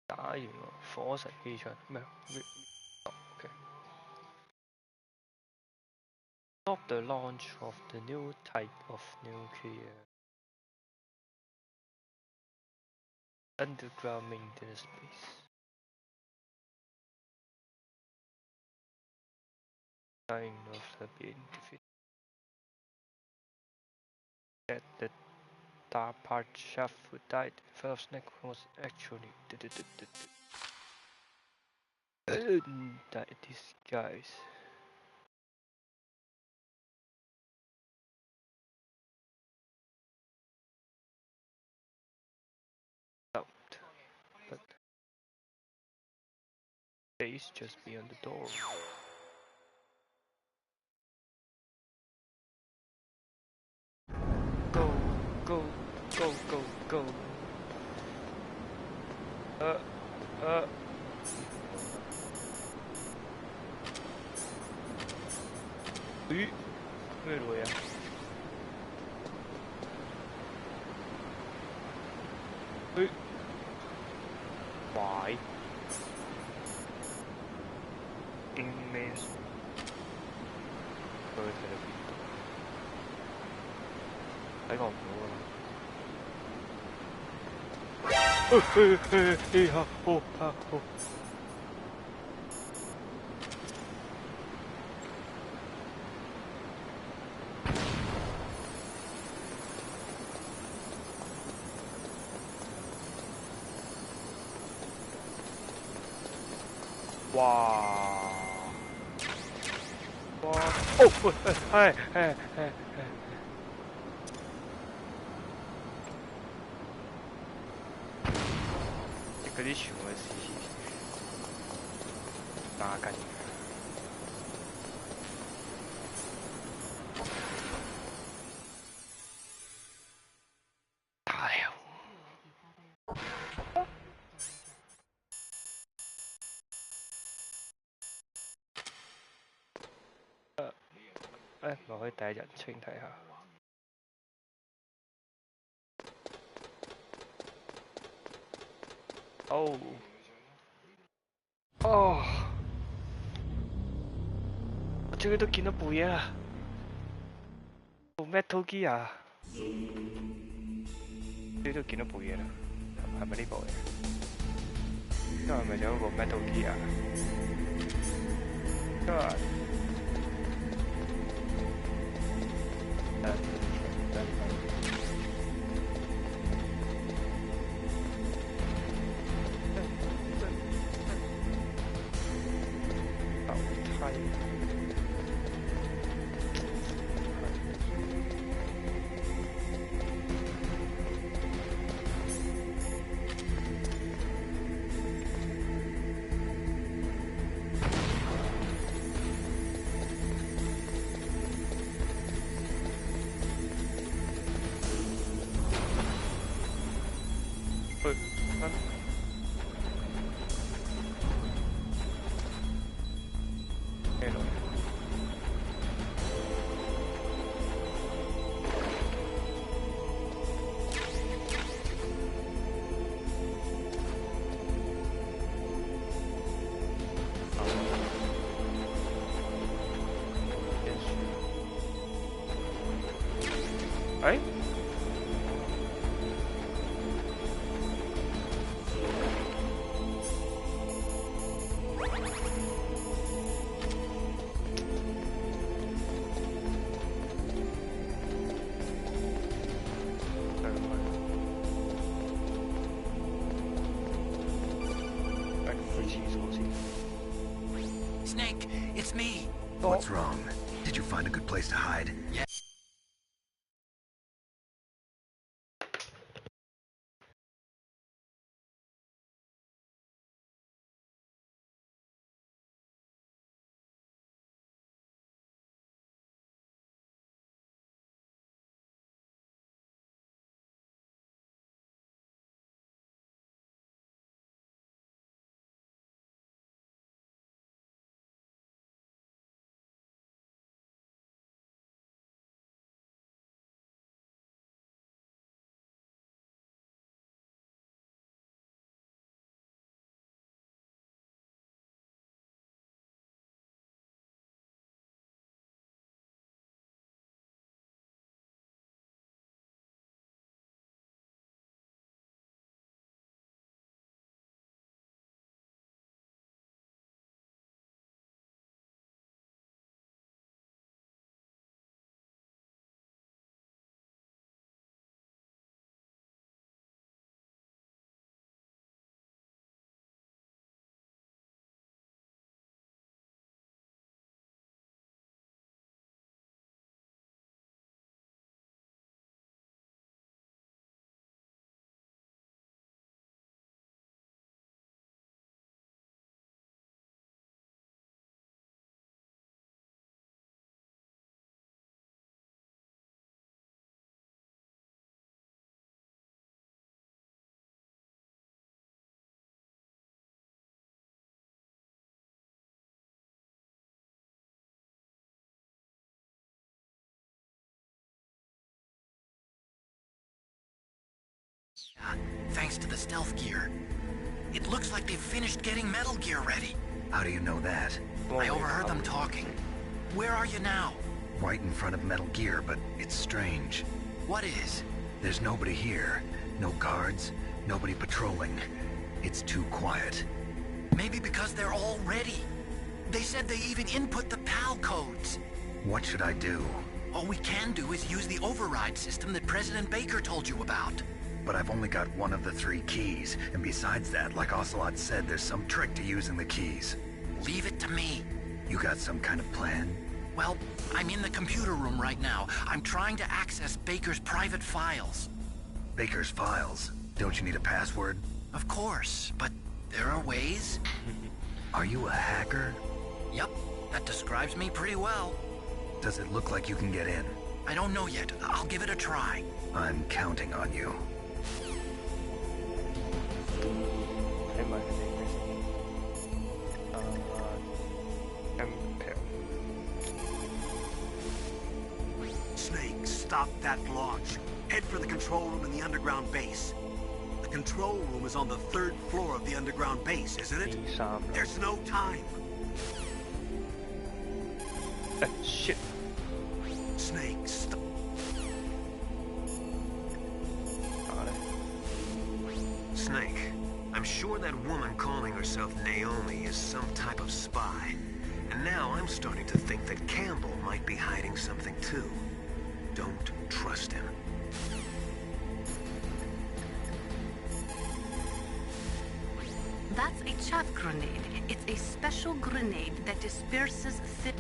打完咯，火神機場咩 ？OK. Stop the launch of the new type of nuclear underground maintenance base. Nine of the being defeated. That the dark part shaft who died. First neck was actually that disguise. Out, but face just beyond the door. Go, go, go, go, go. Ý,咩嚟啊？咦，壞，驚咩？佢睇到邊度？睇我唔到啊！好。哇！哦，喂，係，嗰啲全部係打緊。我可以第一人稱睇下。哦，我終於都見到部嘢啦，部 Metal Gear， 終於都見到部嘢啦，係咪呢部嘢？因為係咪就嗰部 Metal Gear？ 因為哎。Snake, it's me. What's wrong? Did you find a good place to hide? Yeah. Thanks to the stealth gear. It looks like they've finished getting Metal Gear ready. How do you know that? I overheard them talking. Where are you now? Right in front of Metal Gear, but it's strange. What is? There's nobody here. No guards, nobody patrolling. It's too quiet. Maybe because they're all ready. They said they even input the PAL codes. What should I do? All we can do is use the override system that President Baker told you about. But I've only got one of the 3 keys, and besides that, like Ocelot said, there's some trick to using the keys. Leave it to me. You got some kind of plan? Well, I'm in the computer room right now. I'm trying to access Baker's private files. Baker's files? Don't you need a password? Of course, but there are ways. Are you a hacker? Yep, that describes me pretty well. Does it look like you can get in? I don't know yet. I'll give it a try. I'm counting on you. Snake, stop that launch. Head for the control room in the underground base. The control room is on the 3rd floor of the underground base, isn't it? There's no time. Shit. Snake, stop. Snake, I'm sure that woman calling herself Naomi is some type of spy. And now I'm starting to think that Campbell might be hiding something too. Don't trust him. That's a chaff grenade. It's a special grenade that disperses thin...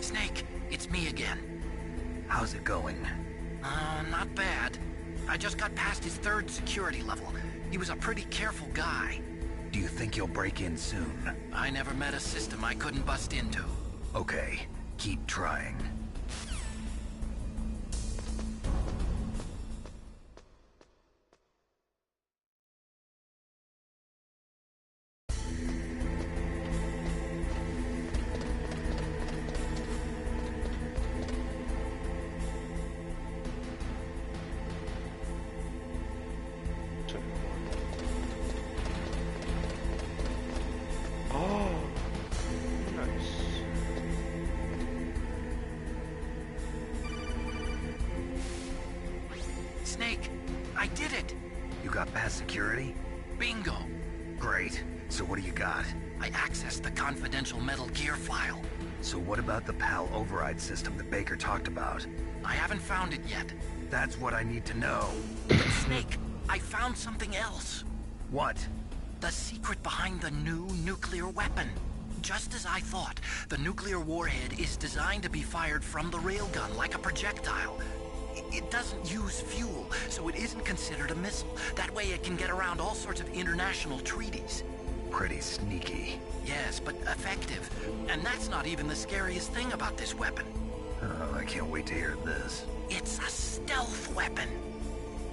Snake, it's me again. How's it going? Not bad. I just got past his 3rd security level. He was a pretty careful guy. Do you think you'll break in soon? I never met a system I couldn't bust into. Okay, keep trying. Oh, nice. Snake, I did it! You got past security? Bingo! Great. So what do you got? I accessed the confidential Metal Gear file. So what about the PAL override system that Baker talked about? I haven't found it yet. That's what I need to know. But Snake, I found something else. What? The secret behind the new nuclear weapon. Just as I thought, the nuclear warhead is designed to be fired from the railgun like a projectile. It doesn't use fuel, so it isn't considered a missile. That way it can get around all sorts of international treaties. Pretty sneaky. Yes, but effective. And that's not even the scariest thing about this weapon. Oh, I can't wait to hear this. It's a stealth weapon.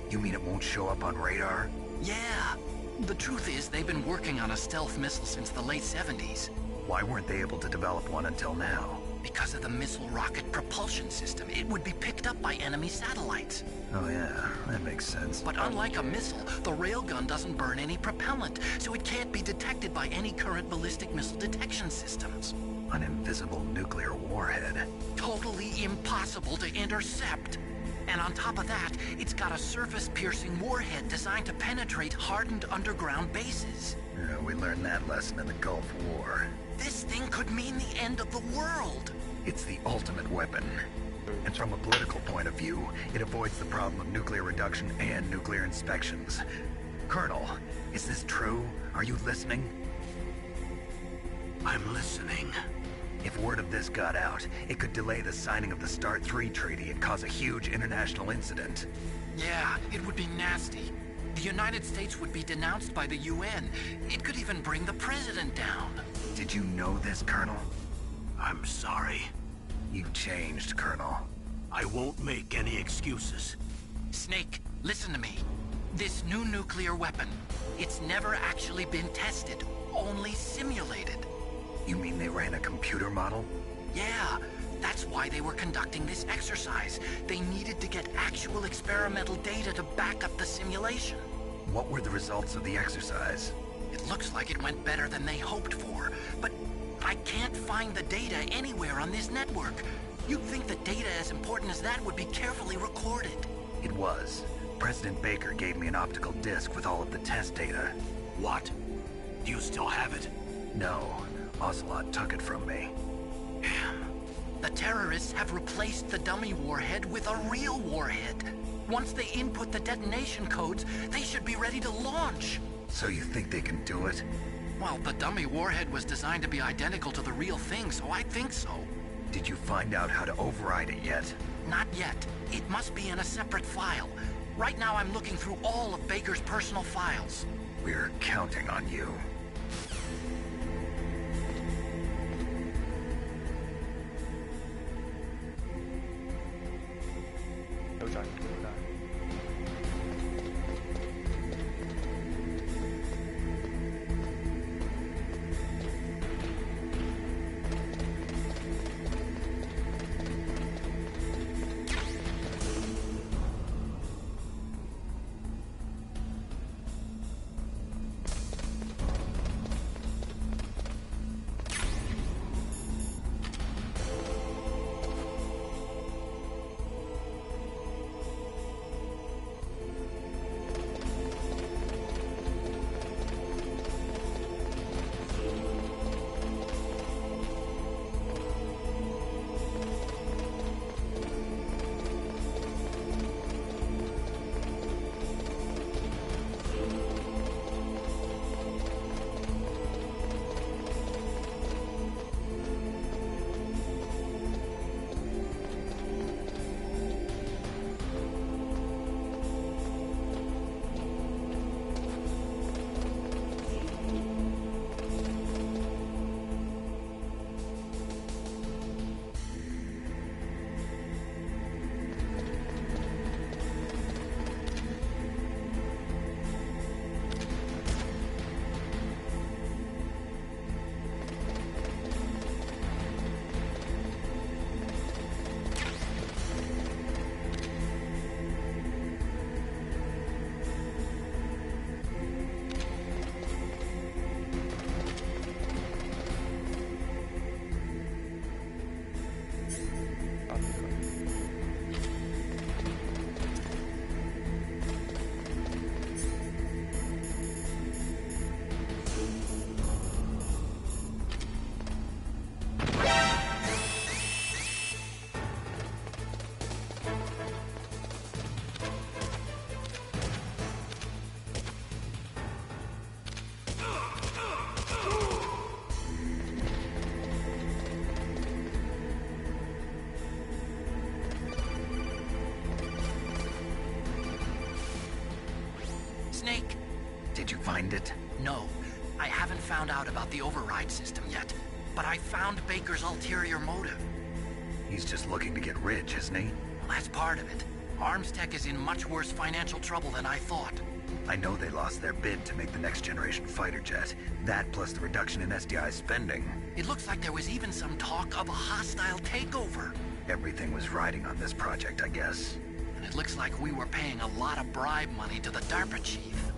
You mean it won't show up on radar? Yeah. The truth is, they've been working on a stealth missile since the late 70s. Why weren't they able to develop one until now? Because of the missile rocket propulsion system, it would be picked up by enemy satellites. Oh yeah, that makes sense. But unlike a missile, the railgun doesn't burn any propellant, so it can't be detected by any current ballistic missile detection systems. An invisible nuclear warhead. Totally impossible to intercept. And on top of that, it's got a surface-piercing warhead designed to penetrate hardened underground bases. Yeah, we learned that lesson in the Gulf War. This thing could mean the end of the world. It's the ultimate weapon. And from a political point of view, it avoids the problem of nuclear reduction and nuclear inspections. Colonel, is this true? Are you listening? I'm listening. If word of this got out, it could delay the signing of the START 3 treaty and cause a huge international incident. Yeah, it would be nasty. The United States would be denounced by the UN. It could even bring the president down. Did you know this, Colonel? I'm sorry. You changed, Colonel. I won't make any excuses. Snake, listen to me. This new nuclear weapon, it's never actually been tested, only simulated. You mean they ran a computer model? Yeah, that's why they were conducting this exercise. They needed to get actual experimental data to back up the simulation. What were the results of the exercise? It looks like it went better than they hoped for, but I can't find the data anywhere on this network. You'd think that data as important as that would be carefully recorded. It was. President Baker gave me an optical disc with all of the test data. What? Do you still have it? No. Ocelot took it from me. Damn. The terrorists have replaced the dummy warhead with a real warhead. Once they input the detonation codes, they should be ready to launch. So you think they can do it? Well, the dummy warhead was designed to be identical to the real thing, so I think so. Did you find out how to override it yet? Not yet. It must be in a separate file. Right now I'm looking through all of Baker's personal files. We're counting on you. find it? No, I haven't found out about the override system yet, but I found Baker's ulterior motive. He's just looking to get rich, isn't he? Well, that's part of it. Arms Tech is in much worse financial trouble than I thought. I know they lost their bid to make the next-generation fighter jet. That plus the reduction in SDI spending. It looks like there was even some talk of a hostile takeover. Everything was riding on this project, I guess. And it looks like we were paying a lot of bribe money to the DARPA chief.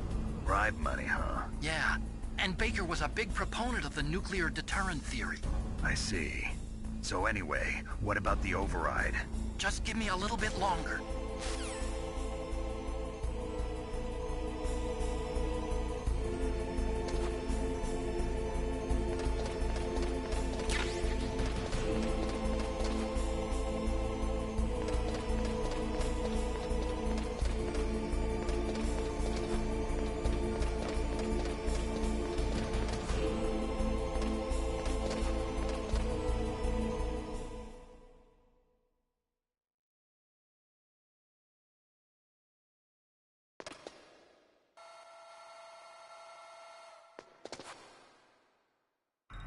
Bribe money, huh? Yeah, and Baker was a big proponent of the nuclear deterrent theory. I see. So anyway, what about the override? Just give me a little bit longer.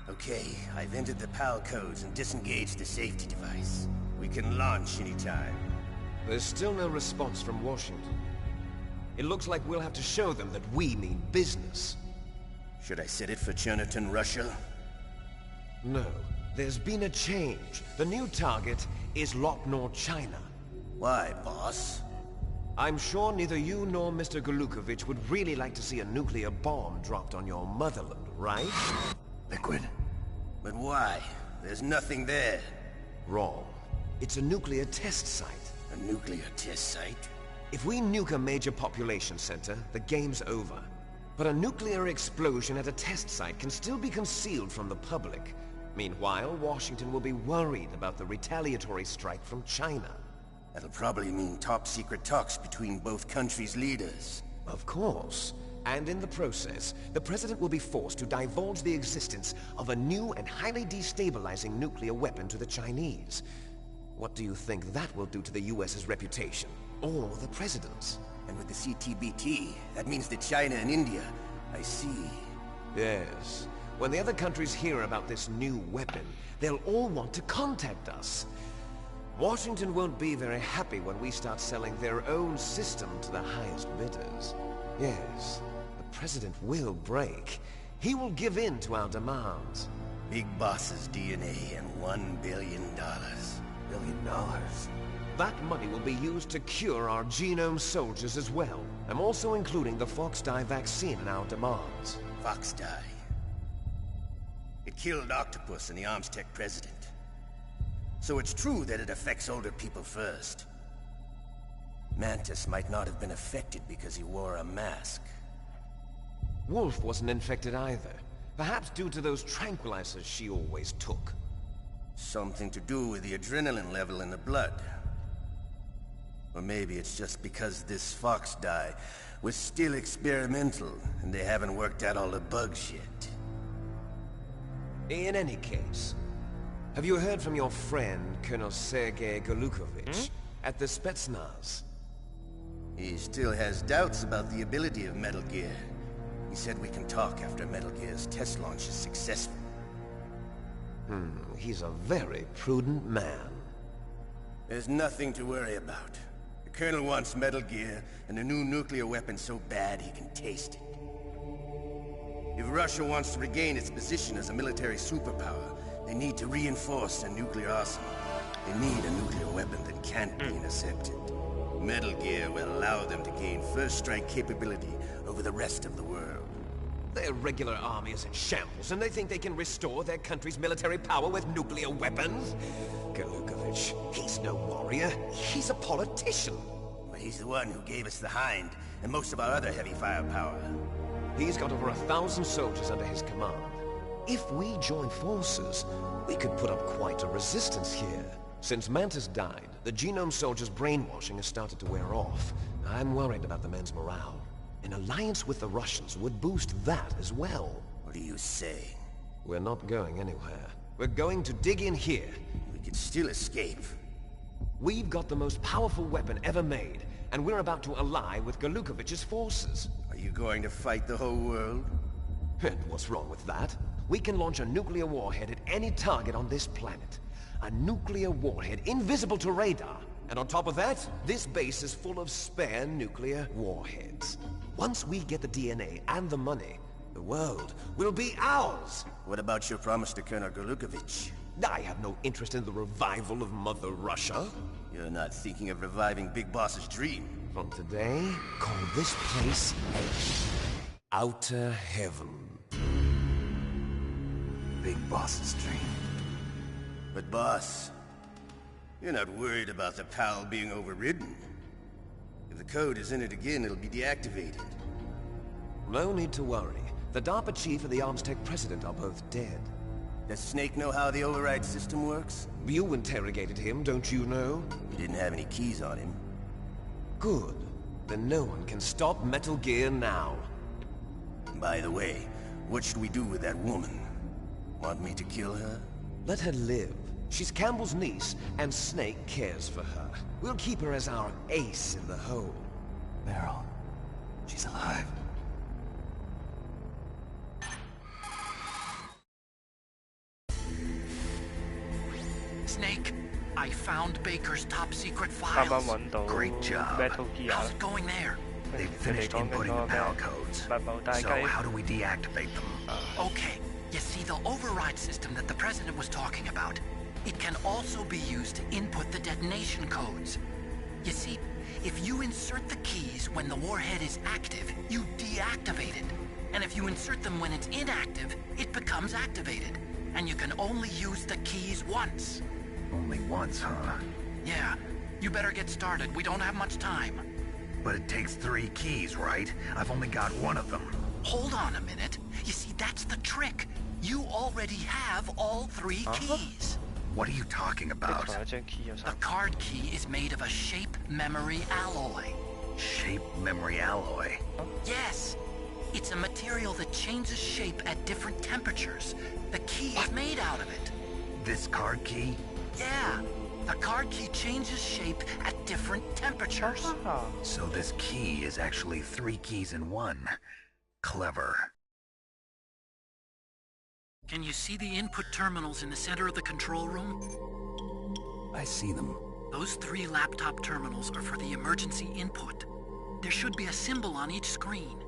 Okay, I've entered the PAL codes and disengaged the safety device. We can launch anytime. There's still no response from Washington. It looks like we'll have to show them that we mean business. Should I set it for Cherniton, Russia? No, there's been a change. The new target is Lopnor, China. Why, boss? I'm sure neither you nor Mr. Golukovich would really like to see a nuclear bomb dropped on your motherland, right? Liquid. But why? There's nothing there. Wrong. It's a nuclear test site. A nuclear test site? If we nuke a major population center, the game's over. But a nuclear explosion at a test site can still be concealed from the public. Meanwhile, Washington will be worried about the retaliatory strike from China. That'll probably mean top-secret talks between both countries' leaders. Of course. And in the process, the President will be forced to divulge the existence of a new and highly destabilizing nuclear weapon to the Chinese. What do you think that will do to the US's reputation? Or the President's? And with the CTBT, that means that China and India... I see. Yes. When the other countries hear about this new weapon, they'll all want to contact us. Washington won't be very happy when we start selling their own system to the highest bidders. Yes, the President will break. He will give in to our demands. Big Boss's DNA and $1 billion. $1 billion? That money will be used to cure our genome soldiers as well. I'm also including the Fox-Die vaccine in our demands. Fox-Die. It killed Octopus and the Arms Tech President. So it's true that it affects older people first. Mantis might not have been affected because he wore a mask. Wolf wasn't infected either. Perhaps due to those tranquilizers she always took. Something to do with the adrenaline level in the blood. Or maybe it's just because this Fox-Die was still experimental and they haven't worked out all the bugs yet. In any case, have you heard from your friend, Colonel Sergei Golukovich, at the Spetsnaz? He still has doubts about the ability of Metal Gear. He said we can talk after Metal Gear's test launch is successful. He's a very prudent man. There's nothing to worry about. The Colonel wants Metal Gear and a new nuclear weapon so bad he can taste it. If Russia wants to regain its position as a military superpower, they need to reinforce their nuclear arsenal. They need a nuclear weapon that can't be intercepted. Metal Gear will allow them to gain first strike capability over the rest of the world. Their regular army is in shambles, and they think they can restore their country's military power with nuclear weapons? Golukovich, he's no warrior. He's a politician. But he's the one who gave us the Hind and most of our other heavy firepower. He's got over 1,000 soldiers under his command. If we join forces, we could put up quite a resistance here. Since Mantis died, the genome soldiers' brainwashing has started to wear off. I'm worried about the men's morale. An alliance with the Russians would boost that as well. What are you saying? We're not going anywhere. We're going to dig in here. We could still escape. We've got the most powerful weapon ever made, and we're about to ally with Golukovich's forces. Are you going to fight the whole world? And what's wrong with that? We can launch a nuclear warhead at any target on this planet. A nuclear warhead invisible to radar. And on top of that, this base is full of spare nuclear warheads. Once we get the DNA and the money, the world will be ours. What about your promise to Colonel Golukovich? I have no interest in the revival of Mother Russia. You're not thinking of reviving Big Boss's dream. From today, call this place Outer Heaven. Big Boss's dream. But boss, you're not worried about the PAL being overridden. If the code is in it again, it'll be deactivated. No need to worry. The DARPA chief and the ArmsTech president are both dead. Does Snake know how the override system works? You interrogated him, don't you know? He didn't have any keys on him. Good. Then no one can stop Metal Gear now. By the way, what should we do with that woman? Want me to kill her? Let her live. She's Campbell's niece, and Snake cares for her. We'll keep her as our ace in the hole. Meryl, she's alive. Snake, I found Baker's top-secret files. Great job. How's it going there? They've finished inputting the PAL codes. So how do we deactivate them? Okay, you see the override system that the President was talking about? It can also be used to input the detonation codes. You see, if you insert the keys when the warhead is active, you deactivate it. And if you insert them when it's inactive, it becomes activated. And you can only use the keys once. Only once, huh? Yeah, you better get started. We don't have much time. But it takes 3 keys, right? I've only got 1 of them. Hold on a minute. You see, that's the trick. You already have all 3 keys. What are you talking about? The card key is made of a shape memory alloy. Shape memory alloy? Yes. It's a material that changes shape at different temperatures. The key is made out of it. This card key? Yeah. The card key changes shape at different temperatures. So this key is actually 3 keys in 1. Clever. Can you see the input terminals in the center of the control room? I see them. Those 3 laptop terminals are for the emergency input. There should be a symbol on each screen.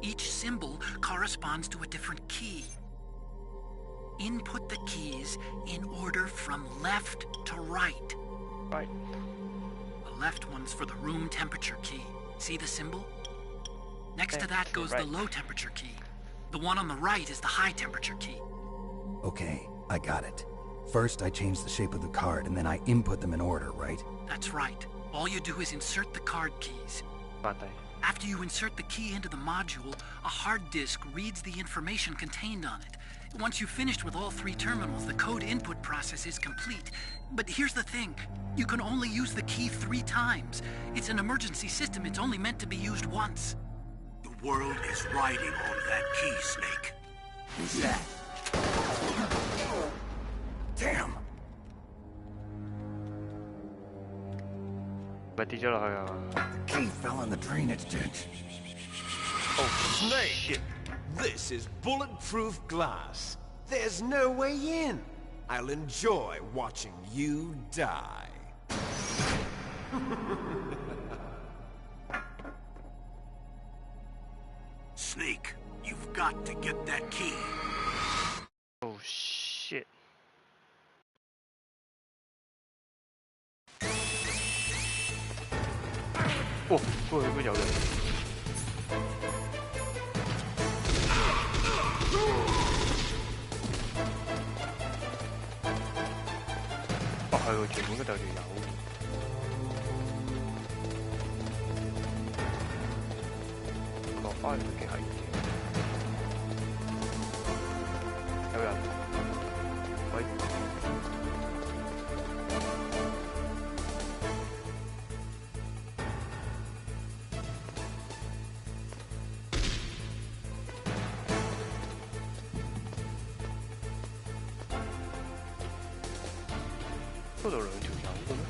Each symbol corresponds to a different key. Input the keys in order from left to right. Right. The left one's for the room temperature key. See the symbol? Next to that goes the low temperature key. The one on the right is the high temperature key. Okay, I got it. First, I change the shape of the card, and then I input them in order, right? That's right. All you do is insert the card keys. After you insert the key into the module, a hard disk reads the information contained on it. Once you've finished with all 3 terminals, the code input process is complete. But here's the thing. You can only use the key 3 times. It's an emergency system. It's only meant to be used once. The world is riding on that key, Snake. Who's that? Damn! The key fell in the drainage ditch. Oh, Snake! This is bulletproof glass. There's no way in. I'll enjoy watching you die. Snake, you've got to get that key. Oh shit. Oh, 嗰邊有人。哦，係喎，原本嗰度條友。落翻嚟都幾係嘅。有人。喂。嗰度2條友嘅咩？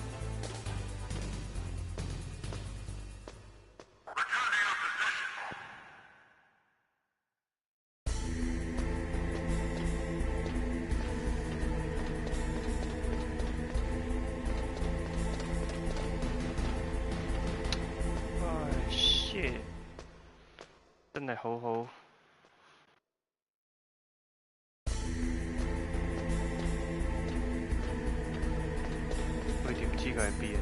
shit， 真係好好。佢點知佢係邊啊？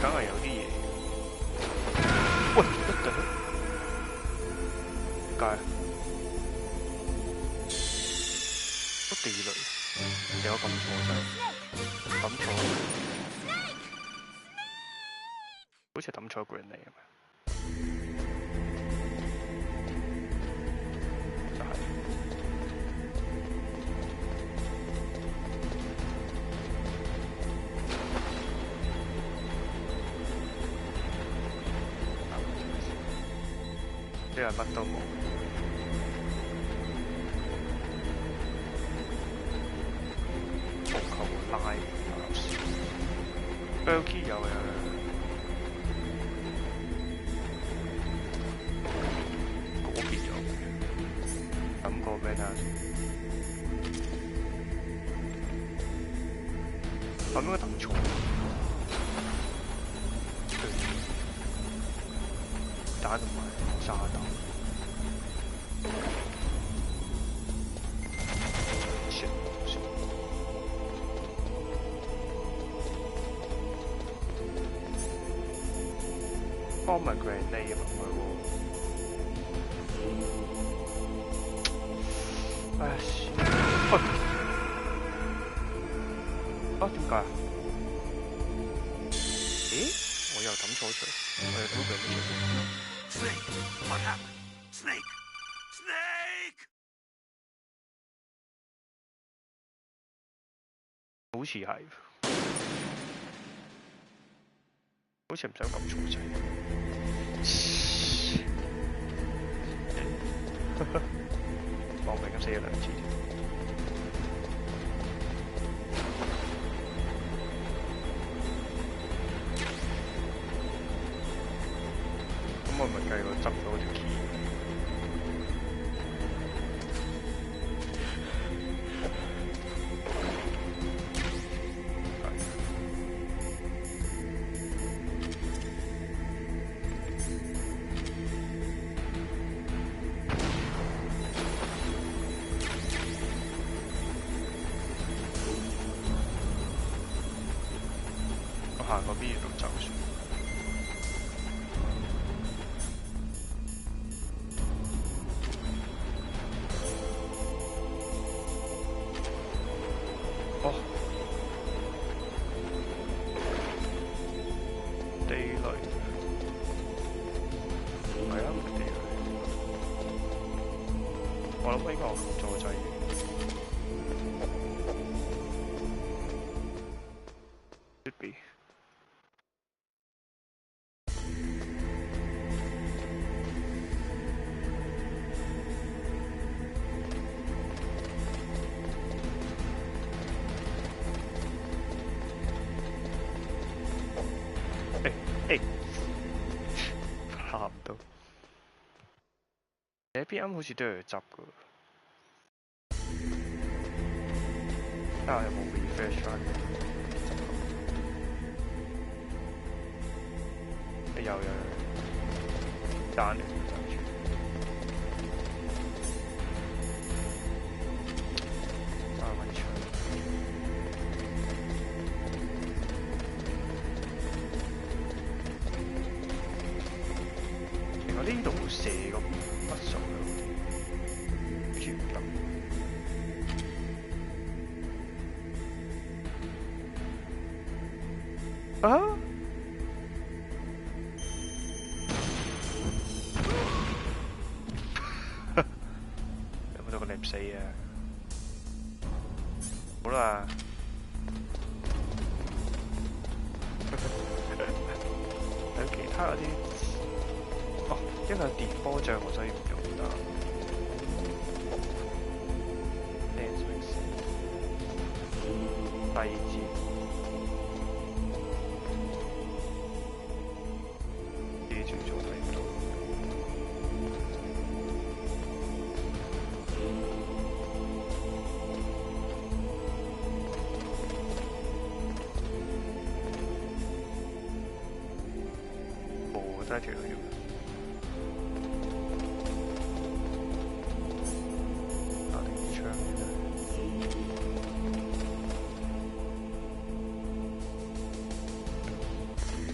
梗係有啲嘢。喂，得㗎？點解？個地雷，定我撳錯掣？抌錯，好似抌錯 grenade 咁樣。就係。呢係乜都冇。球拉 Belky 有嘅。嗰邊有嘅。抌過俾睇下先。我應該抌錯。打同埋炸彈。幫埋 grenade 啊嘛，唉，喂，啊點解啊？咦？我又抌錯咗，我又抌 grenade 咗。Snake, what happened? Snake, Snake! 好似係，好似唔想撳錯掣。亡命咁死咗2次。咁我咪計過執到條 key。行嗰邊度走算。哦，地雷，係啊，地雷。我諗應該我撳錯掣。Should be。差唔多。呢邊啱好似都有執㗎。睇下有冇 refresh 翻。有單嚟就住。揾槍。呢度射個乜數啊？好似唔得。啊？唔死啊！好啦，有其他嗰啲，哦，因為電波障我所以唔用得。第二節。記住做睇唔到。真係條要。打定支槍先啦。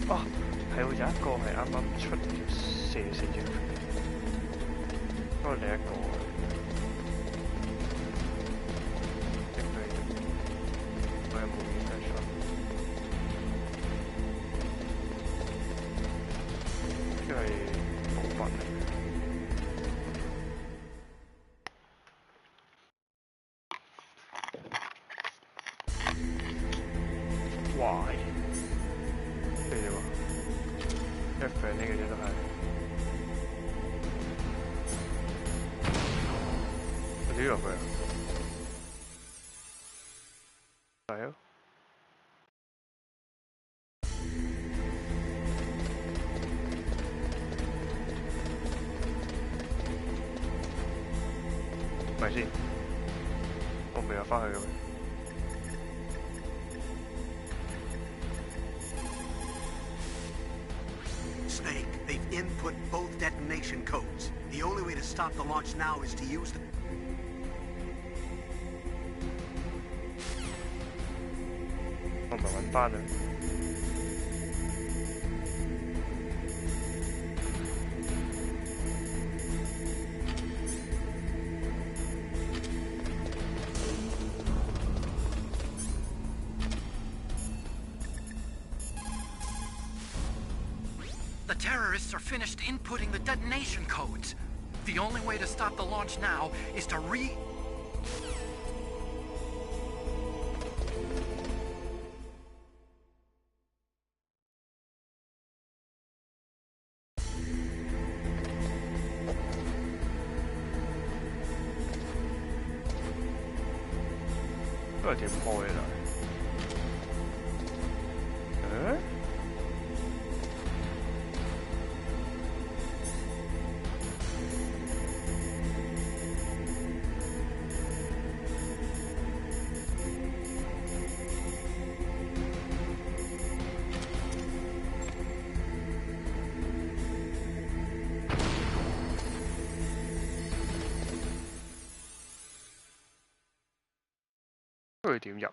哦，係喎，有一個係啱啱出射死咗，不過另一個整對，我有冇見得出？因為冇筆嚟。壞。咩啫喎？一份呢個嘢都係。我點入去啊？係啊。咪先，我未有返去嘅咩？ Snake, they've input both detonation codes. The only way to stop the launch now is to use the... 我咪揾返啦。The terrorists are finished inputting the detonation codes. The only way to stop the launch now is to都係點開啦？佢點入？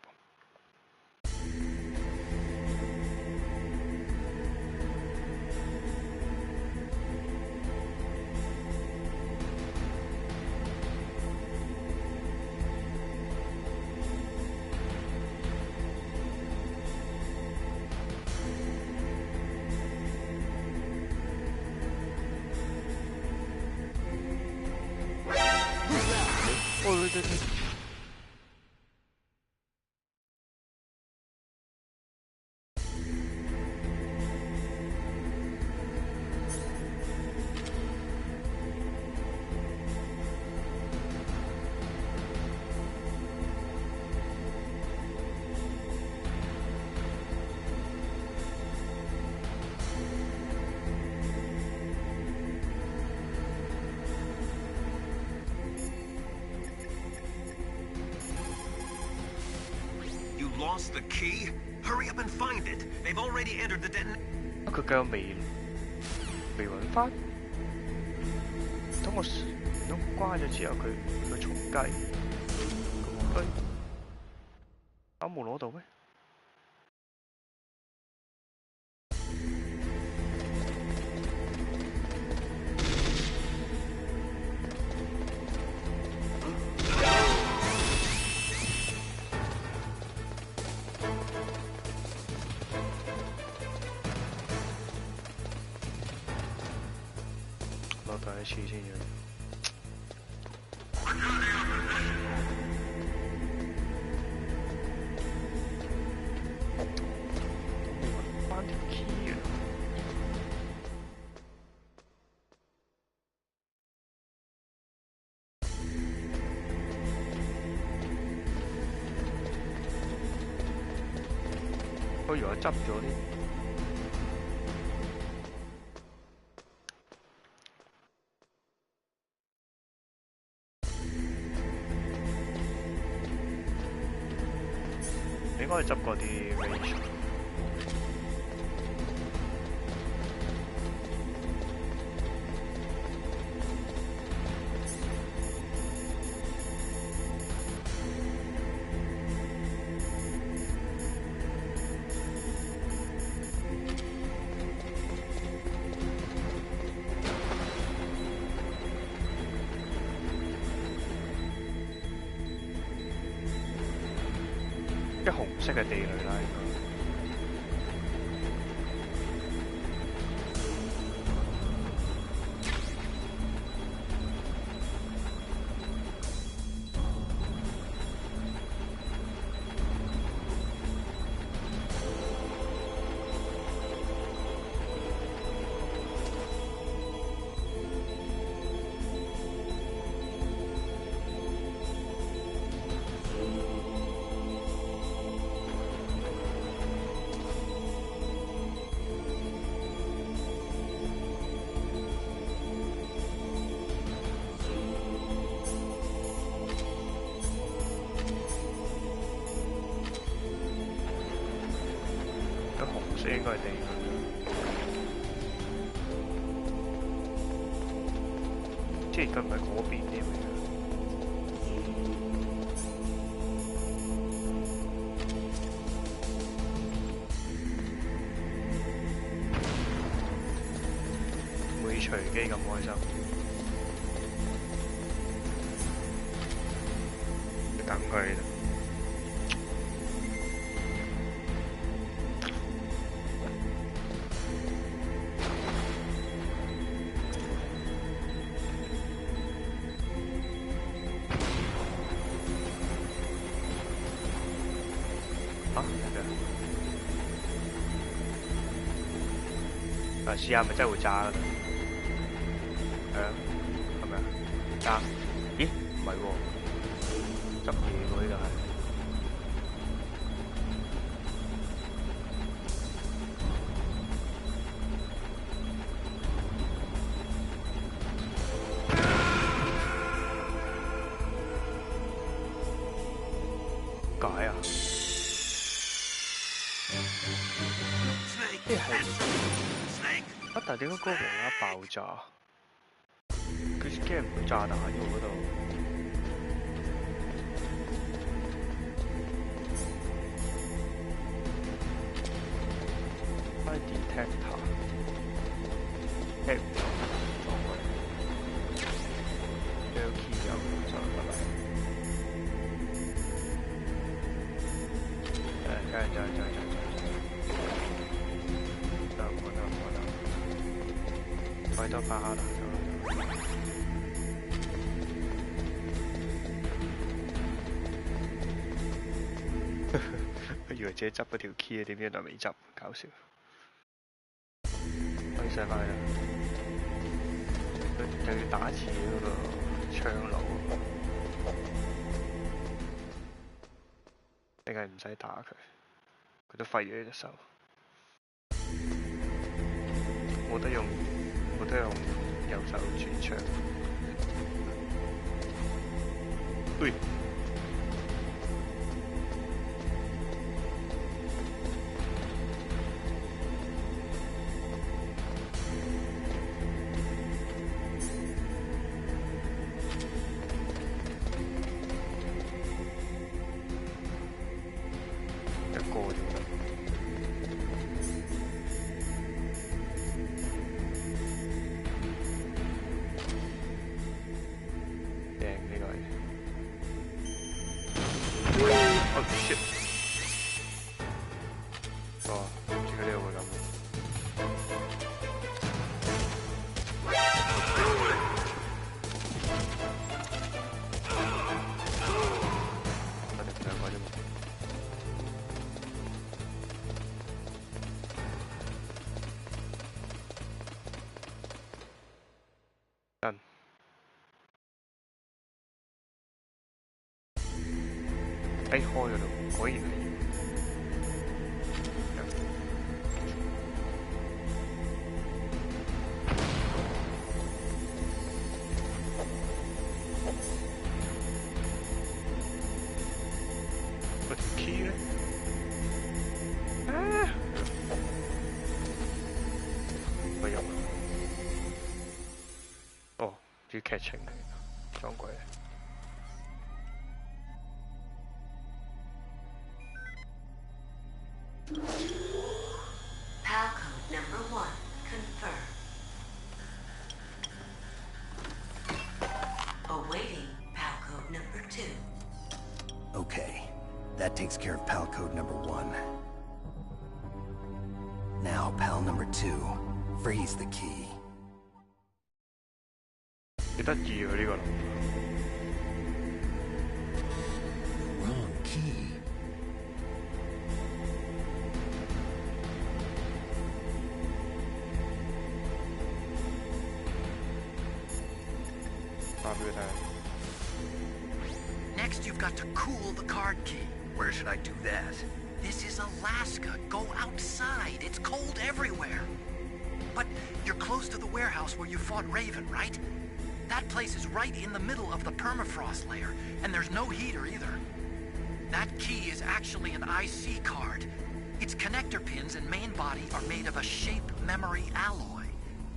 哦，對。 Lost the key? Hurry up and find it. They've already entered the detonation. 佢繼續未揾返，等我關咗之後，佢重計，咁我我冇攞到咩？第一次先嘅。我以為執咗添。應該係執過啲 range。一紅色嘅地雷啦，應該。應該係地雷，即係而家唔係嗰邊添。會隨機咁開心，等佢。試下咪真係會炸㗎啦，係啊，係咪啊？炸？咦？唔係喎，執嘢喎呢度係。解啊？即係。但係點解嗰個無啦啦爆炸？佢驚唔到炸彈喎嗰度。Fire detector。撞佢。L key 有就拜拜。快多拍下啦！我以為自己執嗰條 key 啊，點知原來未執，搞笑。可以上翻去啦，又要打次嗰個槍路，定係唔使打佢？佢都廢咗隻手，冇得用。我都用右手轉槍。喂！一個啫。Oh shit！ 哦，唔知佢呢度會咁。我哋兩個啫嘛。done。開咗度，果然係要。住劇情嚟，撞鬼。 PAL code number 1 confirmed. Awaiting PAL code number 2. Okay, that takes care of PAL code number 1. Now, PAL number 2, freeze the key. 幾得意喎呢個諗法。 Wrong key. 打俾佢睇。 Next, you've got to cool the card key. Where should I do that? This is Alaska. Go outside. It's cold everywhere. But you're close to the warehouse where you fought Raven, right? That place is right in the middle of the permafrost layer, and there's no heater either. That key is actually an IC card. Its connector pins and main body are made of a shape memory alloy.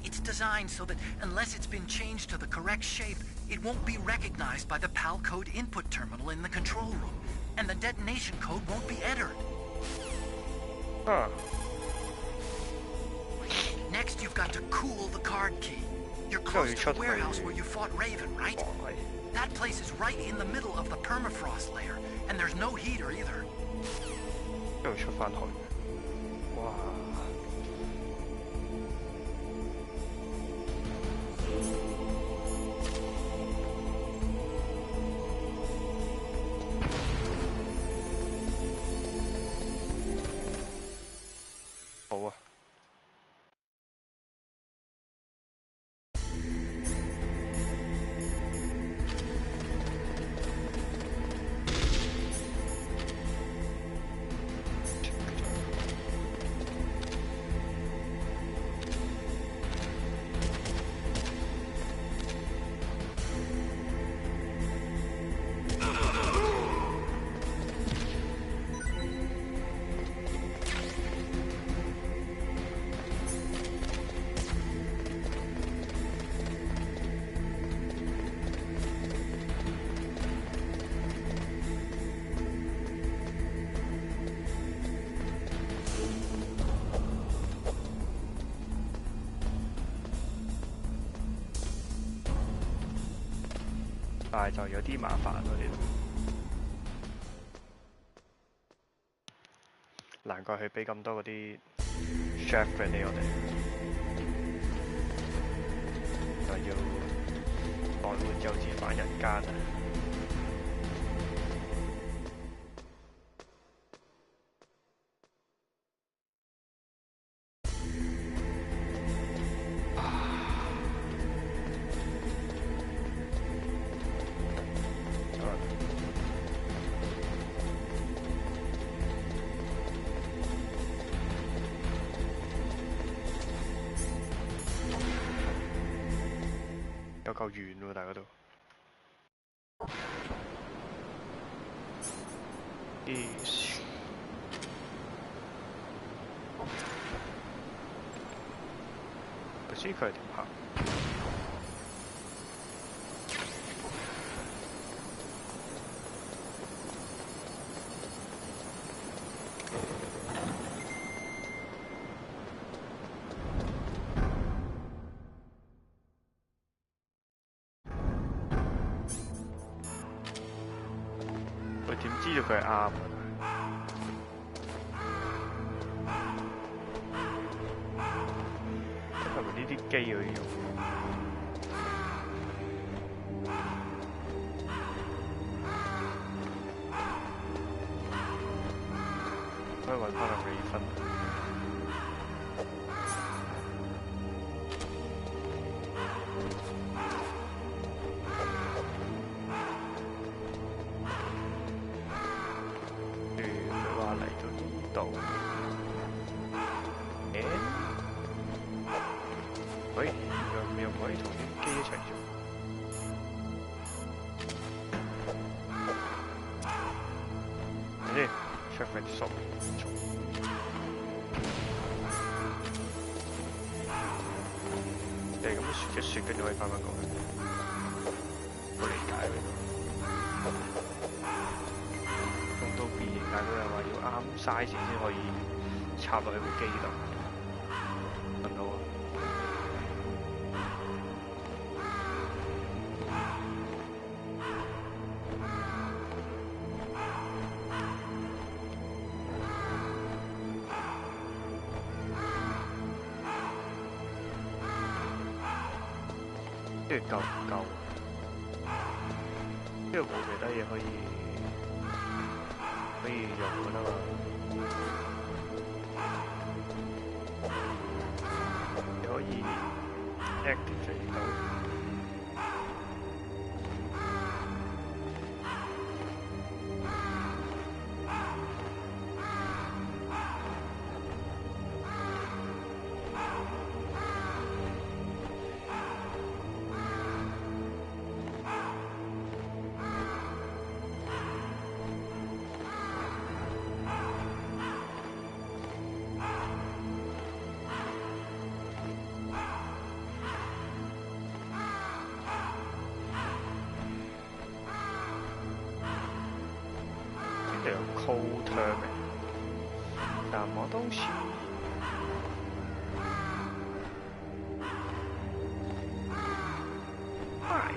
It's designed so that unless it's been changed to the correct shape, it won't be recognized by the PAL code input terminal in the control room, and the detonation code won't be entered. Huh. Next, you've got to cool the card key. You're close to the warehouse where you fought Raven, right? That place is right in the middle of the permafrost layer, and there's no heater either. 又出返去，哇！ 好啊！但係就有啲麻煩咯呢度，難怪佢俾咁多嗰啲 chef 俾我哋，就要代換幼稚返人間啊！ 有夠遠喎，但係嗰度。唔知佢係點行？點知道佢係啱？係咪呢啲機可以用？可以揾翻個美分。喂，又唔可以同啲機一齊做。睇先 ，check 翻啲數。你咁一雪，跟住可以翻返過去。size 先可以插落去部機度，揾到啊！跟住夠唔夠？呢度冇其他嘢可以用㗎啦嘛。你可以 activate 到。cold term， 什麼東西？嗨，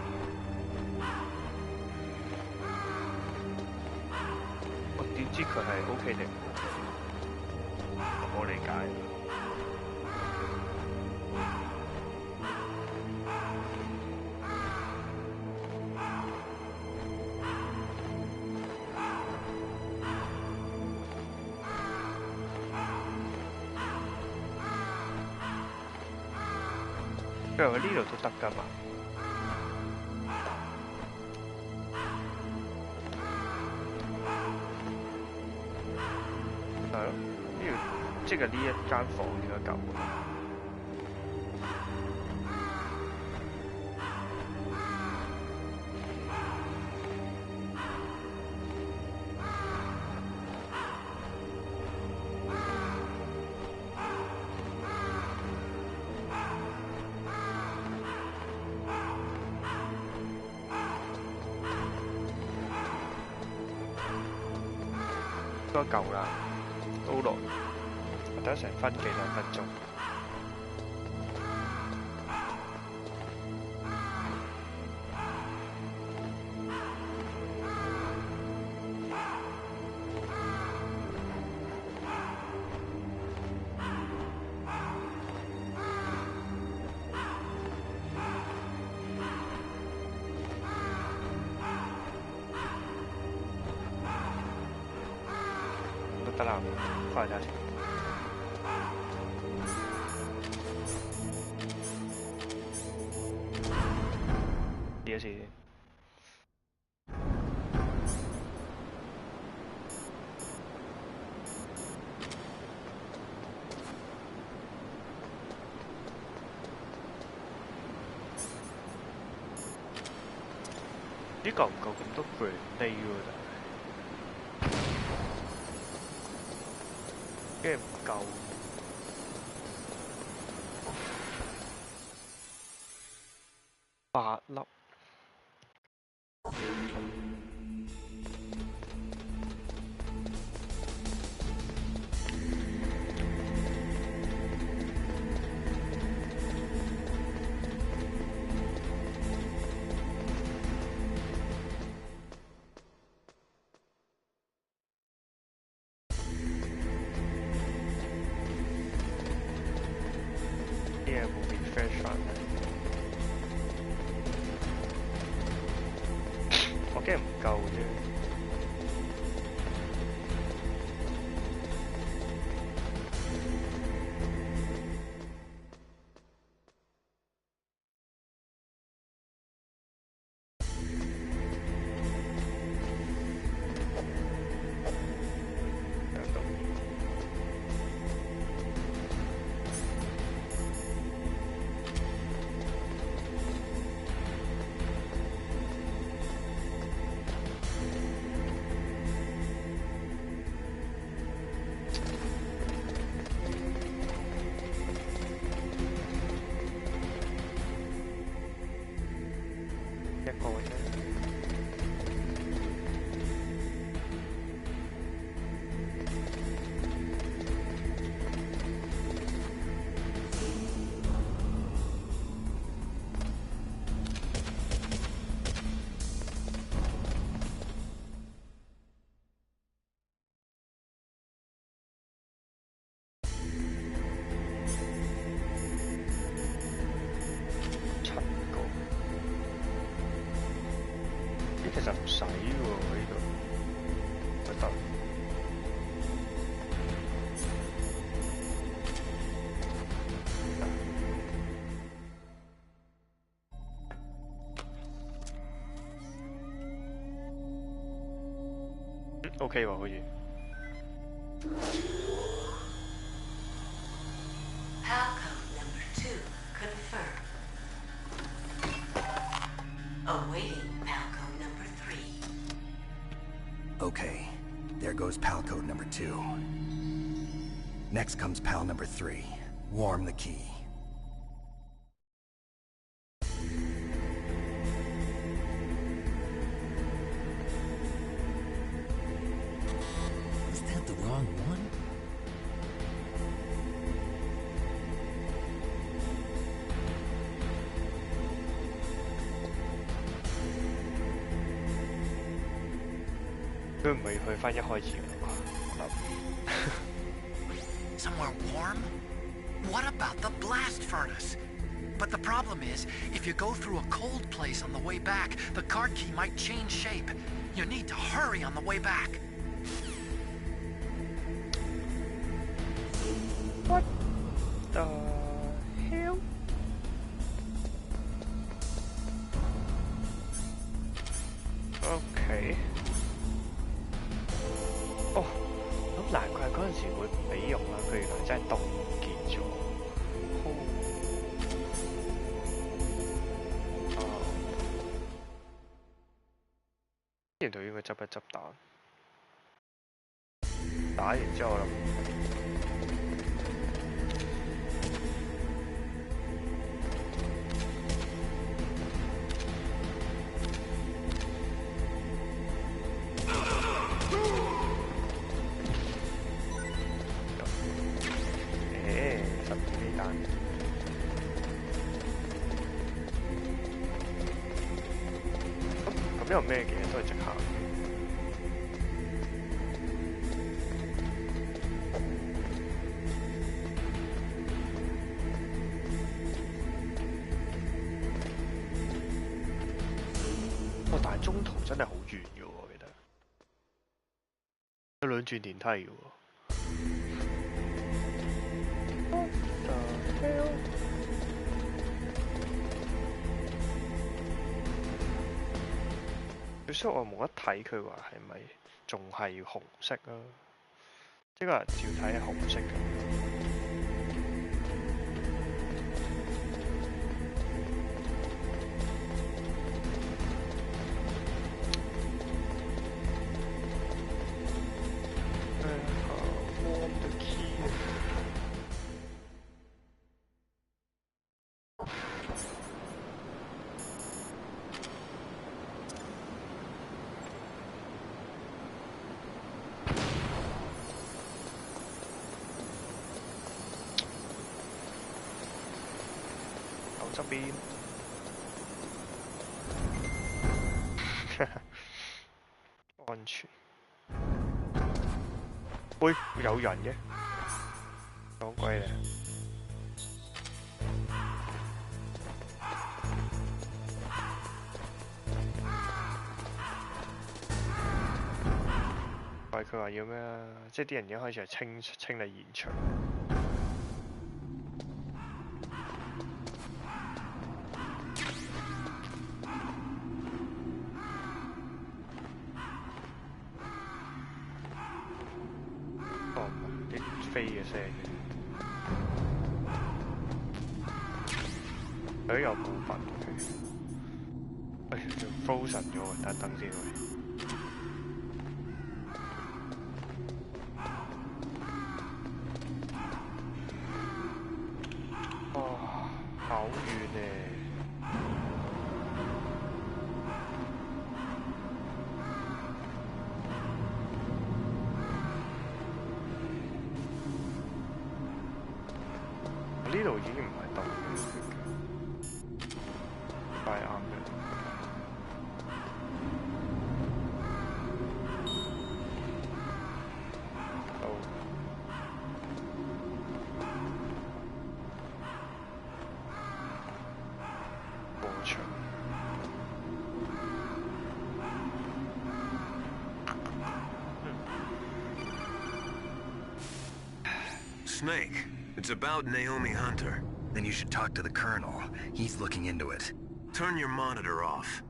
我點知佢係 OK 定？我冇理解。因為佢呢度都得㗎嘛，係咯，呢度即係呢一間房應該夠㗎。應該夠啦，都耐，我等成分幾兩分鐘。得啦，快下先。試一試先。呢夠唔夠咁多 grenade 喎？跟住唔夠8粒。我驚唔夠啫。其實唔使喎呢度，就得。OK 喎，好似。Palcode number 2 confirmed. Awaiting Palcode number 3. Okay, there goes pal code number 2. Next comes pal number 3. Warm the key. Is that the wrong one? Somewhere warm? What about the blast furnace? But the problem is, if you go through a cold place on the way back, the card key might change shape. You need to hurry on the way back. What the hell? Okay. 哦，咁難怪嗰陣時會唔俾用啦，佢原來真係凍結咗。之前就應該執一執彈，打完之後我諗。咁有咩嘅都係直行。哦，但係中途真係好遠嘅喎，我記得。有兩轉電梯嘅喎。What the hell？所以我冇得睇佢話係咪仲係紅色啊？即係個人照睇係紅色嘅。warm the key。側邊，安全。喂，有人嘅，講鬼咧！喂，佢話要咩啊？即係啲人已經開始係清理現場。飛嘅聲，佢有冇份佢？仲 frozen 咗喎，等先喂。哇，好遠咧！呢度已經唔係凍嘅，快啱嘅。好，過場。Snake, it's about Naomi Hunter. Then you should talk to the Colonel. He's looking into it. Turn your monitor off.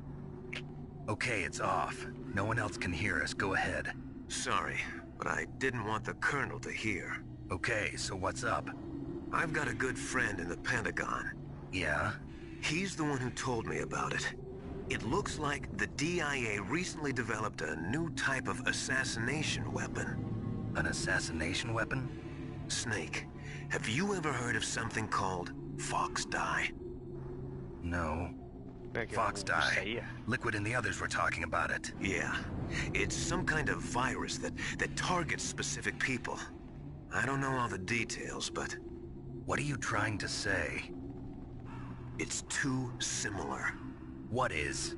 Okay, it's off. No one else can hear us. Go ahead. Sorry, but I didn't want the Colonel to hear. Okay, so what's up? I've got a good friend in the Pentagon. Yeah? He's the one who told me about it. It looks like the DIA recently developed a new type of assassination weapon. An assassination weapon? Snake, have you ever heard of something called Fox Dye? No. Fox Dye. Liquid and the others were talking about it. Yeah. It's some kind of virus that targets specific people. I don't know all the details, but... What are you trying to say? It's too similar. What is?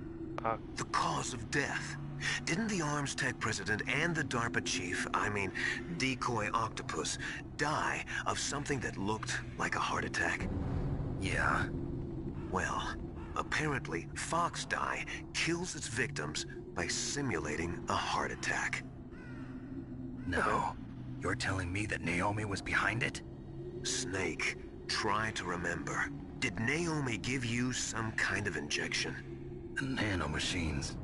The cause of death. Didn't the Arms Tech president and the DARPA chief, Decoy Octopus, die of something that looked like a heart attack? Yeah. Well, apparently Fox Dye kills its victims by simulating a heart attack. No. You're telling me that Naomi was behind it? Snake, try to remember. Did Naomi give you some kind of injection? The nanomachines.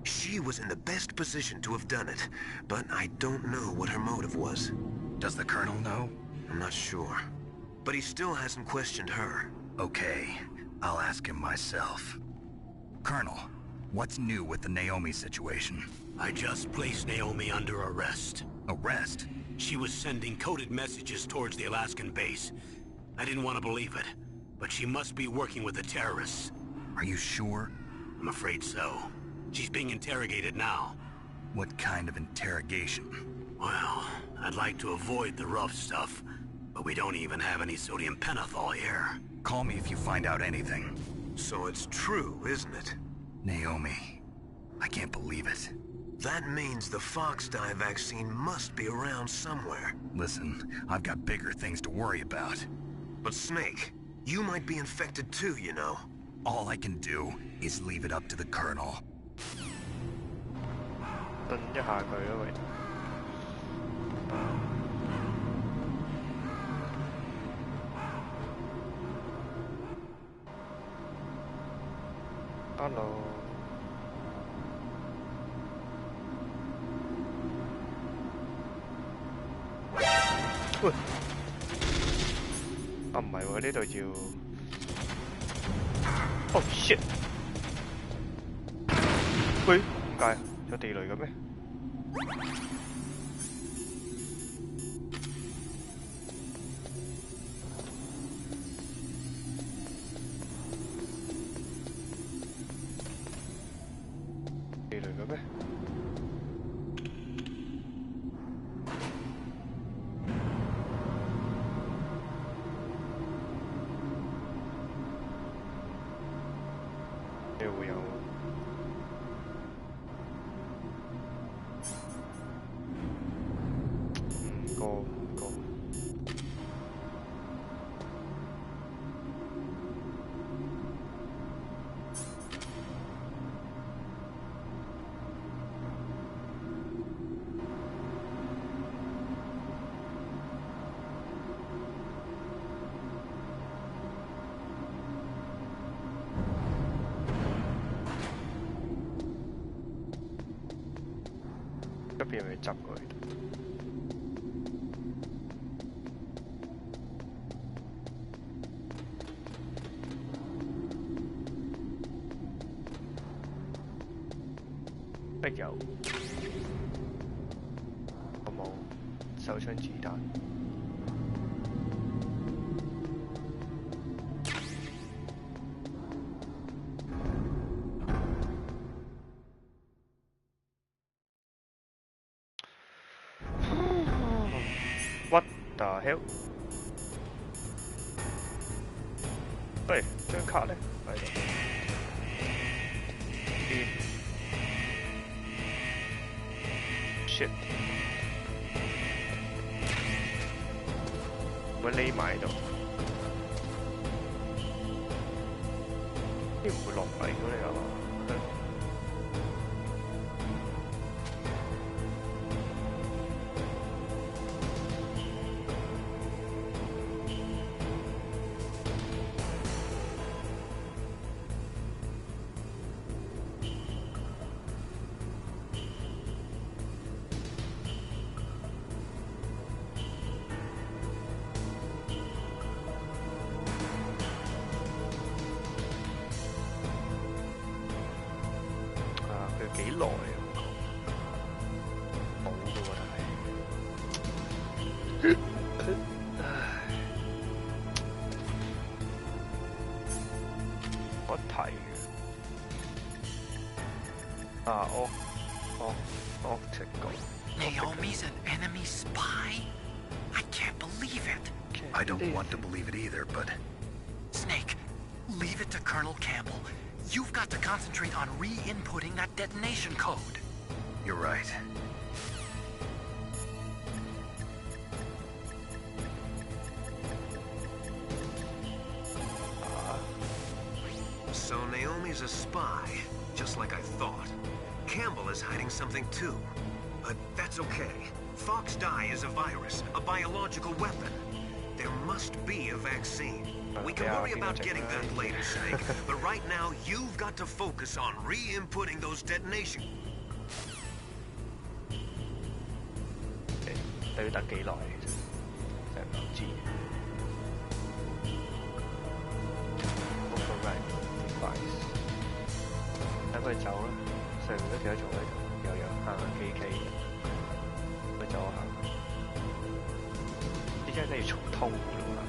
She was in the best position to have done it, but I don't know what her motive was. Does the Colonel know? I'm not sure. But he still hasn't questioned her. Okay, I'll ask him myself. Colonel, what's new with the Naomi situation? I just placed Naomi under arrest. Arrest? She was sending coded messages towards the Alaskan base. I didn't want to believe it, but she must be working with the terrorists. Are you sure? I'm afraid so. She's being interrogated now. What kind of interrogation? Well, I'd like to avoid the rough stuff, but we don't even have any sodium pentothal here. Call me if you find out anything. So it's true, isn't it? Naomi, I can't believe it. That means the Fox Dye vaccine must be around somewhere. Listen, I've got bigger things to worry about. But Snake, you might be infected too, you know. All I can do is leave it up to the Colonel. 頓一下佢咯，喂。Hello。喂。啊唔係喎，呢度要。Oh shit！ 喂，點解？有地雷嘅咩？地雷嘅咩？呢度會有。嗰邊咪執佢。壁有，我冇手槍子彈。What the hell？ 喂，張卡咧喺度。shit！ 會匿埋喺度，啲唔會落嚟嗰啲係嘛？耐喎，冇嘅喎，但係，我睇啊，我直講。Naomi's an enemy spy? I can't believe it. I don't want to believe it either, but... Snake, leave it to Colonel Campbell. You've got to concentrate on re-inputting that detonation code. You're right. So Naomi's a spy, just like I thought. Campbell is hiding something too. But that's okay. Fox dye is a virus, a biological weapon. There must be a vaccine. We can worry about getting that later, Snake. But right now, you've got to focus on re-inputting those detonation. 要等幾耐其實，真係唔知。Override device，等佢走啦。上面都幾多座喺度，又行下企企，佢走下。呢張真係要重通㗎啦。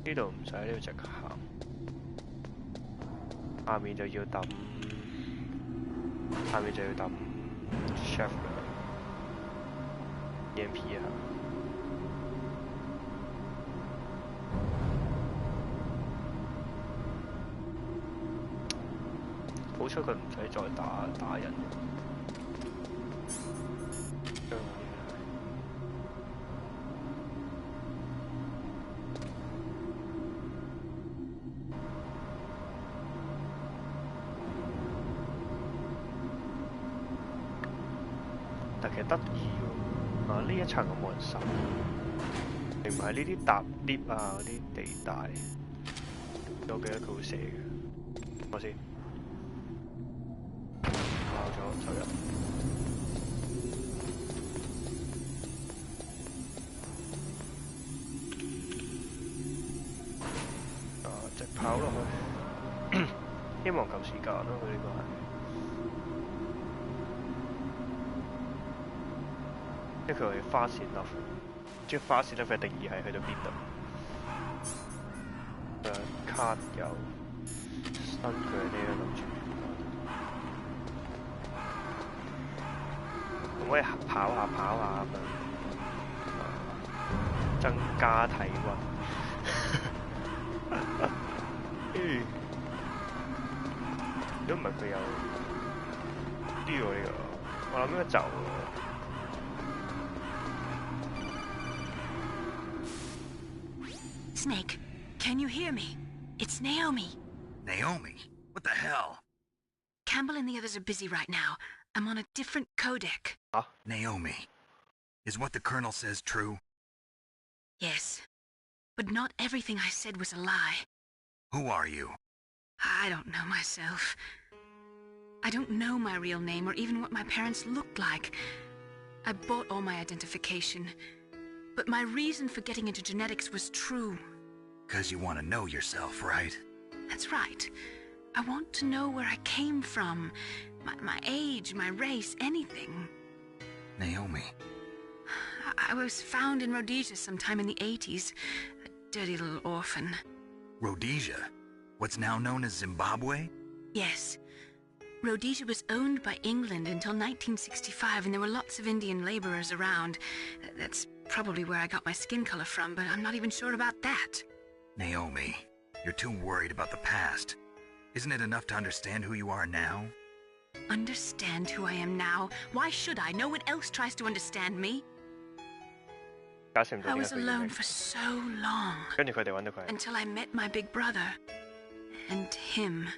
呢度唔使，呢度直行，下面就要抌 chef 啦 ，EMP 啊！好彩佢唔使再打人。但其實得意喎，啊呢一層有冇人守？定唔係呢啲搭 lift 啊嗰啲地帶？我記得佢會寫嘅，我先爆咗走入。啊，直跑落去，希望夠時間咯，佢呢個係。因為佢係花線粒，唔知花線粒嘅定義係去到邊度？卡有新佢呢個諗住，可唔可以跑下咁樣，增加體温。如果唔係佢有呢個，我諗應該走。Snake, can you hear me? It's Naomi. Naomi? What the hell? Campbell and the others are busy right now. I'm on a different codec. Huh? Naomi, is what the Colonel says true? Yes, but not everything I said was a lie. Who are you? I don't know myself. I don't know my real name or even what my parents looked like. I bought all my identification. But my reason for getting into genetics was true. 'Cause you want to know yourself, right? That's right. I want to know where I came from. My age, my race, anything. Naomi. I was found in Rhodesia sometime in the 80s. A dirty little orphan. Rhodesia? What's now known as Zimbabwe? Yes. Rhodesia was owned by England until 1965, and there were lots of Indian laborers around. That's probably where I got my skin color from, but I'm not even sure about that. Naomi, you're too worried about the past. Isn't it enough to understand who you are now? Understand who I am now? Why should I? No one else tries to understand me. I was alone for so long. Until I met my big brother. And him.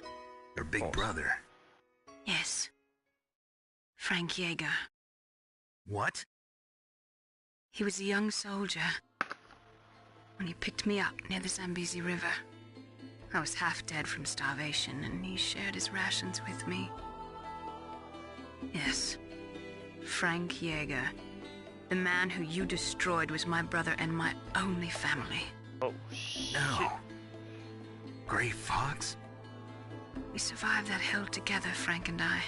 Your big brother? Yes. Frank Yeager. What? He was a young soldier when he picked me up near the Zambezi River. I was half dead from starvation, and he shared his rations with me. Yes, Frank Yeager. The man who you destroyed was my brother and my only family. Oh, shit. No. Gray Fox? We survived that hell together, Frank and I.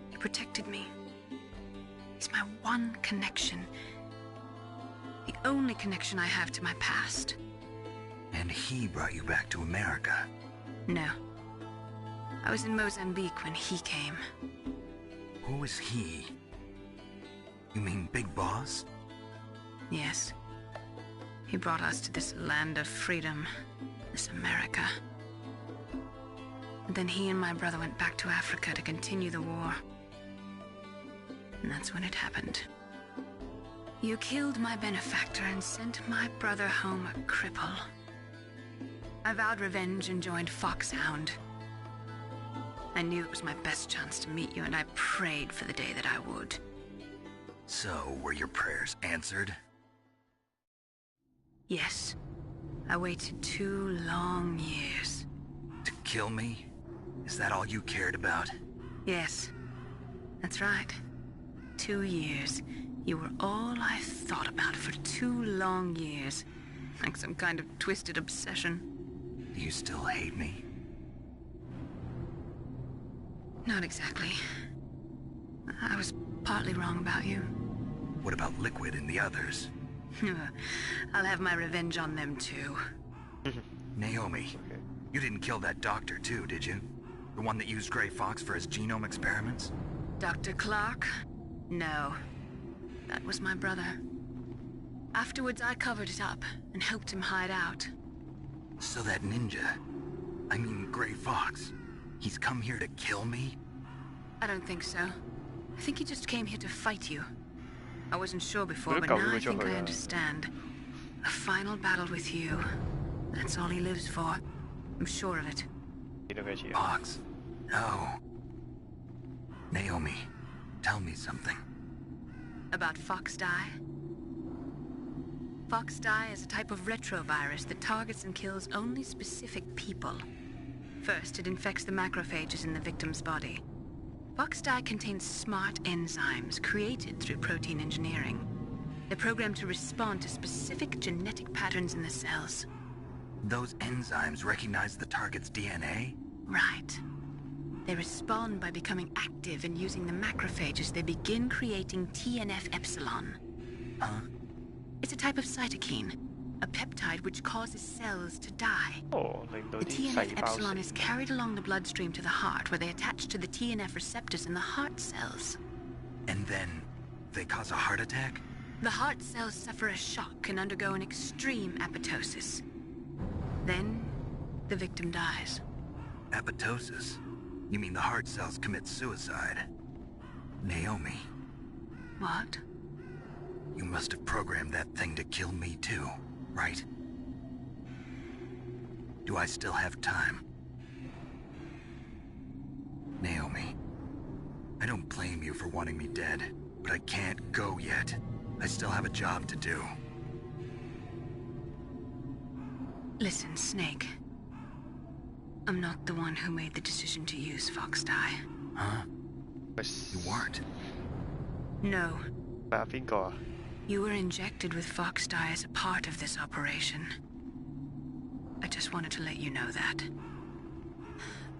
He protected me. He's my one connection. The only connection I have to my past. And he brought you back to America? No. I was in Mozambique when he came. Who is he? You mean Big Boss? Yes. He brought us to this land of freedom, this America. And then he and my brother went back to Africa to continue the war. And that's when it happened. You killed my benefactor and sent my brother home a cripple. I vowed revenge and joined Foxhound. I knew it was my best chance to meet you, and I prayed for the day that I would. So, were your prayers answered? Yes. I waited 2 long years. To kill me? Is that all you cared about? Yes. That's right. 2 years. You were all I thought about for 2 long years. Like some kind of twisted obsession. Do you still hate me? Not exactly. I was partly wrong about you. What about Liquid and the others? I'll have my revenge on them too. Naomi, you didn't kill that doctor too, did you? The one that used Gray Fox for his genome experiments? Dr. Clark? No. That was my brother. Afterwards, I covered it up and helped him hide out. So that ninja, I mean Gray Fox, he's come here to kill me? I don't think so. I think he just came here to fight you. I wasn't sure before, but now I think I understand. A final battle with you. That's all he lives for. I'm sure of it. Fox? No. Naomi, tell me something. About Fox Die? Fox Die is a type of retrovirus that targets and kills only specific people. First, it infects the macrophages in the victim's body. Fox Die contains smart enzymes created through protein engineering. They're programmed to respond to specific genetic patterns in the cells. Those enzymes recognize the target's DNA? Right. They respond by becoming active and using the macrophages. They begin creating TNF-epsilon. Huh? It's a type of cytokine, a peptide which causes cells to die. The TNF-epsilon is carried along the bloodstream to the heart, where they attach to the TNF receptors in the heart cells. And then they cause a heart attack? The heart cells suffer a shock and undergo an extreme apoptosis. Then, the victim dies. Apoptosis? You mean the heart cells commit suicide? Naomi. What? You must have programmed that thing to kill me too, right? Do I still have time? Naomi, I don't blame you for wanting me dead, but I can't go yet. I still have a job to do. Listen, Snake. I'm not the one who made the decision to use Fox Die. Huh? You weren't? No. You were injected with Fox Die as a part of this operation. I just wanted to let you know that.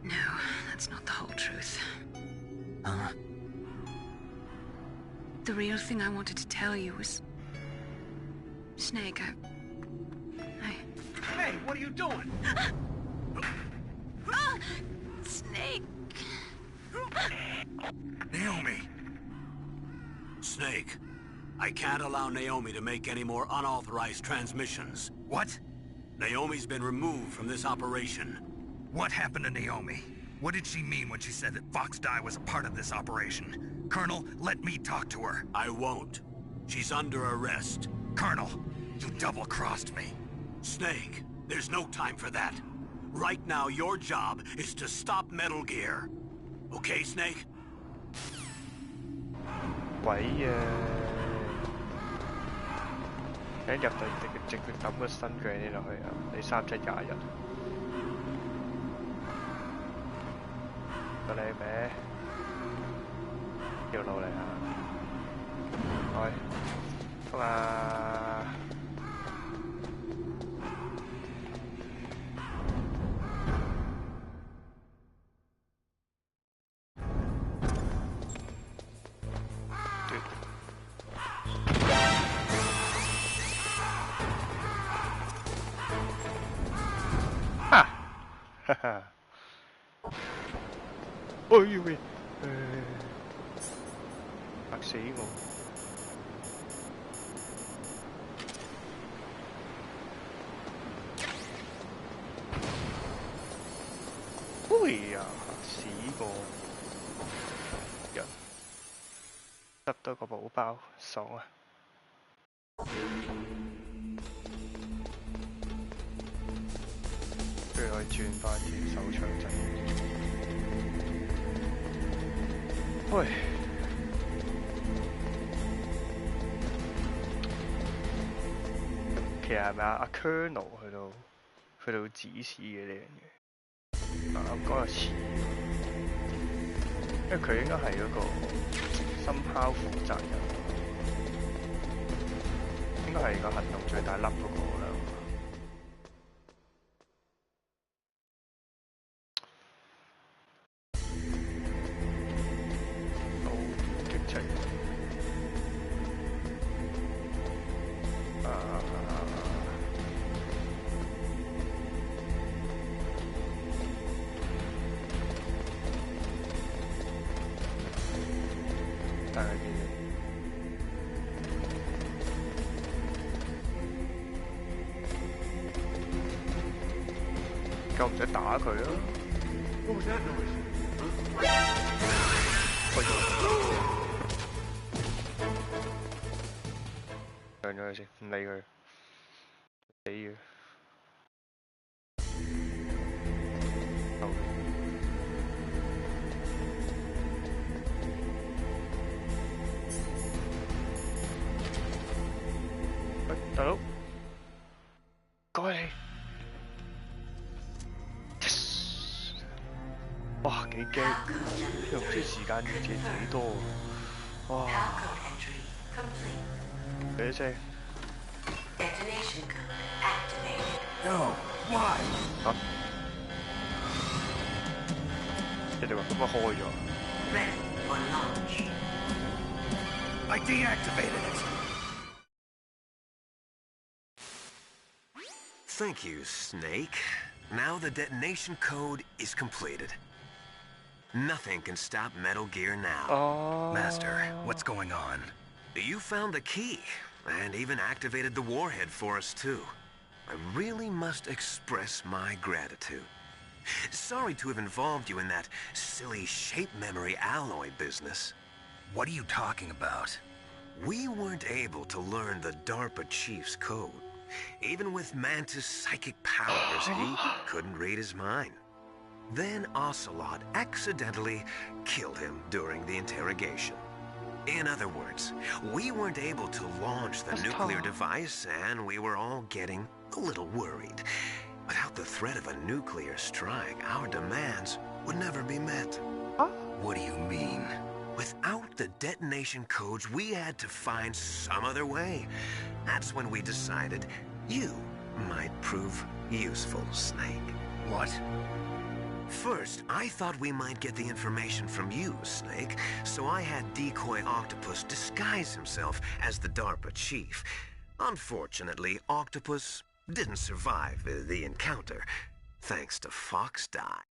No, that's not the whole truth. Huh? The real thing I wanted to tell you was... Snake, Hey, what are you doing? Snake! Naomi! Snake, I can't allow Naomi to make any more unauthorized transmissions. What? Naomi's been removed from this operation. What happened to Naomi? What did she mean when she said that Fox Die was a part of this operation? Colonel, let me talk to her. I won't. She's under arrest. Colonel, you double-crossed me. Snake, there's no time for that. Right now, your job is to stop Metal Gear. Okay, Snake? 鬼啊！一入就直接抌個新嘅呢落去啊！你3721，個你咩？條路嚟啊！喂，come啊！哈哈！哎呦喂！嚇死我！哎呀，嚇死個人！得到個寶包，爽啊！不如我轉翻啲手槍仔。喂！其實係咪阿 Colonel 去到指示嘅呢樣嘢？我講又似，因為佢應該係嗰個深拋負責人，應該係個行動最大粒嗰個啦。好激情！但係夠唔使打佢啊！讓咗佢先，唔理佢，死嘅。大佬，該你。Yes！ 哇，幾驚！又唔知時間要借幾多喎。哇！俾啲聲。No, why? 嚇？你哋話咁咪開咗 I deactivated it. Thank you, Snake. Now the detonation code is completed. Nothing can stop Metal Gear now. Master, what's going on? You found the key, and even activated the warhead for us, too. I really must express my gratitude. Sorry to have involved you in that silly shape memory alloy business. What are you talking about? We weren't able to learn the DARPA chief's code. Even with Mantis' psychic powers, he couldn't read his mind. Then Ocelot accidentally killed him during the interrogation. In other words, we weren't able to launch the nuclear device, and we were all getting a little worried. Without the threat of a nuclear strike, our demands would never be met. What do you mean? Without the detonation codes, we had to find some other way. That's when we decided you might prove useful, Snake. What? First, I thought we might get the information from you, Snake, so I had Decoy Octopus disguise himself as the DARPA chief. Unfortunately, Octopus didn't survive the encounter, thanks to Fox Die.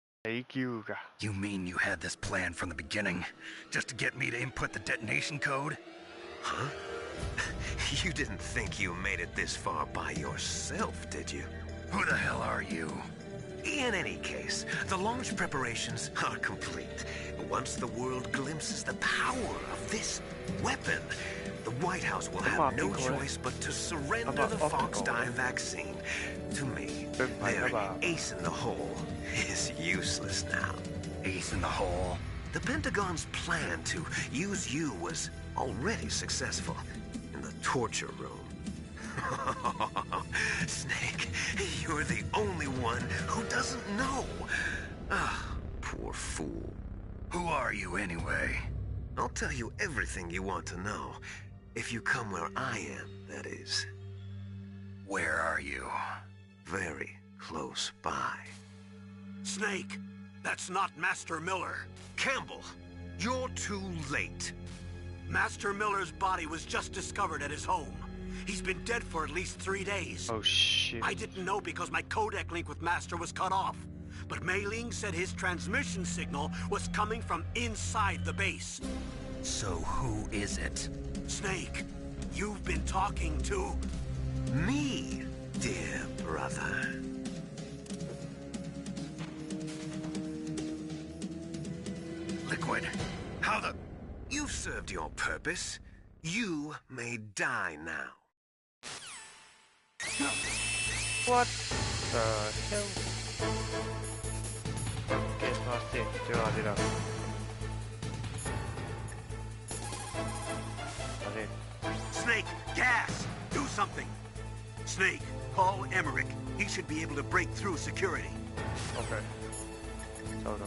You mean you had this plan from the beginning, just to get me to input the detonation code? Huh? You didn't think you made it this far by yourself, did you? Who the hell are you? In any case, the launch preparations are complete. Once the world glimpses the power of this weapon, the White House will have no choice but to surrender the Fox Die vaccine to me. Their ace in the hole is useless now. Ace in the hole? The Pentagon's plan to use you was already successful in the torture room. Snake, you're the only one who doesn't know. Ah, poor fool. Who are you anyway? I'll tell you everything you want to know. If you come where I am, that is. Where are you? Very close by. Snake, that's not Master Miller. Campbell, you're too late. Master Miller's body was just discovered at his home. He's been dead for at least 3 days. Oh shit. I didn't know because my codec link with Master was cut off. But Mei Ling said his transmission signal was coming from inside the base. So who is it? Snake, you've been talking to... Me, dear brother. Liquid, how the... You've served your purpose. You may die now. What the hell? Okay, last thing. Snake, gas! Do something! Snake, call Emmerich. He should be able to break through security. Okay. So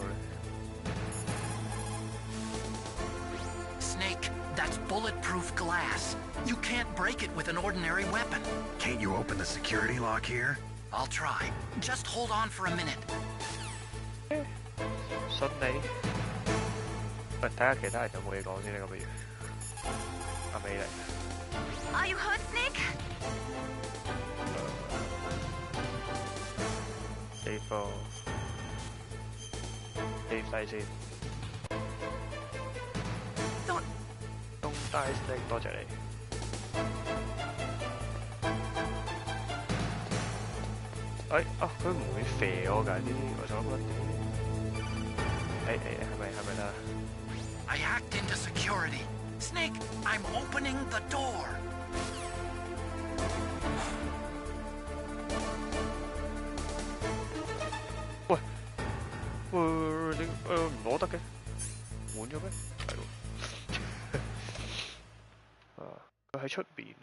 Snake, that's bulletproof glass. You can't break it with an ordinary weapon. Can't you open the security lock here? I'll try. Just hold on for a minute. Sunday. 喂，睇下其他人有冇嘢講先啦，咁不如。阿美嚟。Are you hurt, Snake? Save 低先。東大 Snake， 多謝你。佢唔會肥我㗎呢啲，我想問。係咪啦？ I hacked into security. Snake, I'm opening the door. 喂，你唔攞得嘅，滿咗咩？係喎。佢喺出邊喎。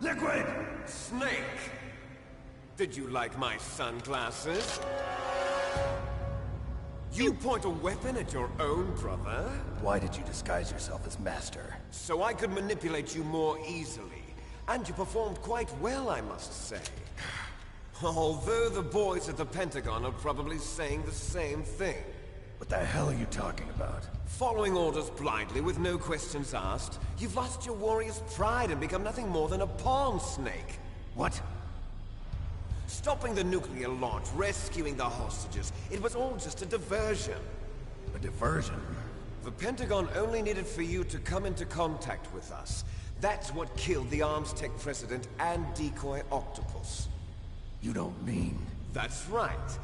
Liquid! Snake! Did you like my sunglasses? You point a weapon at your own brother? Why did you disguise yourself as Master? So I could manipulate you more easily. And you performed quite well, I must say. Although the boys at the Pentagon are probably saying the same thing. What the hell are you talking about? Following orders blindly with no questions asked, you've lost your warrior's pride and become nothing more than a pawn, Snake. What? Stopping the nuclear launch, rescuing the hostages, it was all just a diversion. A diversion? The Pentagon only needed for you to come into contact with us. That's what killed the Arms Tech president and decoy octopus. You don't mean... That's right.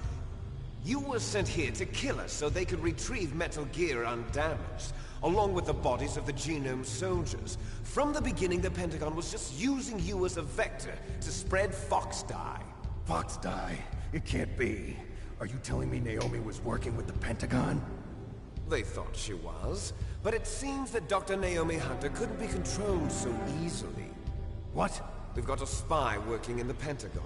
You were sent here to kill us so they could retrieve Metal Gear undamaged, along with the bodies of the Genome soldiers. From the beginning, the Pentagon was just using you as a vector to spread Fox Dye. Fox Dye? It can't be. Are you telling me Naomi was working with the Pentagon? They thought she was, but it seems that Dr. Naomi Hunter couldn't be controlled so easily. What? We've got a spy working in the Pentagon.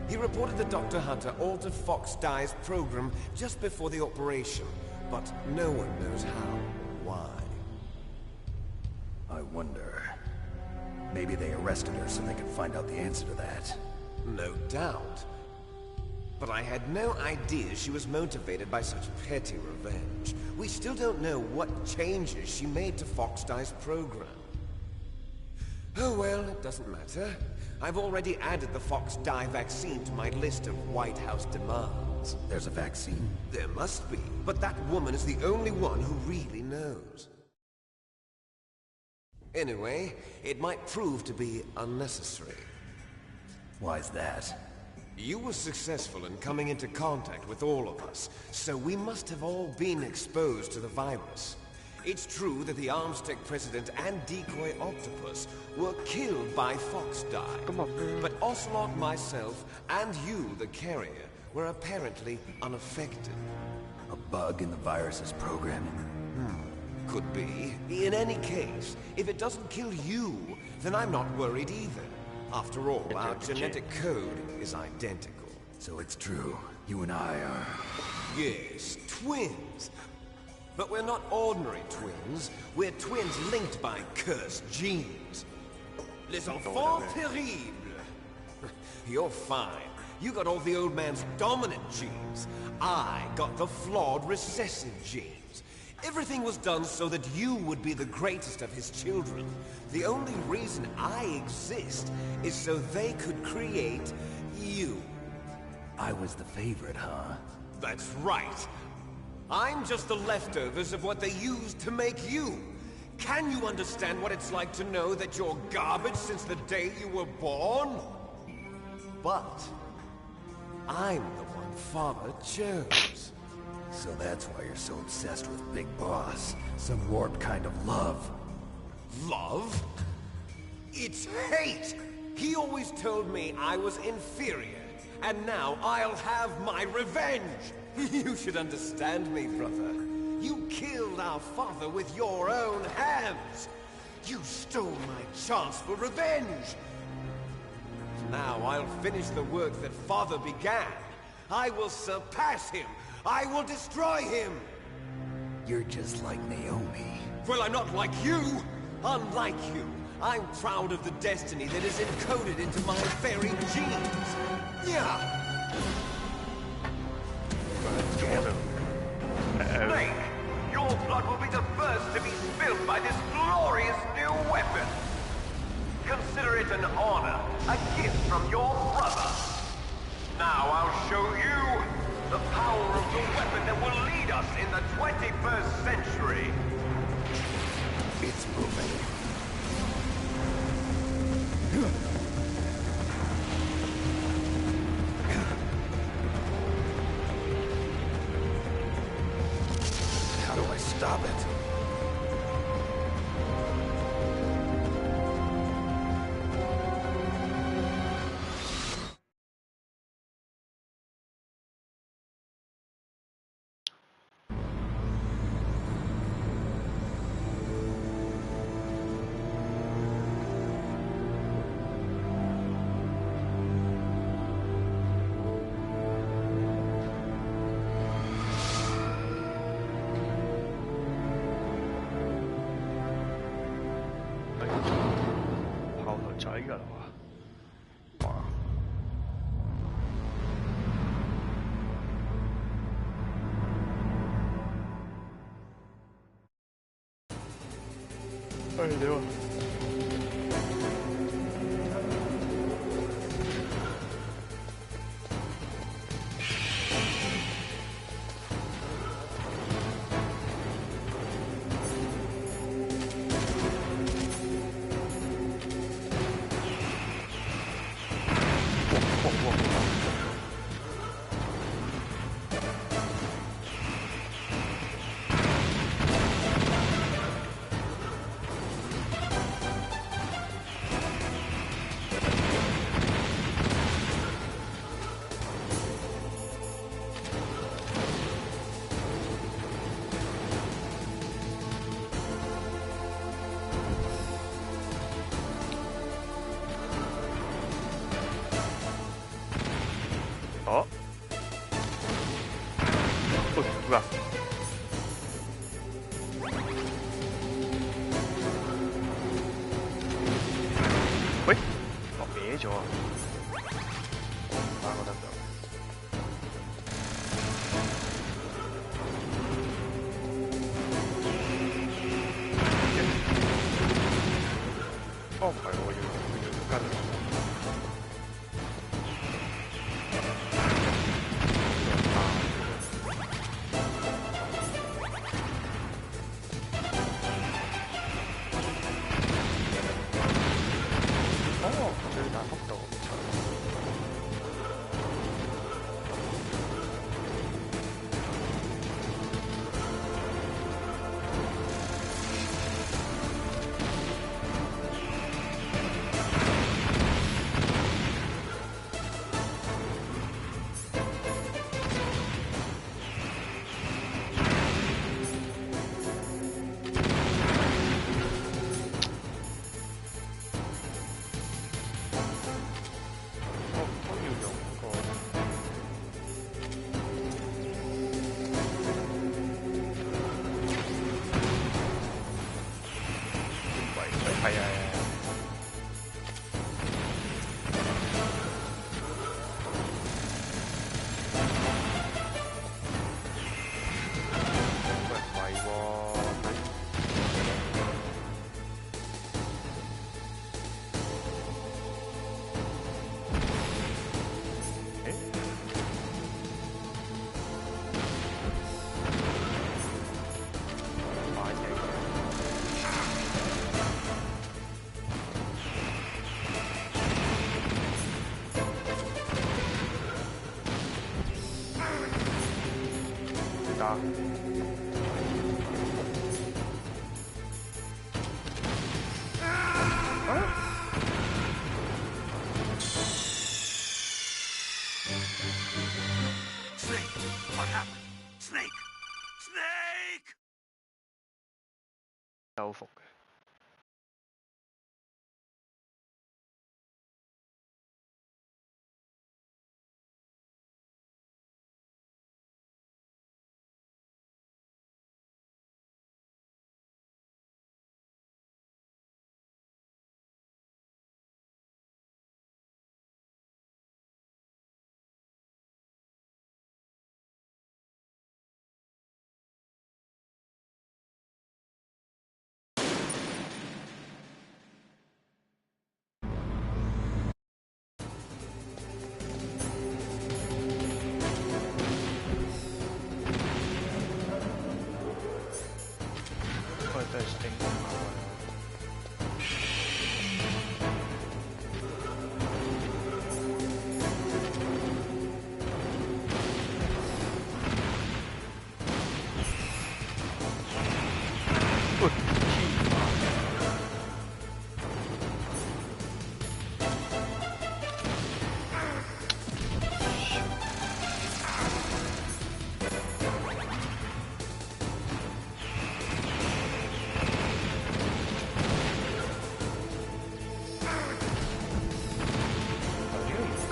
He reported that Dr. Hunter altered Fox Dye's program just before the operation, but no one knows how or why. I wonder... Maybe they arrested her so they could find out the answer to that. No doubt. But I had no idea she was motivated by such petty revenge. We still don't know what changes she made to Fox Dye's program. Oh well, it doesn't matter. I've already added the Fox Dye vaccine to my list of White House demands. There's a vaccine? There must be, but that woman is the only one who really knows. Anyway, it might prove to be unnecessary. Why's that? You were successful in coming into contact with all of us, so we must have all been exposed to the virus. It's true that the Arms Tech president and decoy octopus were killed by Fox Dye. But Ocelot, myself, and you, the carrier, were apparently unaffected. A bug in the virus's programming? Could be. In any case, if it doesn't kill you, then I'm not worried either. After all, our genetic code is identical. So it's true. You and I are... Yes, twins. But we're not ordinary twins. We're twins linked by cursed genes. Les enfants terribles. You're fine. You got all the old man's dominant genes. I got the flawed recessive genes. Everything was done so that you would be the greatest of his children. The only reason I exist is so they could create you. I was the favorite, huh? That's right. I'm just the leftovers of what they used to make you. Can you understand what it's like to know that you're garbage since the day you were born? But I'm the one Father chose. So that's why you're so obsessed with Big Boss. Some warped kind of love. Love? It's hate! He always told me I was inferior, and now I'll have my revenge! You should understand me, brother. You killed our father with your own hands! You stole my chance for revenge! Now I'll finish the work that Father began. I will surpass him! I will destroy him! You're just like Naomi. Well, I'm not like you! Unlike you, I'm proud of the destiny that is encoded into my very genes! Yeah! Snake, your blood will be the first to be spilled by this glorious new weapon! Consider it an honor, a gift from your brother! Now I'll show you the power of the weapon that will lead us in the 21st century! It's moving. How do I stop it?哎，你好。哦，不ถูก啊！喂，哦歪咗啊！我得唔得？哦唔係喎，要跟。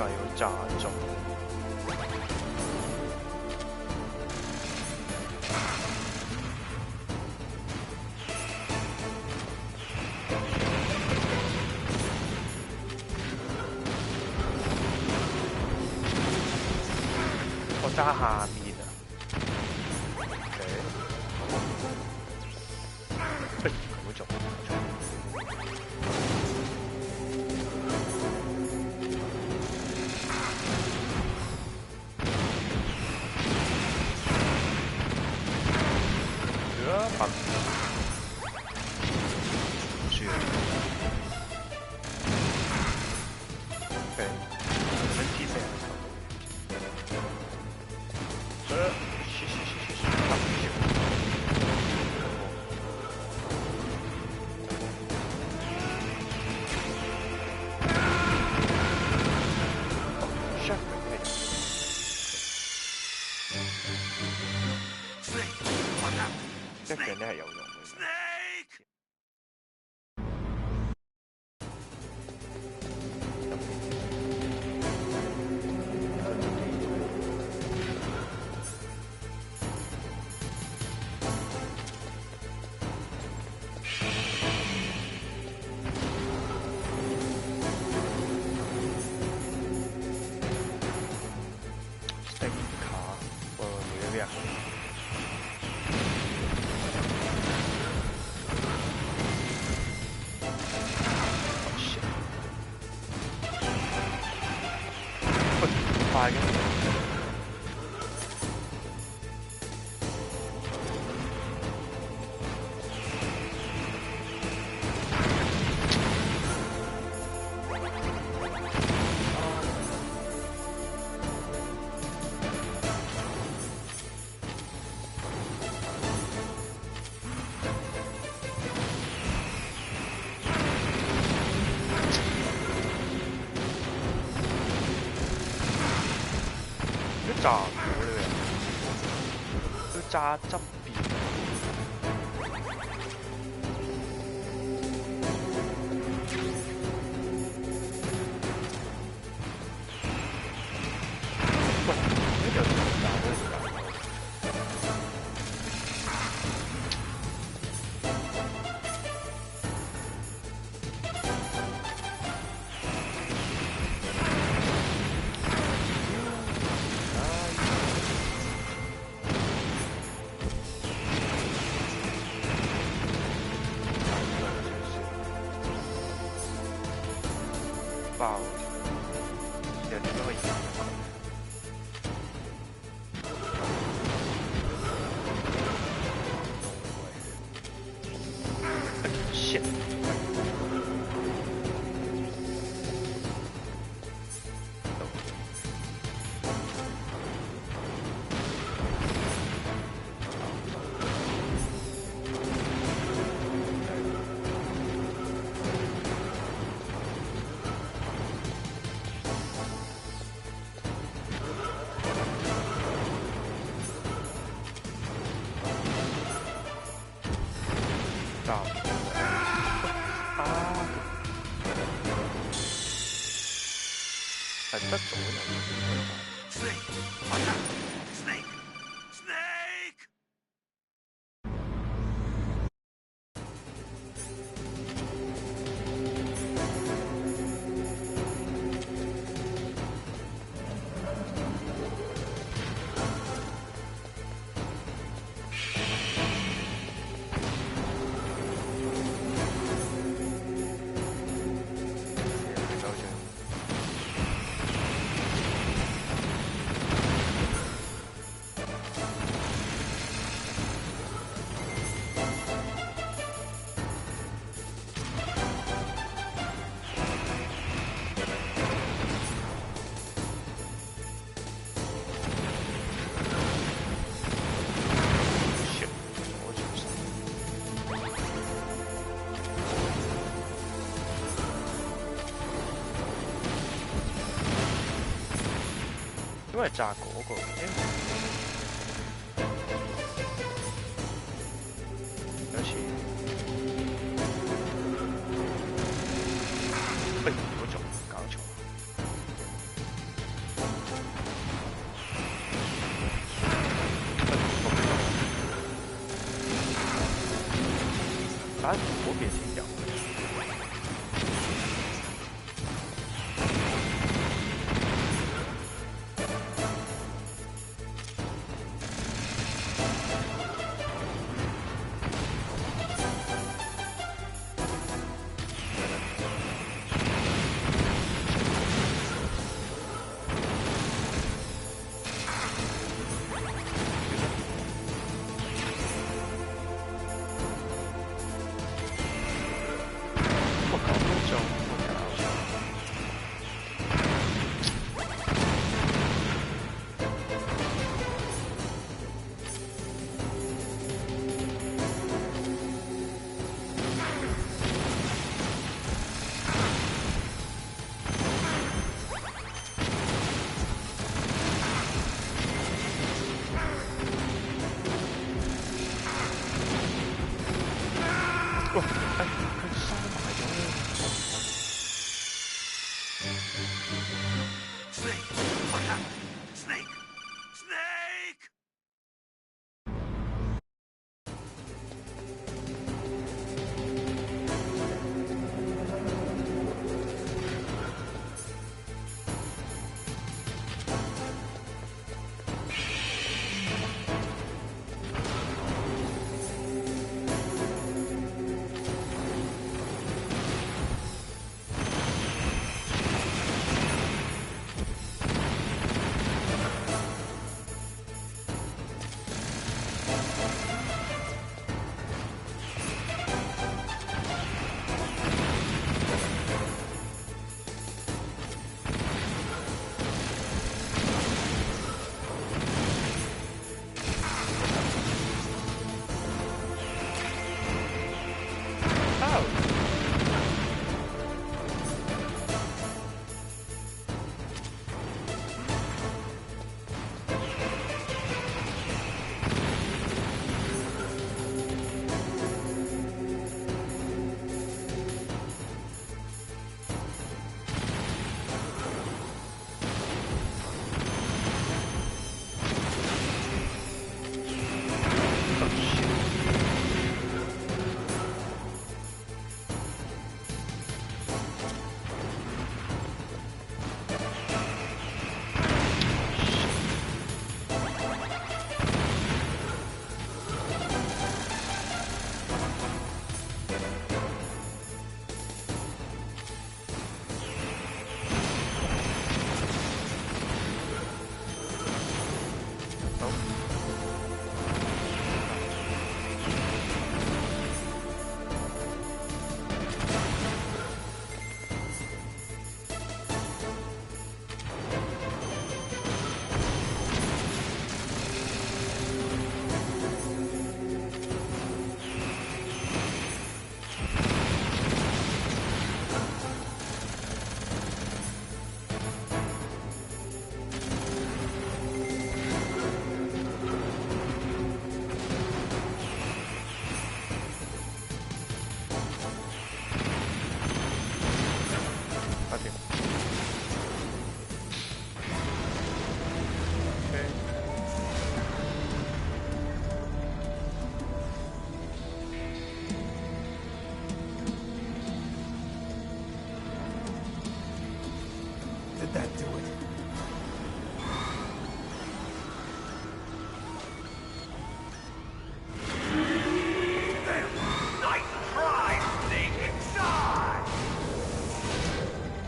計要炸中。我揸下面啊。OK。咁樣做。笨，輸啦。OK，真係死人頭。一樣咧係有用嘅。Steam 卡，你嗰邊啊？快嘅。炸到呢個，要炸側邊。喂，呢條炸到呢個。爆！有啲都可以。shit！係得咗人。因為炸嗰個，有次，喂，嗰種搞錯。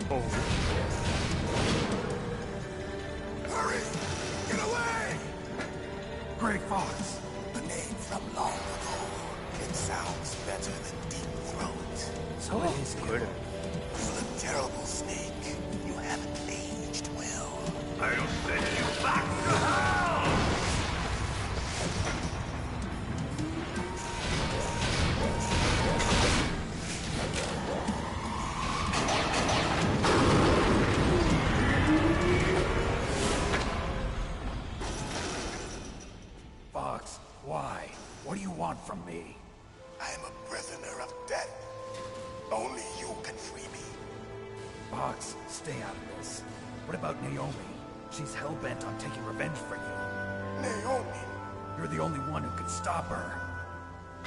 哦。Hurry! Get away! Gray Fox. The name from long ago. It sounds better than Deep Throat. So it is you. You look terrible, Snake. You haven't aged well. I'll send you back to hell! Fox, why? What do you want from me? I'm a prisoner of death. Only you can free me. Fox, stay out of this. What about Naomi? She's hell-bent on taking revenge for you. Naomi? You're the only one who can stop her.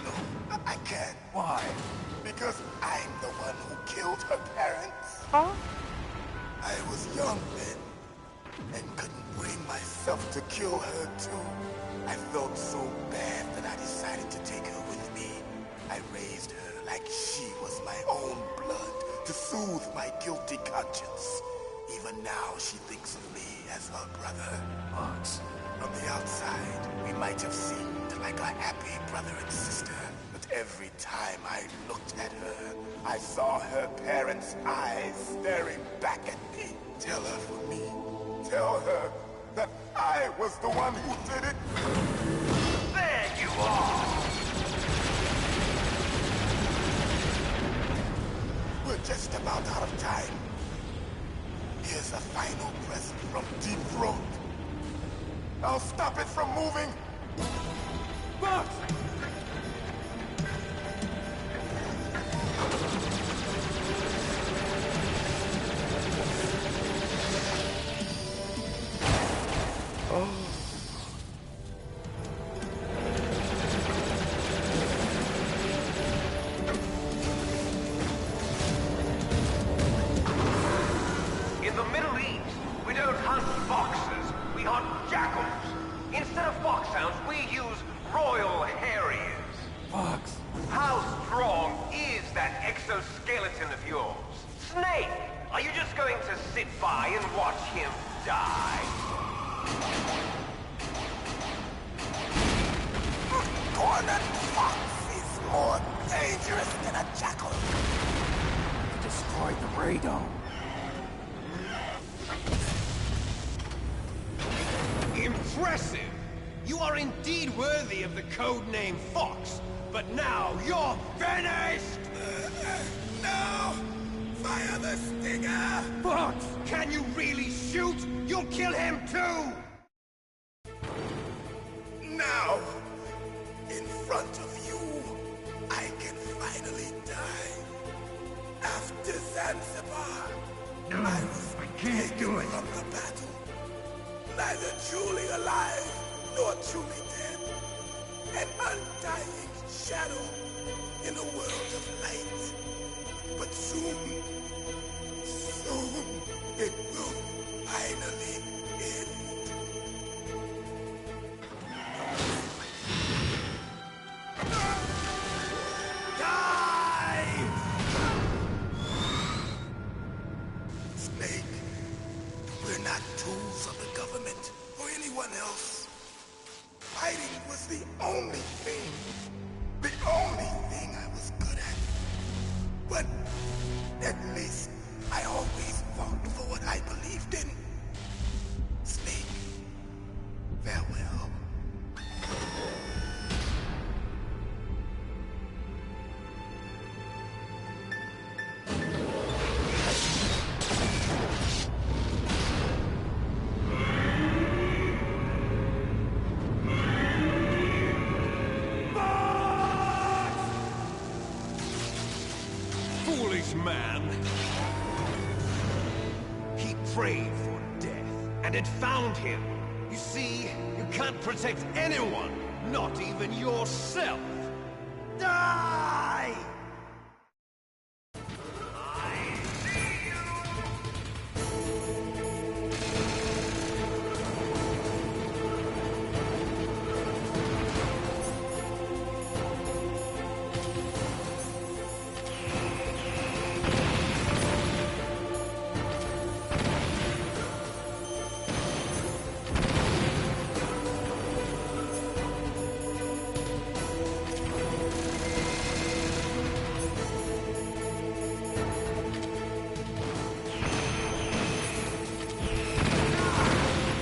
No, I can't. Why? Because I'm the one who killed her parents. Huh? I was young then, and couldn't bring myself to kill her too. I felt so bad that I decided to take her with me. I raised her like she was my own blood, to soothe my guilty conscience. Even now, she thinks of me as her brother. Fox, from the outside, we might have seemed like a happy brother and sister. But every time I looked at her, I saw her parents' eyes staring back at me. Tell her for me. Tell her that I was the one who did it. There you are! We're just about out of time. Here's a final present from Deep Throat. I'll stop it from moving. Fox! In the Middle East, we don't hunt foxes, we hunt jackals. Instead of foxhounds, we use royal harriers. Fox! How strong is that exoskeleton of yours? Snake, are you just going to sit by and watch him die? Cornered fox is more dangerous than a jackal. Destroy the Ray Dome. Impressive! You are indeed worthy of the codename Fox, but now you're finished! No! Fire the stinger! Fox! Can you really shoot? You'll kill him too! Now, in front of you, I can finally die. After Zanzibar, I was taken from the battle. Neither truly alive, nor truly dead. An undying shadow in a world of light. But soon, it will finally end. Die! Snake, we're not tools of the government or anyone else. Fighting was the only thing I was good at. But at least I always fought for what I believed in. Snake, farewell. Foolish man. He prayed for death, and it found him. You see, you can't protect anyone, not even yourself. Die!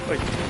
喂。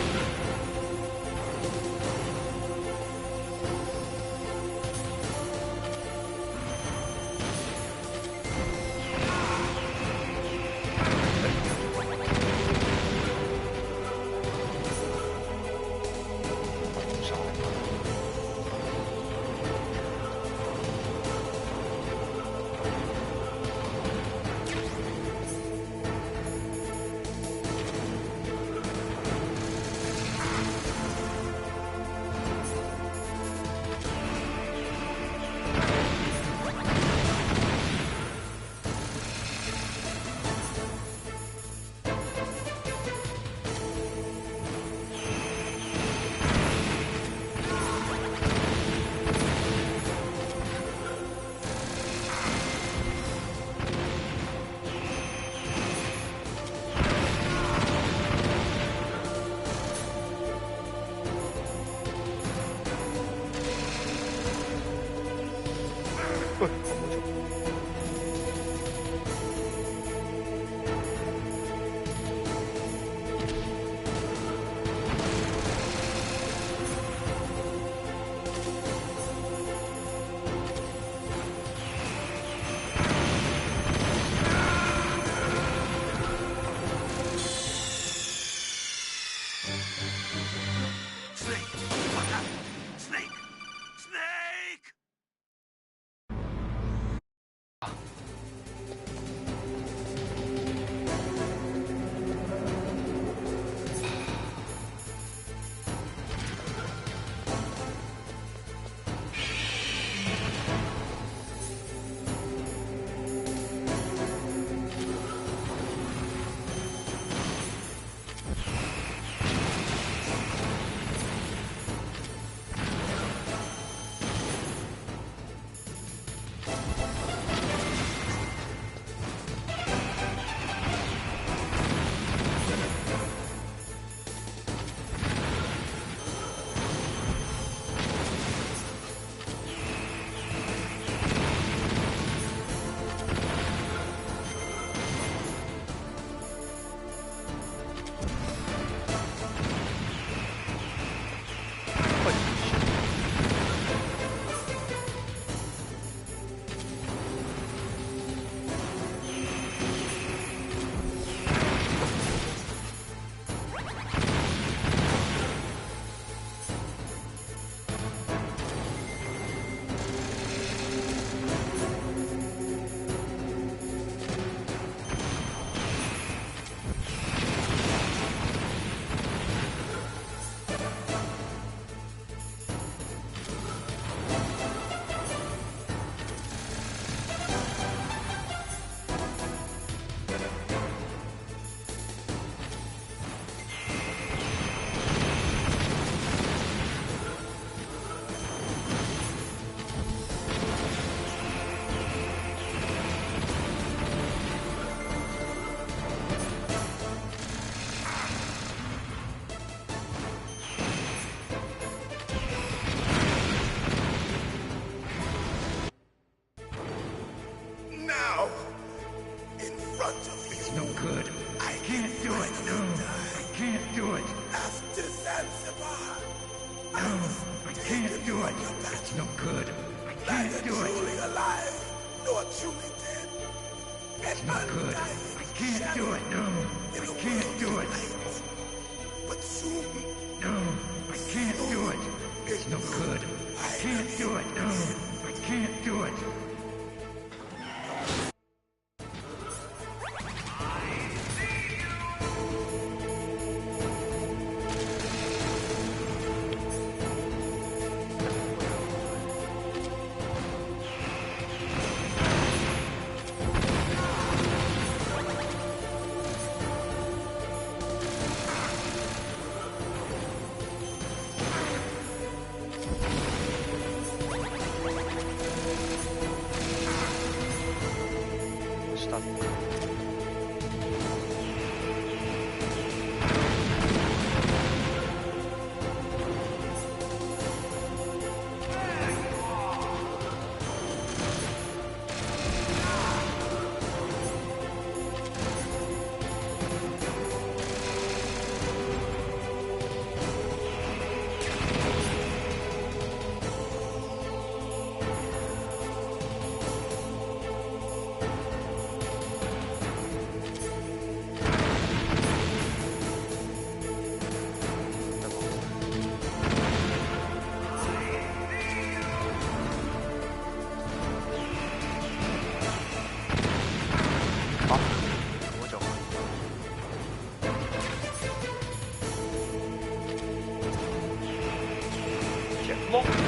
波。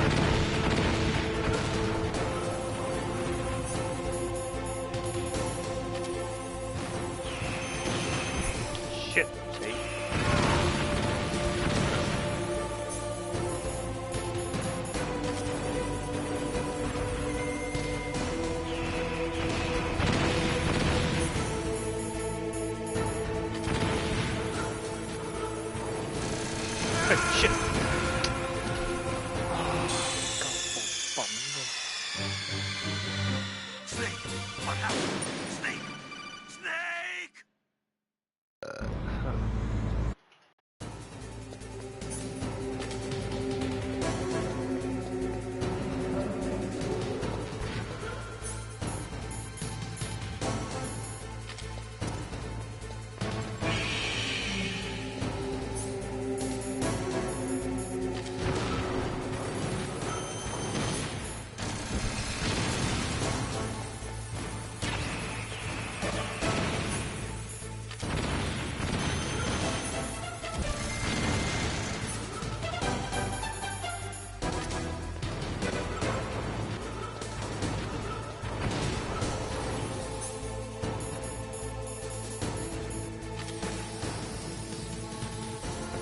shit 死。shit。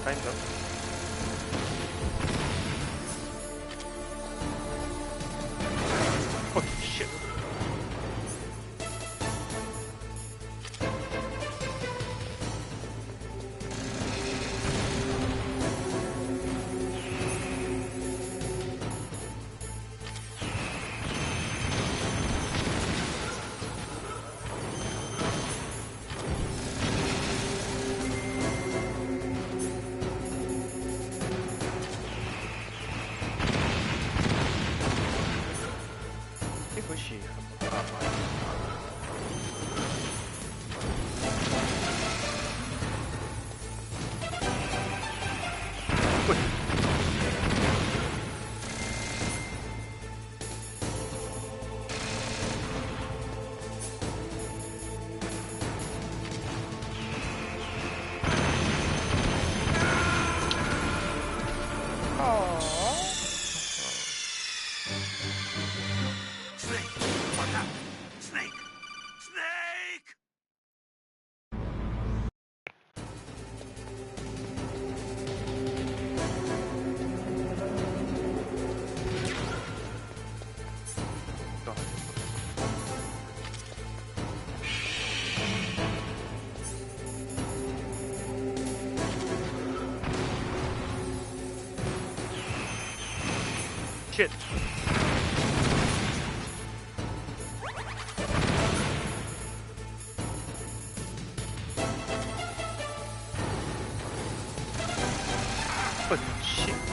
睇唔到。Oh shit！ shit！ 笨shit！ 「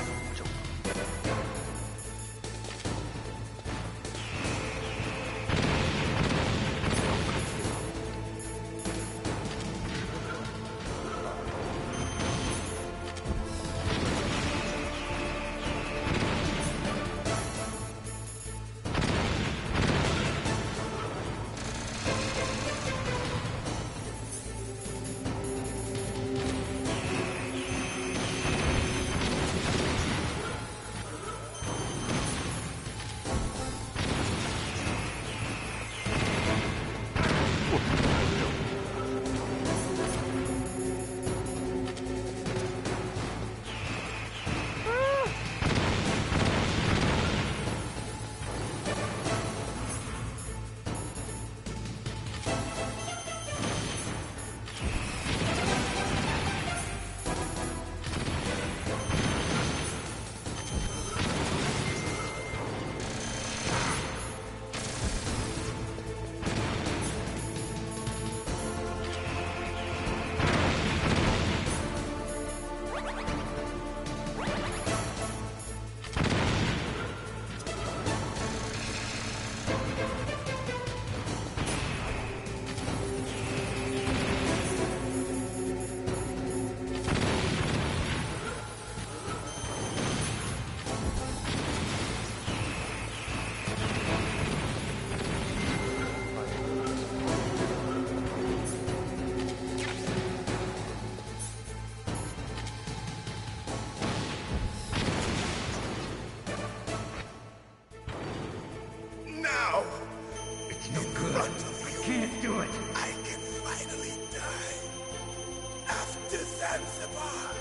Zanzibar.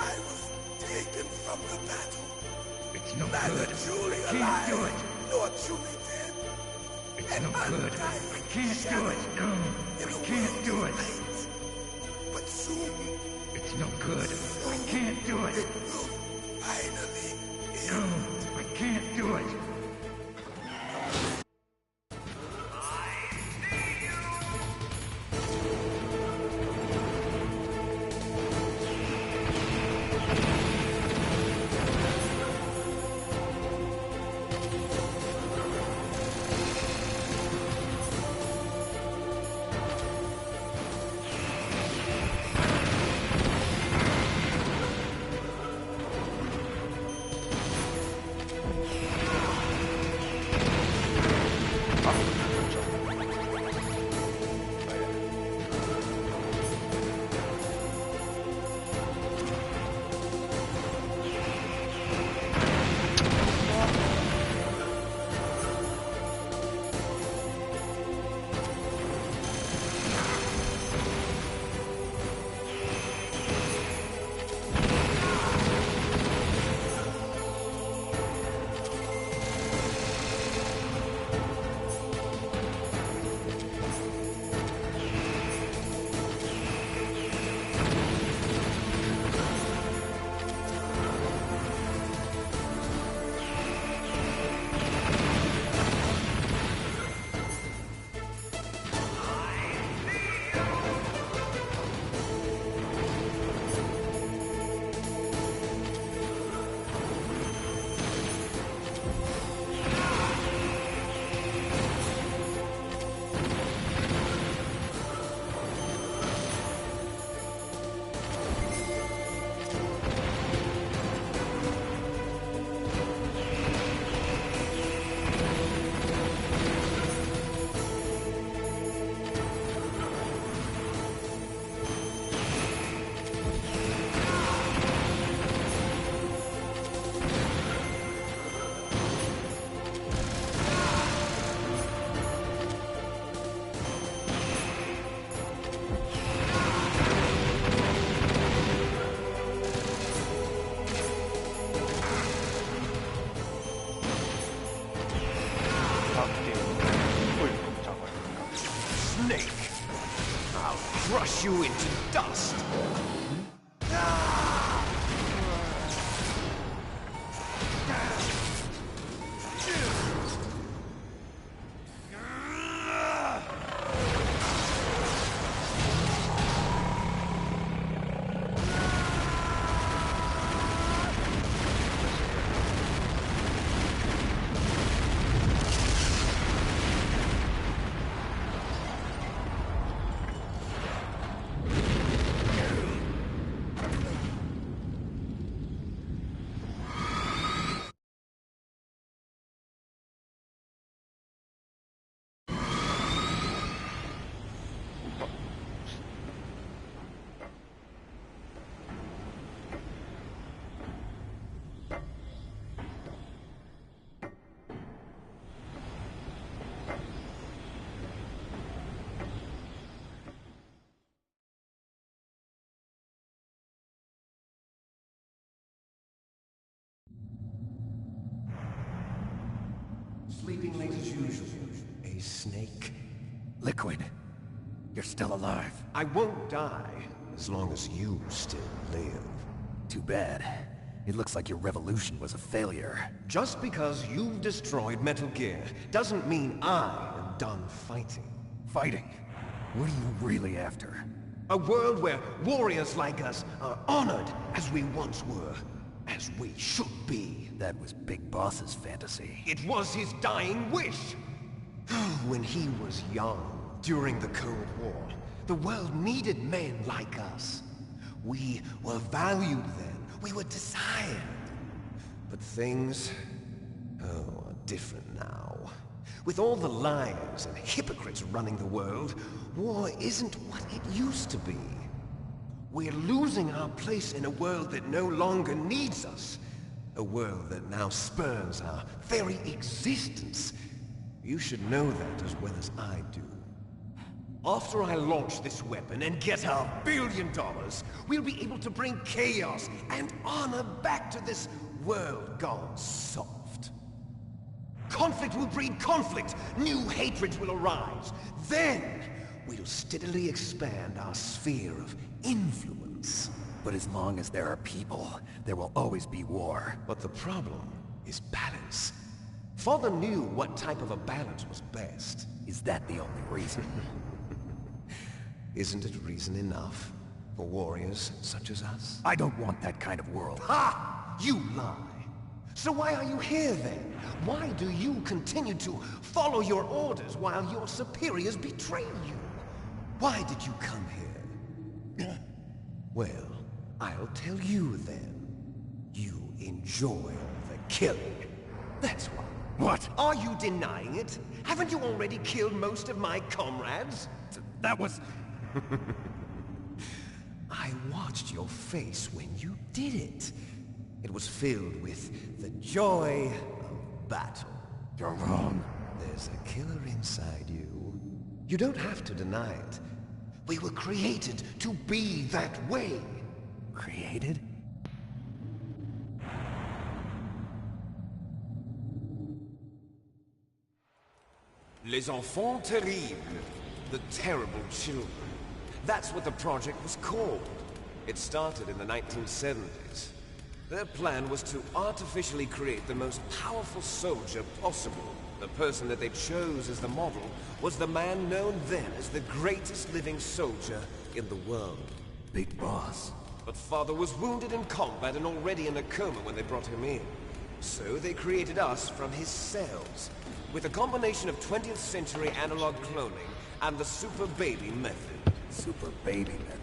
I was taken from the battle. It's no Neither good. truly I can't alive do it. nor truly dead. It's no good. I can't do it. No, I can't do it. But soon, it's no good. I can't do it. It will finally end. No, I can't do it. Crush you into dust. Sleeping late as usual. A snake. Liquid. You're still alive. I won't die as long as you still live. Too bad. It looks like your revolution was a failure. Just because you've destroyed Metal Gear doesn't mean I am done fighting. Fighting? What are you really after? A world where warriors like us are honored as we once were, as we should be. That was Big Boss's fantasy. It was his dying wish. When he was young, during the Cold War, the world needed men like us. We were valued then. We were desired. But things, are different now. With all the liars and hypocrites running the world, war isn't what it used to be. We're losing our place in a world that no longer needs us. A world that now spurns our very existence. You should know that as well as I do. After I launch this weapon and get our $1 billion, we'll be able to bring chaos and honor back to this world gone soft. Conflict will breed conflict. New hatreds will arise. Then, we'll steadily expand our sphere of influence. But as long as there are people, there will always be war. But the problem is balance. Father knew what type of a balance was best. Is that the only reason? Isn't it reason enough for warriors such as us? I don't want that kind of world. Ha! You lie! So why are you here then? Why do you continue to follow your orders while your superiors betray you? Why did you come here? Well, I'll tell you then. You enjoy the killing. That's why. What? Are you denying it? Haven't you already killed most of my comrades? That was... I watched your face when you did it. It was filled with the joy of battle. You're wrong. There's a killer inside you. You don't have to deny it. We were created to be that way. Created? Les enfants terribles. The terrible children. That's what the project was called. It started in the 1970s. Their plan was to artificially create the most powerful soldier possible. The person that they chose as the model was the man known then as the greatest living soldier in the world. Big Boss. But Father was wounded in combat and already in a coma when they brought him in. So they created us from his cells, with a combination of 20th century analog cloning and the super baby method. Super baby method.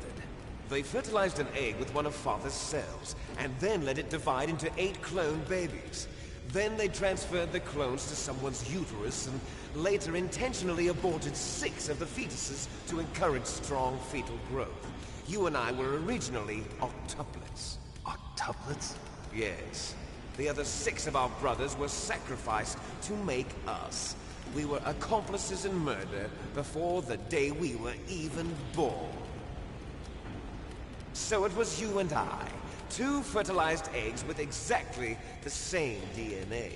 They fertilized an egg with one of Father's cells, and then let it divide into 8 clone babies. Then they transferred the clones to someone's uterus, and later intentionally aborted 6 of the fetuses to encourage strong fetal growth. You and I were originally octuplets. Octuplets? Yes. The other 6 of our brothers were sacrificed to make us. We were accomplices in murder before the day we were even born. So it was you and I, 2 fertilized eggs with exactly the same DNA.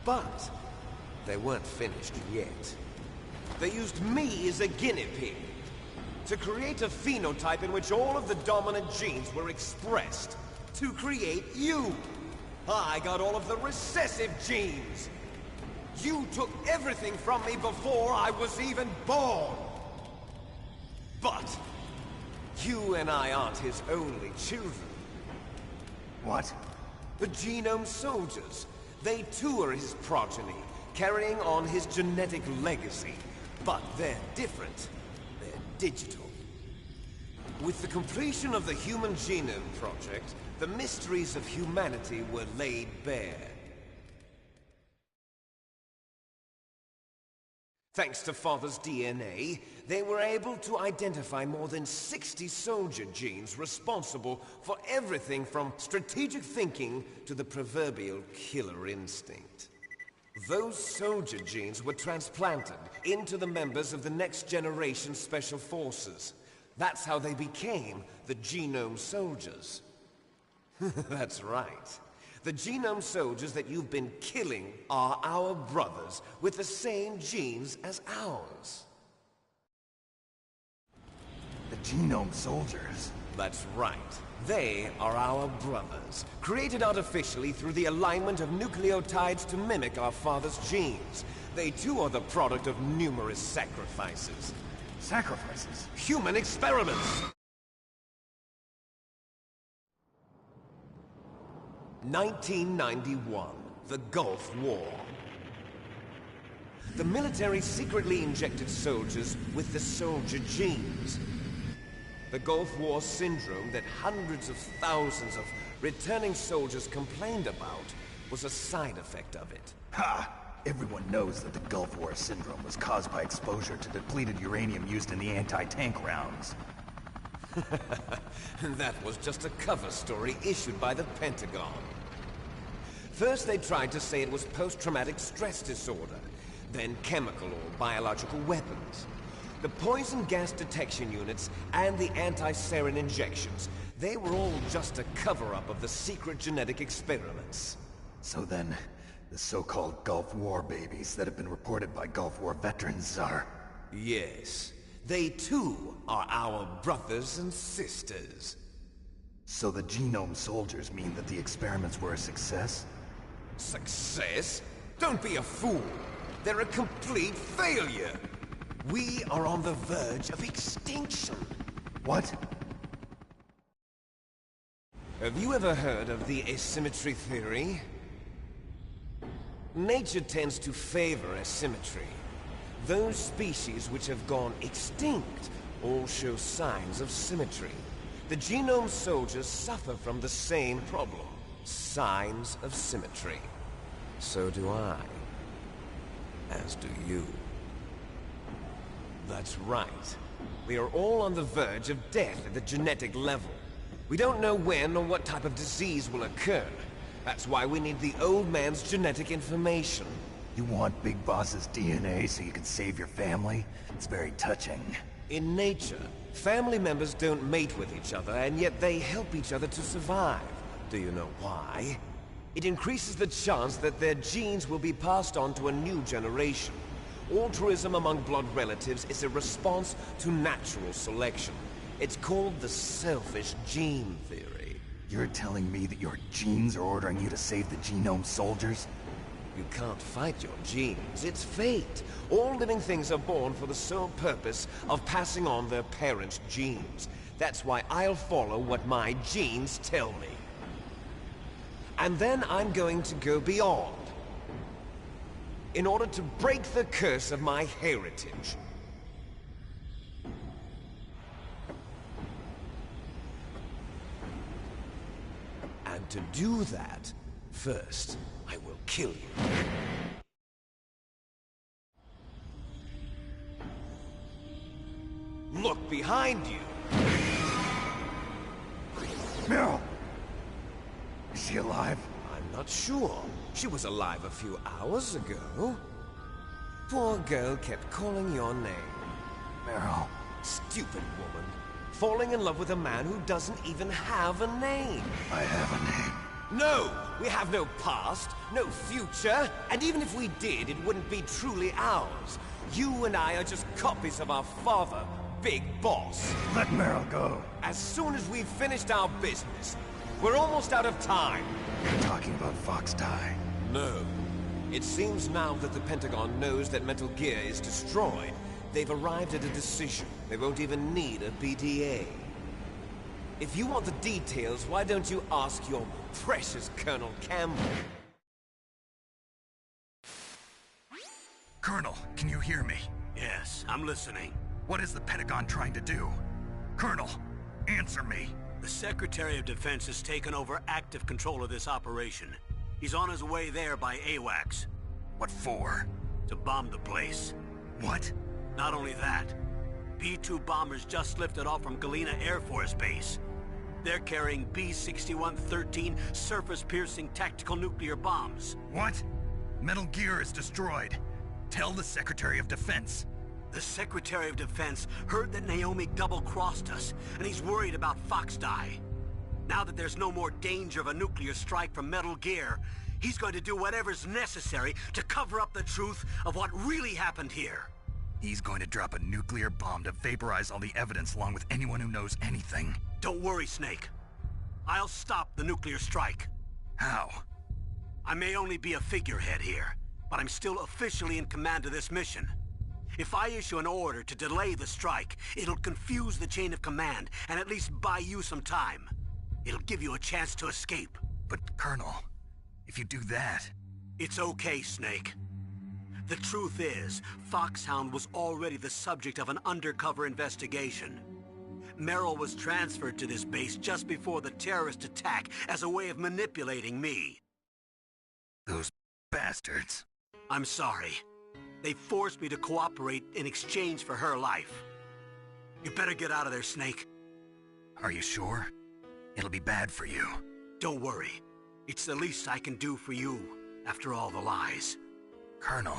But they weren't finished yet. They used me as a guinea pig to create a phenotype in which all of the dominant genes were expressed to create you. I got all of the recessive genes. You took everything from me before I was even born. But you and I aren't his only children. What? The Genome Soldiers. They too are his progeny, carrying on his genetic legacy. But they're different. They're digital. With the completion of the Human Genome Project, the mysteries of humanity were laid bare. Thanks to Father's DNA, they were able to identify more than 60 soldier genes responsible for everything from strategic thinking to the proverbial killer instinct. Those soldier genes were transplanted into the members of the next generation Special Forces. That's how they became the Genome Soldiers. That's right. The Genome Soldiers that you've been killing are our brothers with the same genes as ours. The Genome Soldiers? That's right. They are our brothers, created artificially through the alignment of nucleotides to mimic our father's genes. They too are the product of numerous sacrifices. Sacrifices? Human experiments! 1991, the Gulf War. The military secretly injected soldiers with the soldier genes. The Gulf War syndrome that hundreds of thousands of returning soldiers complained about was a side effect of it. Ha! Everyone knows that the Gulf War syndrome was caused by exposure to depleted uranium used in the anti-tank rounds. That was just a cover story issued by the Pentagon. First they tried to say it was post-traumatic stress disorder, then chemical or biological weapons. The poison gas detection units and the anti-sarin injections. They were all just a cover-up of the secret genetic experiments. So then, the so-called Gulf War babies that have been reported by Gulf War veterans are... Yes. They too are our brothers and sisters. So the genome soldiers mean that the experiments were a success? Success? Don't be a fool. They're a complete failure. We are on the verge of extinction. What? Have you ever heard of the asymmetry theory? Nature tends to favor asymmetry. Those species which have gone extinct all show signs of symmetry. The genome soldiers suffer from the same problem. Signs of symmetry. So do I. As do you. That's right. We are all on the verge of death at the genetic level. We don't know when or what type of disease will occur. That's why we need the old man's genetic information. You want Big Boss's DNA so you can save your family? It's very touching. In nature, family members don't mate with each other, and yet they help each other to survive. Do you know why? It increases the chance that their genes will be passed on to a new generation. Altruism among blood relatives is a response to natural selection. It's called the selfish gene theory. You're telling me that your genes are ordering you to save the genome soldiers? You can't fight your genes. It's fate. All living things are born for the sole purpose of passing on their parents' genes. That's why I'll follow what my genes tell me. And then I'm going to go beyond. In order to break the curse of my heritage. And to do that, first, I will kill you. Look behind you! Meryl! Is she alive? I'm not sure. She was alive a few hours ago. Poor girl kept calling your name. Meryl. Stupid woman. Falling in love with a man who doesn't even have a name. I have a name. No! We have no past, no future, and even if we did, it wouldn't be truly ours. You and I are just copies of our father, Big Boss. Let Meryl go. As soon as we've finished our business, we're almost out of time. You're talking about Fox Die. No. It seems now that the Pentagon knows that Metal Gear is destroyed. They've arrived at a decision. They won't even need a BDA. If you want the details, why don't you ask your precious Colonel Campbell? Colonel, can you hear me? Yes, I'm listening. What is the Pentagon trying to do? Colonel, answer me. The Secretary of Defense has taken over active control of this operation. He's on his way there by AWACS. What for? To bomb the place. What? Not only that, B-2 bombers just lifted off from Galena Air Force Base. They're carrying B-6113 surface-piercing tactical nuclear bombs. What? Metal Gear is destroyed. Tell the Secretary of Defense. The Secretary of Defense heard that Naomi double-crossed us, and he's worried about Fox Die. Now that there's no more danger of a nuclear strike from Metal Gear, he's going to do whatever's necessary to cover up the truth of what really happened here. He's going to drop a nuclear bomb to vaporize all the evidence along with anyone who knows anything. Don't worry, Snake. I'll stop the nuclear strike. How? I may only be a figurehead here, but I'm still officially in command of this mission. If I issue an order to delay the strike, it'll confuse the chain of command and at least buy you some time. It'll give you a chance to escape. But, Colonel, if you do that... It's okay, Snake. The truth is, Foxhound was already the subject of an undercover investigation. Merrill was transferred to this base just before the terrorist attack as a way of manipulating me. Those bastards. I'm sorry. They forced me to cooperate in exchange for her life. You better get out of there, Snake. Are you sure? It'll be bad for you. Don't worry. It's the least I can do for you, after all the lies. Colonel.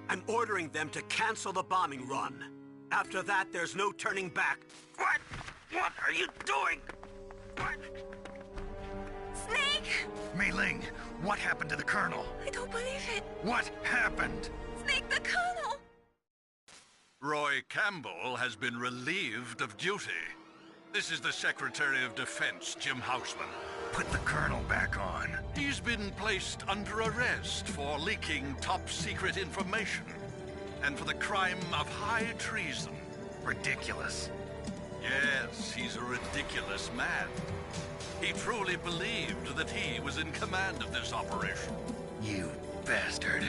I'm ordering them to cancel the bombing run. After that, there's no turning back. What? What are you doing? What? Snake! Mei Ling, what happened to the Colonel? I don't believe it. What happened? Snake, the Colonel! Roy Campbell has been relieved of duty. This is the Secretary of Defense, Jim Houseman. Put the Colonel back on. He's been placed under arrest for leaking top-secret information and for the crime of high treason. Ridiculous. Yes, he's a ridiculous man. He truly believed that he was in command of this operation. You bastard.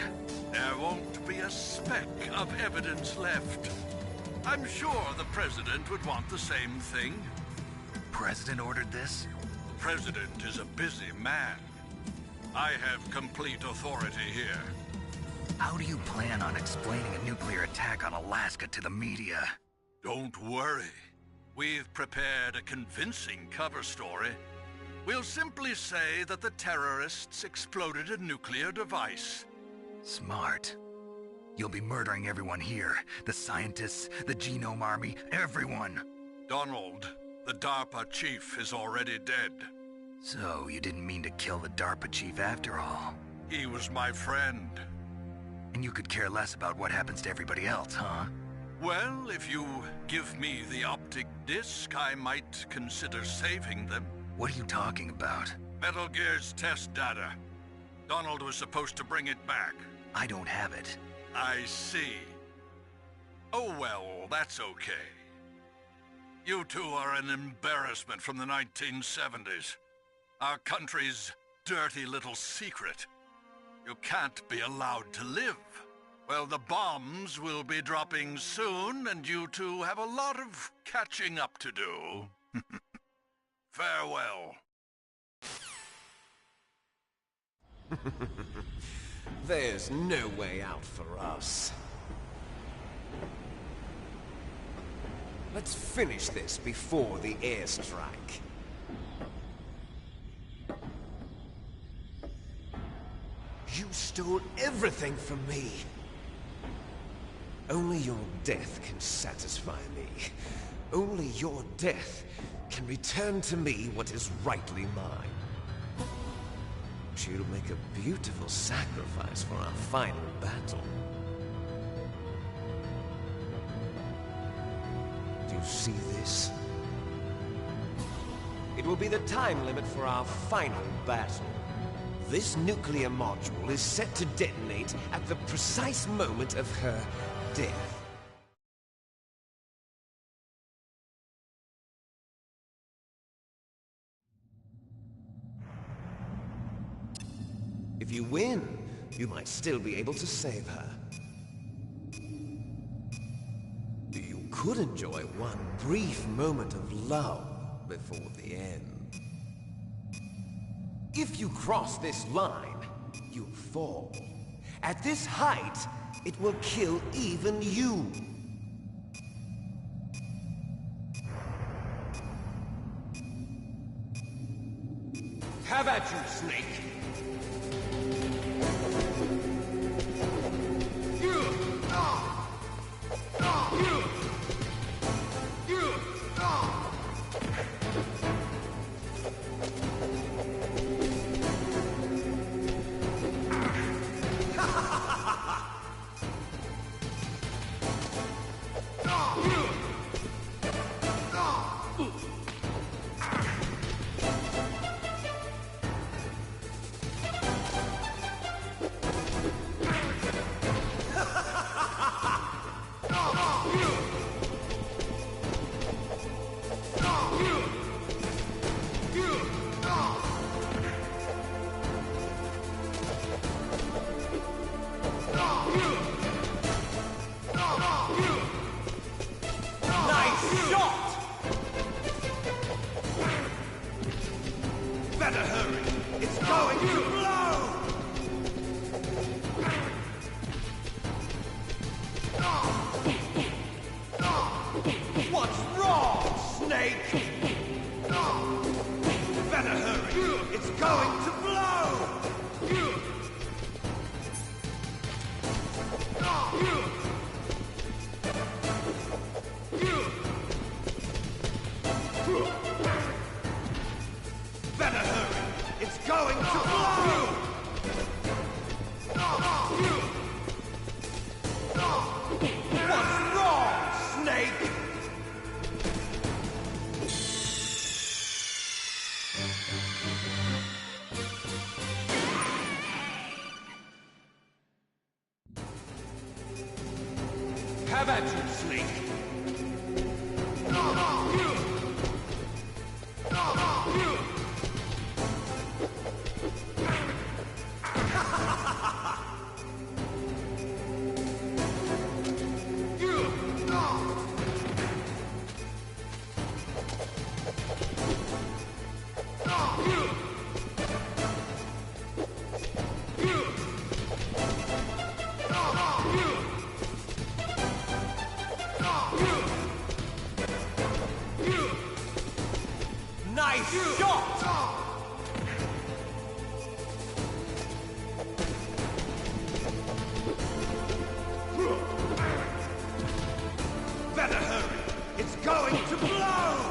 There won't be a speck of evidence left. I'm sure the President would want the same thing. President ordered this? President is a busy man. I have complete authority here. How do you plan on explaining a nuclear attack on Alaska to the media? Don't worry. We've prepared a convincing cover story. We'll simply say that the terrorists exploded a nuclear device. Smart. You'll be murdering everyone here. The scientists, the Genome Army, everyone. Donald, the DARPA chief, is already dead. So, you didn't mean to kill the DARPA chief after all? He was my friend. And you could care less about what happens to everybody else, huh? Well, if you give me the optic disc, I might consider saving them. What are you talking about? Metal Gear's test data. Donald was supposed to bring it back. I don't have it. I see. Oh well, that's okay. You two are an embarrassment from the 1970s. Our country's dirty little secret. You can't be allowed to live. Well, the bombs will be dropping soon, and you two have a lot of catching up to do. Farewell. There's no way out for us. Let's finish this before the airstrike. You stole everything from me. Only your death can satisfy me. Only your death can return to me what is rightly mine. She'll make a beautiful sacrifice for our final battle. Do you see this? It will be the time limit for our final battle. This nuclear module is set to detonate at the precise moment of her death. If you win, you might still be able to save her. You could enjoy one brief moment of love before the end. If you cross this line, you'll fall. At this height, it will kill even you. Have at you, Snake! Better hurry! It's going to blow! What's wrong, Snake? Have at you, Snake! Nice shot! Better hurry! It's going to blow!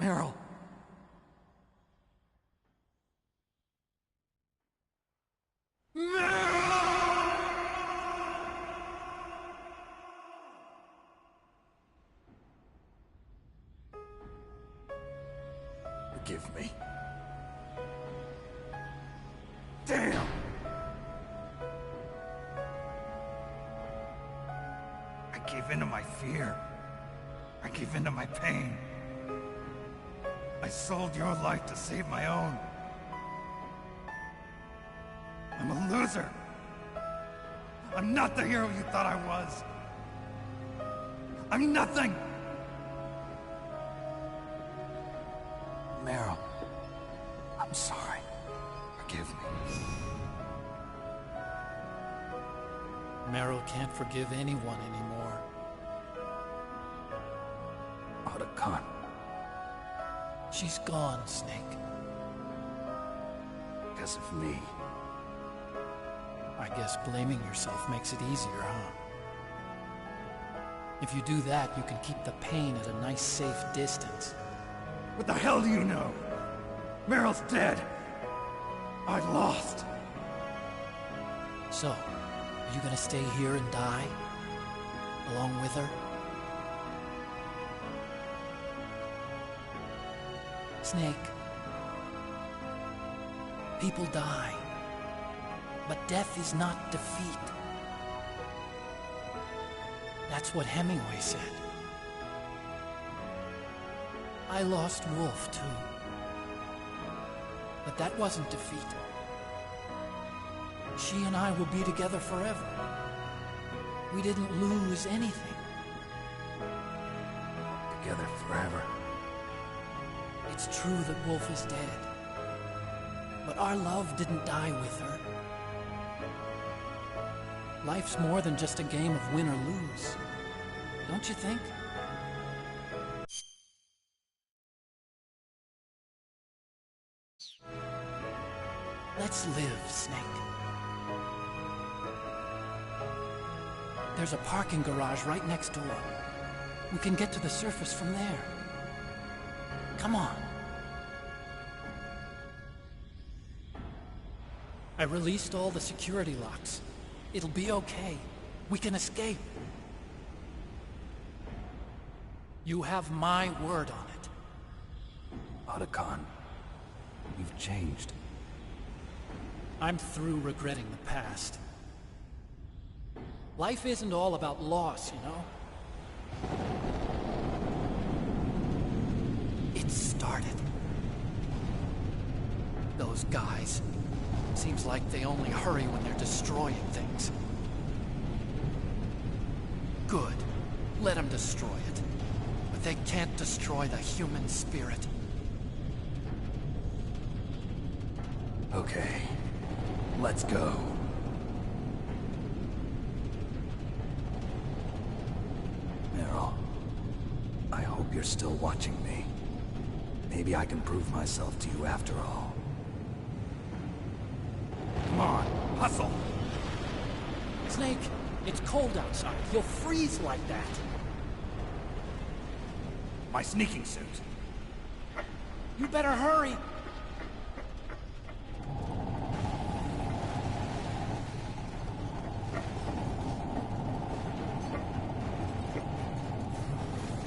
Meryl! Forgive me. Damn! I gave in to my fear. I gave in to my pain. I sold your life to save my own. I'm a loser. I'm not the hero you thought I was. I'm nothing. Meryl, I'm sorry. Forgive me. Meryl can't forgive anyone anymore. Otacon. She's gone, Snake. Because of me. I guess blaming yourself makes it easier, huh? If you do that, you can keep the pain at a nice, safe distance. What the hell do you know? Meryl's dead. I lost. So, are you gonna stay here and die? Along with her? Snake. People die. But death is not defeat. That's what Hemingway said. I lost Wolf, too. But that wasn't defeat. She and I will be together forever. We didn't lose anything. Together forever. It's true that Wolf is dead. But our love didn't die with her. Life's more than just a game of win or lose. Don't you think? Let's live, Snake. There's a parking garage right next door. We can get to the surface from there. Come on. I released all the security locks. It'll be okay. We can escape. You have my word on it. Otacon, you've changed. I'm through regretting the past. Life isn't all about loss, you know? It started. Those guys. Seems like they only hurry when they're destroying things. Good. Let them destroy it. But they can't destroy the human spirit. Okay. Let's go. Meryl, I hope you're still watching me. Maybe I can prove myself to you after all. Come on, hustle! Snake, it's cold outside. You'll freeze like that. My sneaking suit. You better hurry.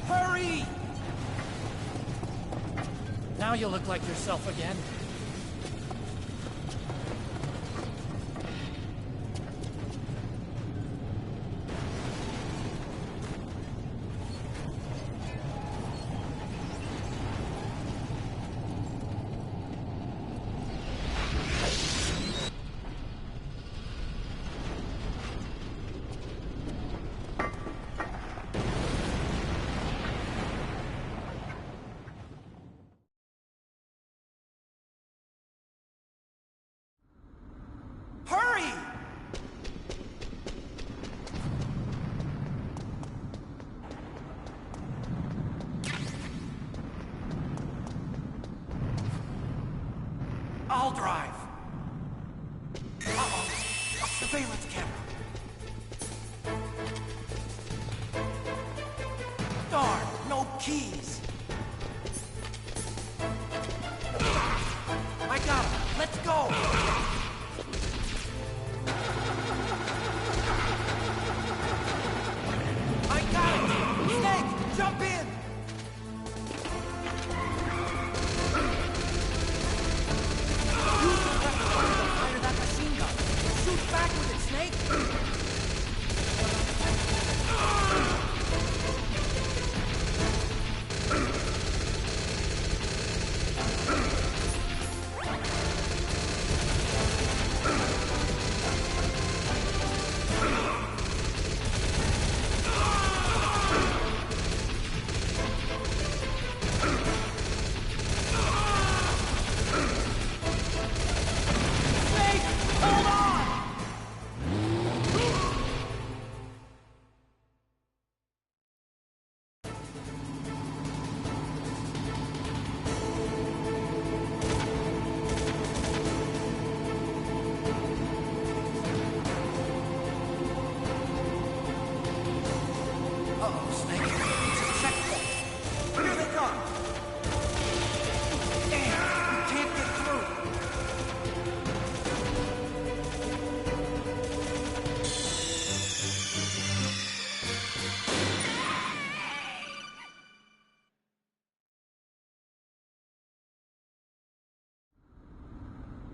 Hurry! Now you look like yourself again. Hurry! I'll drive. Uh-oh. A surveillance camera. Darn, no keys. I got him. Let's go. Jump in! Use the weapon to fire that machine gun. Shoot back with it, Snake!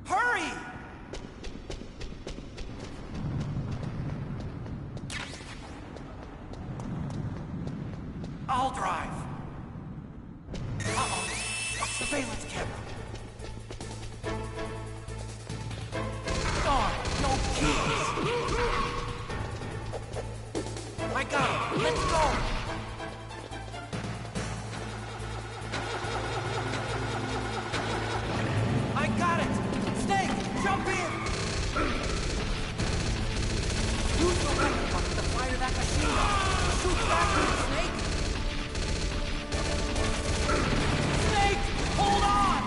Hurry! I'll drive. Uh-oh. A surveillance camera. Darn, no keys. I got him. Let's go. I got it. Snake, jump in. Use the weapon button to fire that machine gun. Shoot back with it, Snake. Snake, hold on.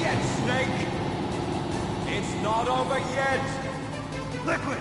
yet, Snake! It's not over yet! Liquid!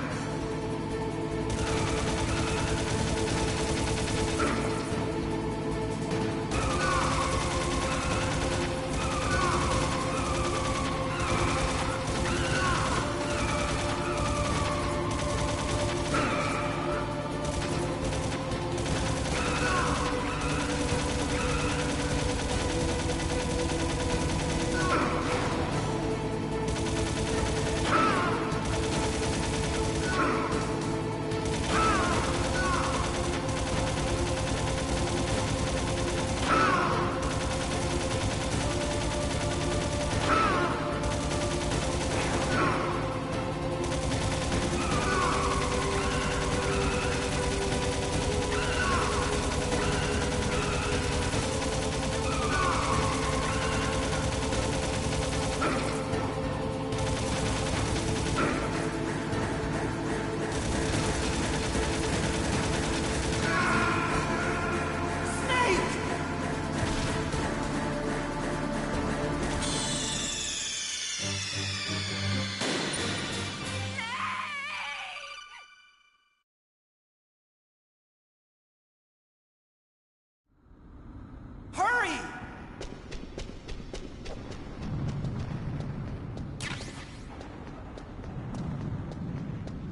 Hurry!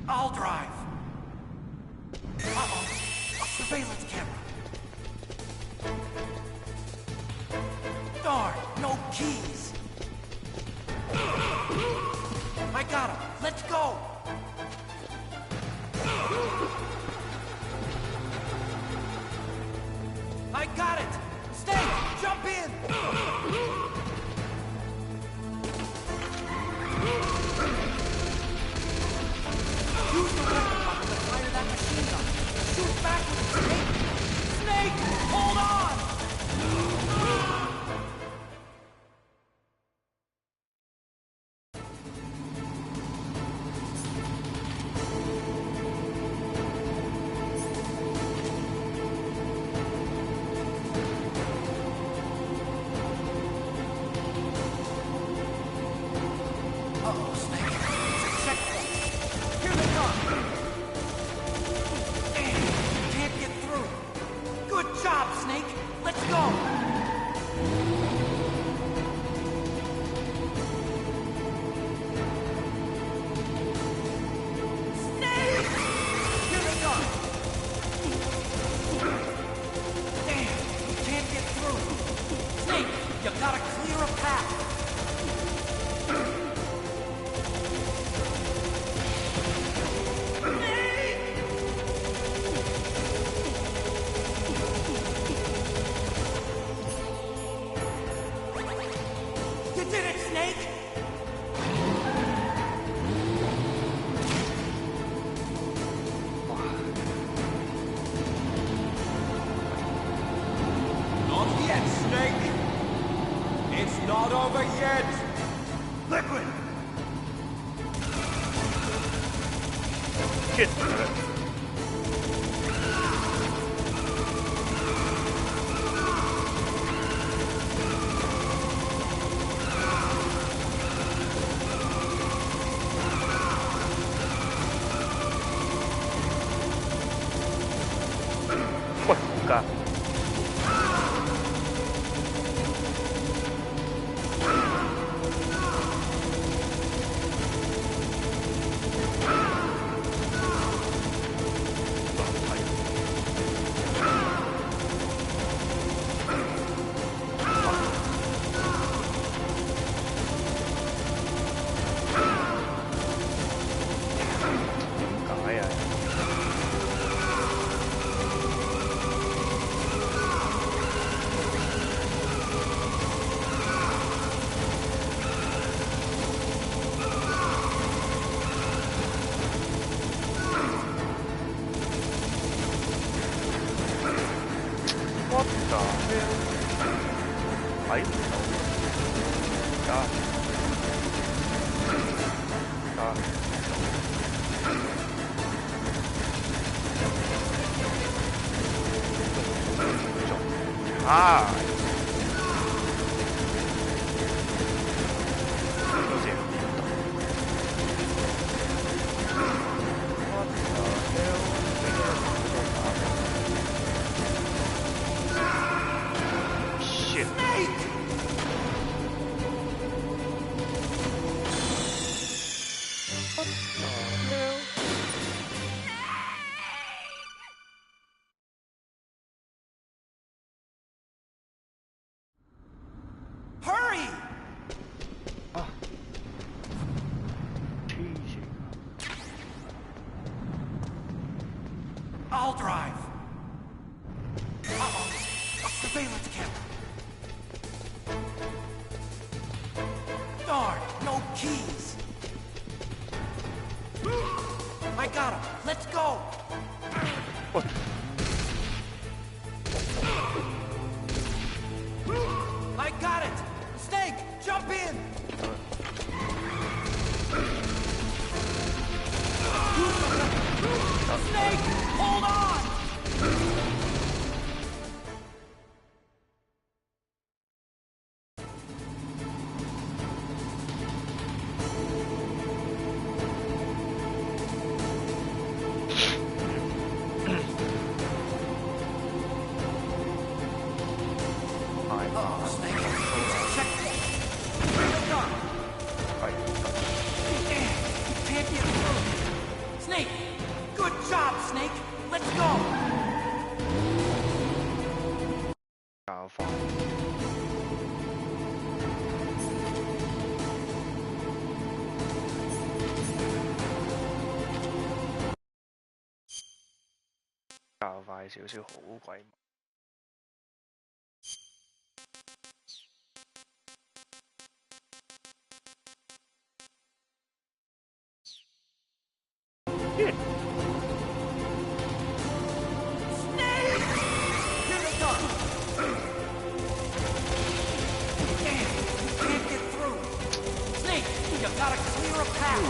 I'll drive. Uh-oh. A surveillance camera. Darn, no keys. I got him. Let's go. I got it. Stay. Jump in. Use the weapon button to fire that machine gun. Shoot back with Snake. Snake, hold on. Uh-oh, Snake. It's a checkpoint. Here they come. Damn, can't get through. Good job, Snake. Let's go. Snake! Here they come. Damn, we can't get through. Snake, you gotta clear a path. You did it, Snake! Not yet, Snake! It's not over yet! Liquid! Shit. Ui, cả. Cái à. What the hell? Thấy không? Trời. Trời. À. shit. What the hell? Hurry! Ah. Teasing. I'll drive. Uh-oh. A surveillance camera. Darn, no keys. I got him. Let's go. What? I got it. Snake, jump in. Snake, hold on. Snake! Good job, Snake! Let's go! 搞法。較快少少，好鬼慢。Snake! Here they come! Damn, you can't get through! Snake, you gotta clear a path!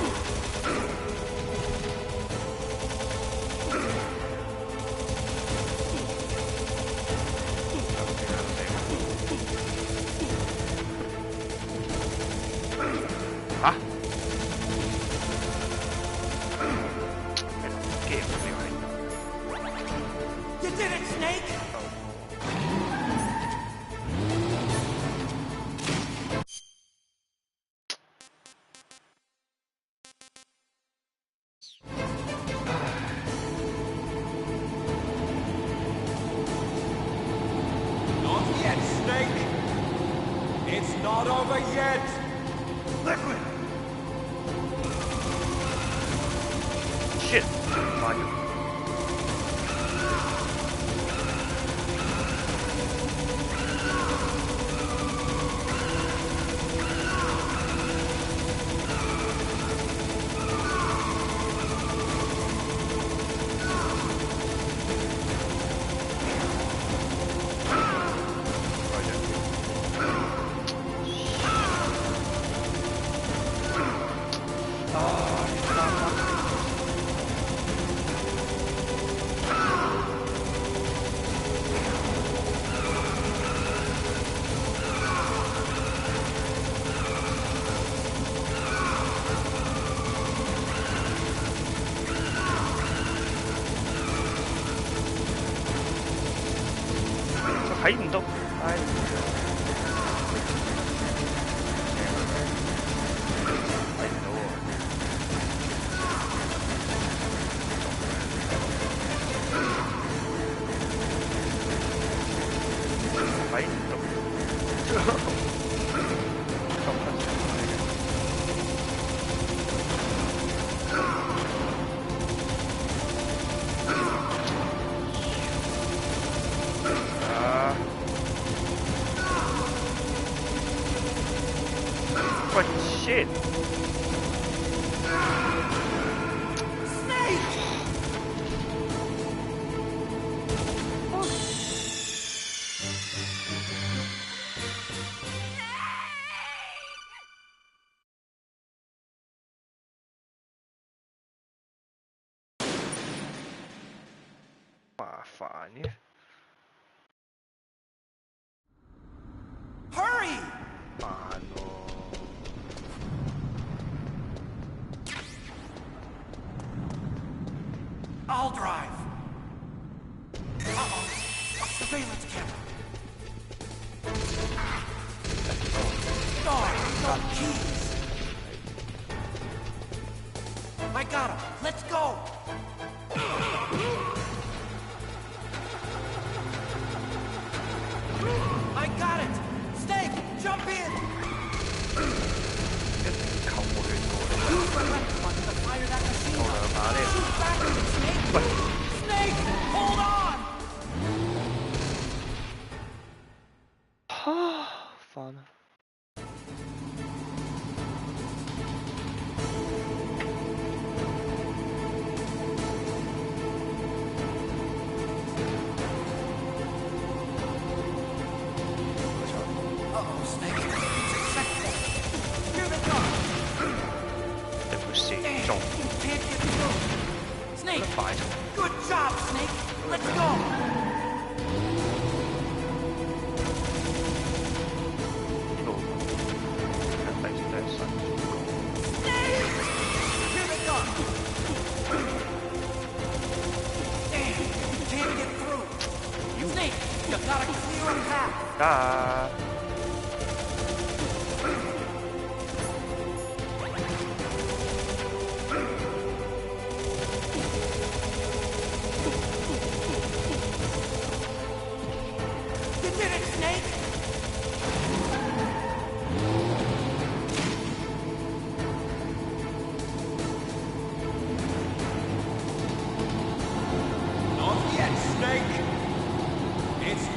Hả? You did it, Snake! Not yet, Snake! It's not over yet! Liquid! Shit! Fine. thấy唔到，唉。睇唔到喎。睇唔到。Shit! Snake! Hurry! I'll drive. Uh-oh. A surveillance camera. got keys. I got him. Let's go. I got it. Snake, jump in. Use the left button to fire that machine gun. Shoot back at it, Snake. Snake, hold on. 煩啊！Good job, Snake. Let's go. Snake! Here they come. Damn, you can't get through. Snake, you gotta clear a path.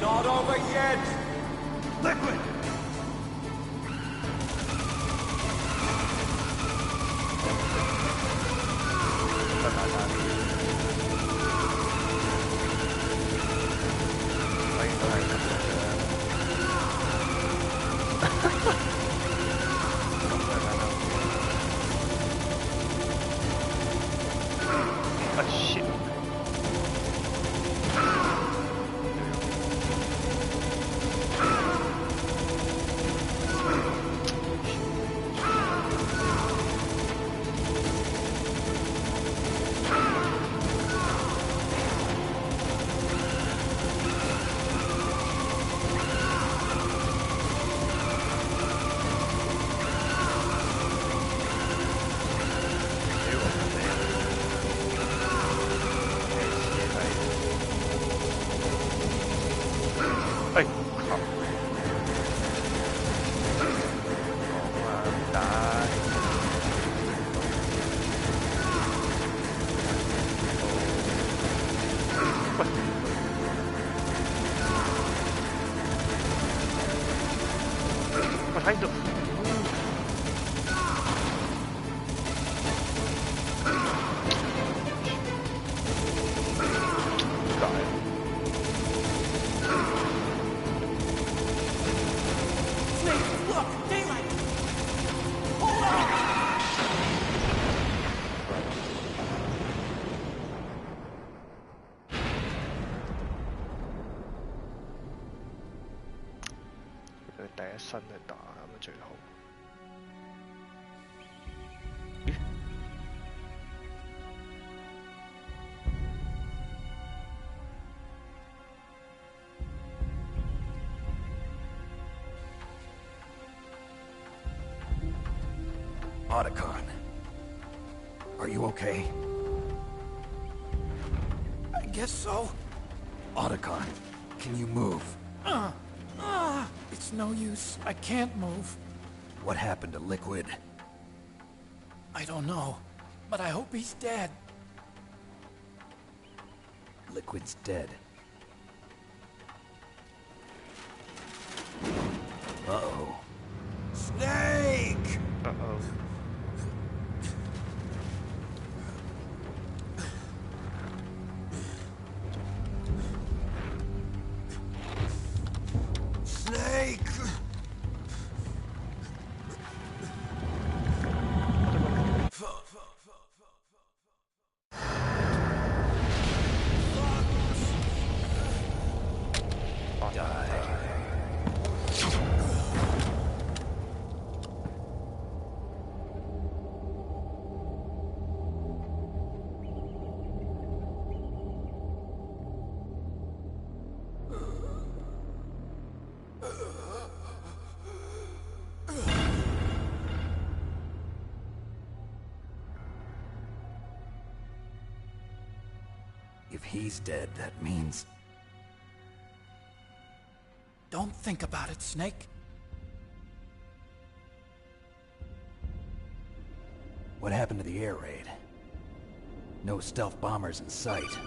Not over yet! Liquid! shit. Otacon, are you okay? I guess so. Otacon, can you move? It's no use. I can't move. What happened to Liquid? I don't know, but I hope he's dead. Liquid's dead. Uh-oh. Snake! Uh-oh. Snake! If he's dead, that means... Don't think about it, Snake. What happened to the air raid? No stealth bombers in sight.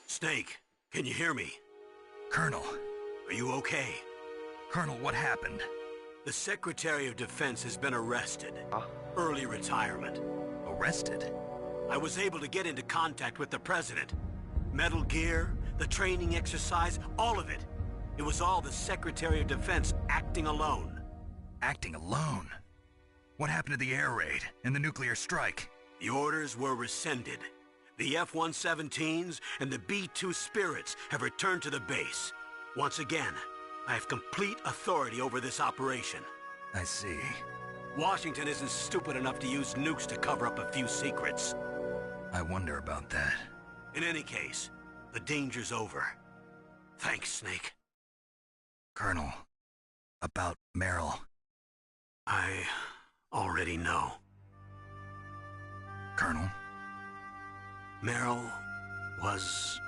Snake, can you hear me? Colonel. Are you okay? Colonel, what happened? The Secretary of Defense has been arrested. Early retirement. Arrested? I was able to get into contact with the President. Metal Gear, the training exercise, all of it. It was all the Secretary of Defense acting alone. Acting alone? What happened to the air raid and the nuclear strike? The orders were rescinded. The F-117s and the B-2 Spirits have returned to the base. Once again, I have complete authority over this operation. I see. Washington isn't stupid enough to use nukes to cover up a few secrets. I wonder about that. In any case, the danger's over. Thanks, Snake. Colonel, about Meryl. I already know. Colonel? Meryl was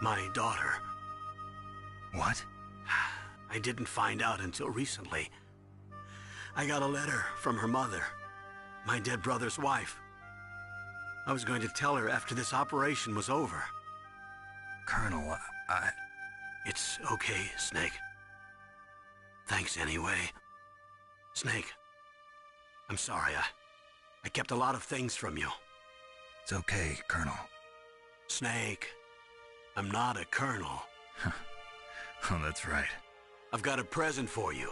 my daughter. What? I didn't find out until recently. I got a letter from her mother, my dead brother's wife. I was going to tell her after this operation was over. Colonel, It's okay, Snake. Thanks anyway. Snake, I'm sorry. I kept a lot of things from you. It's okay, Colonel. Snake, I'm not a colonel. Oh, that's right. I've got a present for you.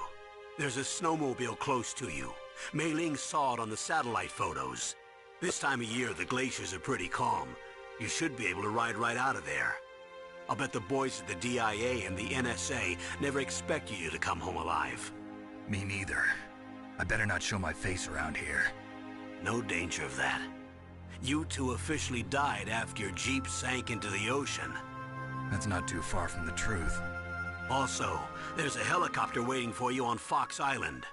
There's a snowmobile close to you. Mei Ling saw it on the satellite photos. This time of year, the glaciers are pretty calm. You should be able to ride right out of there. I'll bet the boys at the DIA and the NSA never expect you to come home alive. Me neither. I better not show my face around here. No danger of that. You two officially died after your Jeep sank into the ocean. That's not too far from the truth. Also, there's a helicopter waiting for you on Fox Island.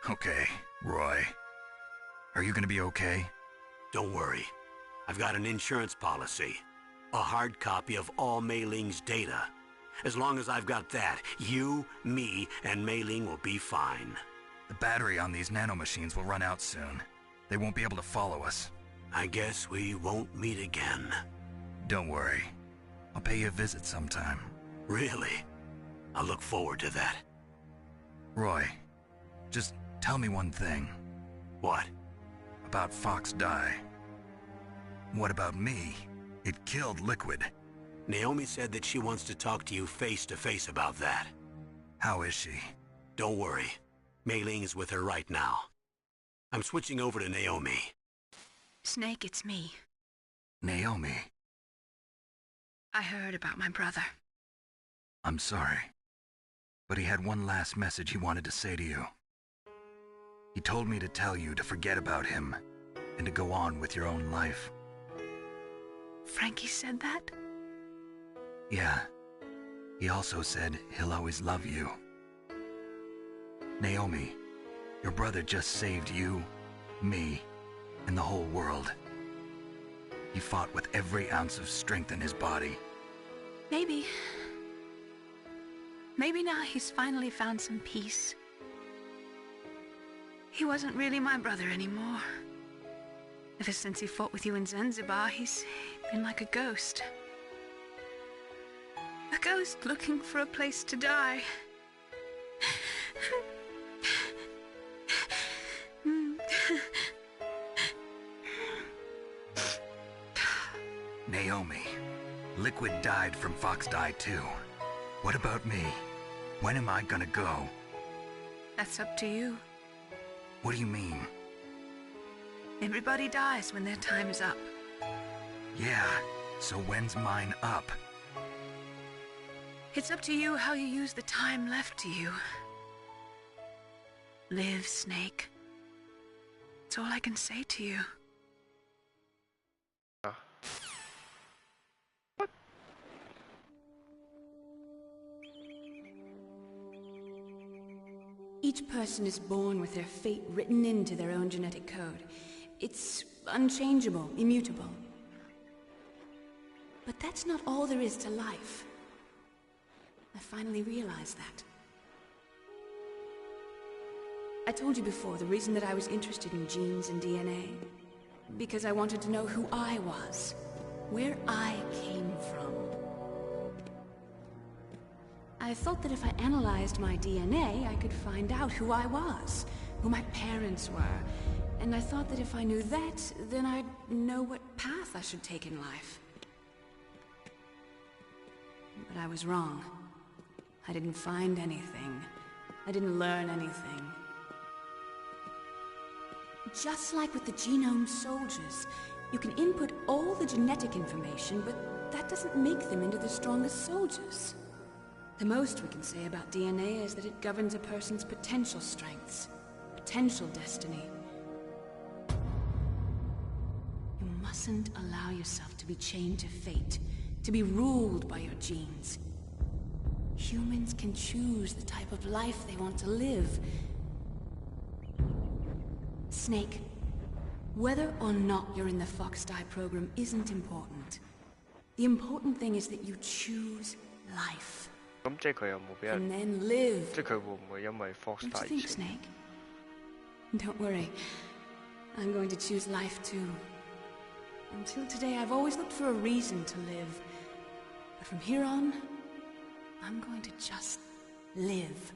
Okay, Roy. Are you gonna be okay? Don't worry. I've got an insurance policy. A hard copy of all Mei Ling's data. As long as I've got that, you, me, and Mei Ling will be fine. The battery on these nanomachines will run out soon. They won't be able to follow us. I guess we won't meet again. Don't worry. I'll pay you a visit sometime. Really? I look forward to that. Roy, just tell me one thing. What? About Fox Die. What about me? It killed Liquid. Naomi said that she wants to talk to you face to face about that. How is she? Don't worry. Mei Ling is with her right now. I'm switching over to Naomi. Snake, it's me. Naomi. I heard about my brother. I'm sorry. But he had one last message he wanted to say to you. He told me to tell you to forget about him and to go on with your own life. Frankie said that? Yeah. He also said he'll always love you. Naomi, your brother just saved you, me, and the whole world. He fought with every ounce of strength in his body. Maybe. Maybe now he's finally found some peace. He wasn't really my brother anymore. Ever since he fought with you in Zanzibar, he's been like a ghost. A ghost looking for a place to die. Naomi, Liquid died from Fox Die too. What about me? When am I gonna go? That's up to you. What do you mean? Everybody dies when their time is up. Yeah, so when's mine up? It's up to you how you use the time left to you. Live, Snake. That's all I can say to you. What? Each person is born with their fate written into their own genetic code. It's unchangeable, immutable. But that's not all there is to life. I finally realized that. I told you before the reason that I was interested in genes and DNA. Because I wanted to know who I was. Where I came from. I thought that if I analyzed my DNA, I could find out who I was. Who my parents were. And I thought that if I knew that, then I'd know what path I should take in life. But I was wrong. I didn't find anything. I didn't learn anything. Just like with the genome soldiers, you can input all the genetic information, but that doesn't make them into the strongest soldiers. The most we can say about DNA is that it governs a person's potential strengths, potential destiny. You mustn't allow yourself to be chained to fate, to be ruled by your genes. Humans can choose the type of life they want to live. Snake, whether or not you're in the Fox-Die program isn't important. The important thing is that you choose life. And then live. Don't you think, Snake? Don't worry. I'm going to choose life too. Until today, I've always looked for a reason to live. But from here on, I'm going to just live.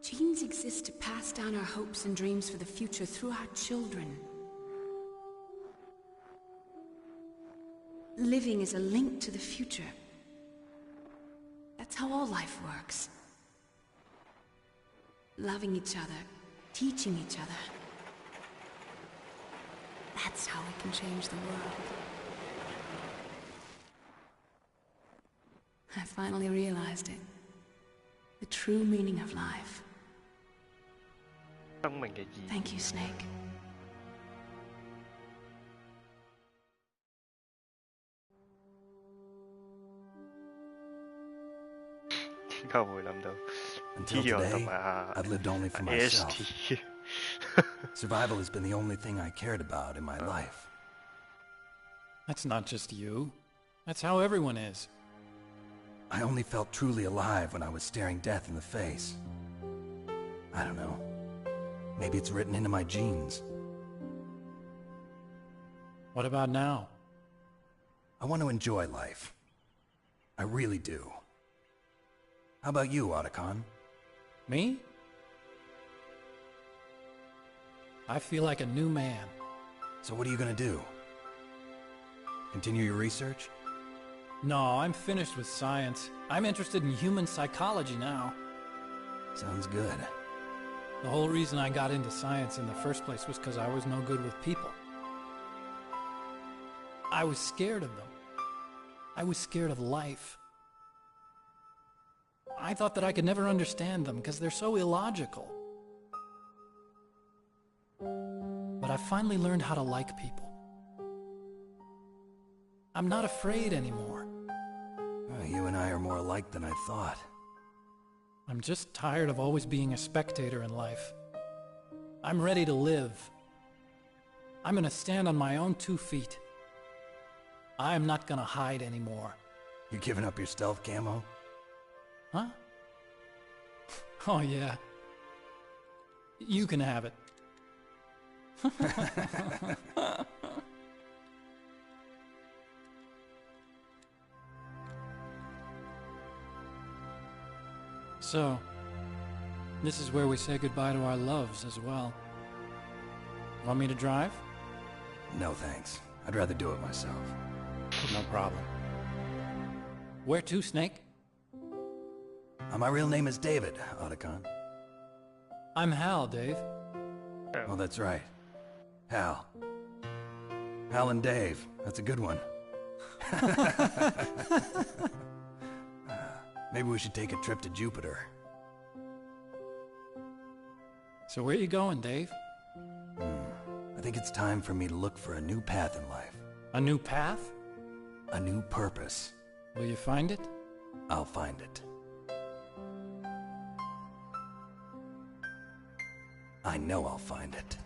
Genes exist to pass down our hopes and dreams for the future through our children. Living is a link to the future. That's how all life works. Loving each other, teaching each other. That's how we can change the world. I finally realized it. The true meaning of life. Thank you, Snake. 點解會諗到 Until today, I've lived only for myself. Survival has been the only thing I cared about in my life. That's not just you. That's how everyone is. I only felt truly alive when I was staring death in the face. I don't know. Maybe it's written into my genes. What about now? I want to enjoy life. I really do. How about you, Otacon? Me? I feel like a new man. So what are you gonna do? Continue your research? No, I'm finished with science. I'm interested in human psychology now. Sounds good. The whole reason I got into science in the first place was because I was no good with people. I was scared of them. I was scared of life. I thought that I could never understand them because they're so illogical. But I finally learned how to like people. I'm not afraid anymore. You and I are more alike than I thought. I'm just tired of always being a spectator in life. I'm ready to live. I'm gonna stand on my own 2 feet. I'm not gonna hide anymore. You giving up your stealth camo? Huh? Oh yeah. You can have it. So, this is where we say goodbye to our loves as well. Want me to drive? No thanks. I'd rather do it myself. No problem. Where to, Snake? My real name is David, Otacon. I'm Hal, Dave. Oh, that's right. Hal. Hal and Dave. That's a good one. Maybe we should take a trip to Jupiter. So where you going, Dave? I think it's time for me to look for a new path in life. A new path? A new purpose. Will you find it? I'll find it. I know I'll find it.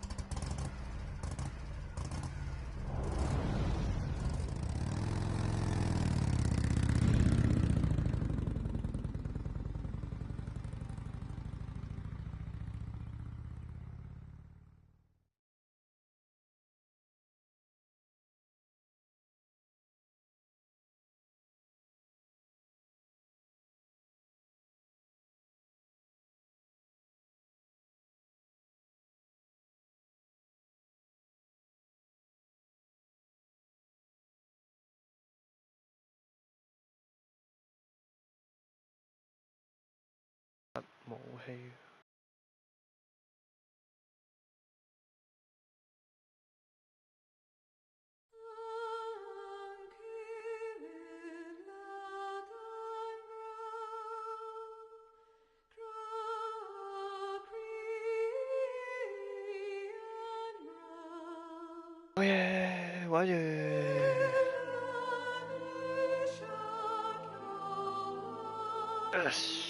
武器。好嘢，玩完。Yes。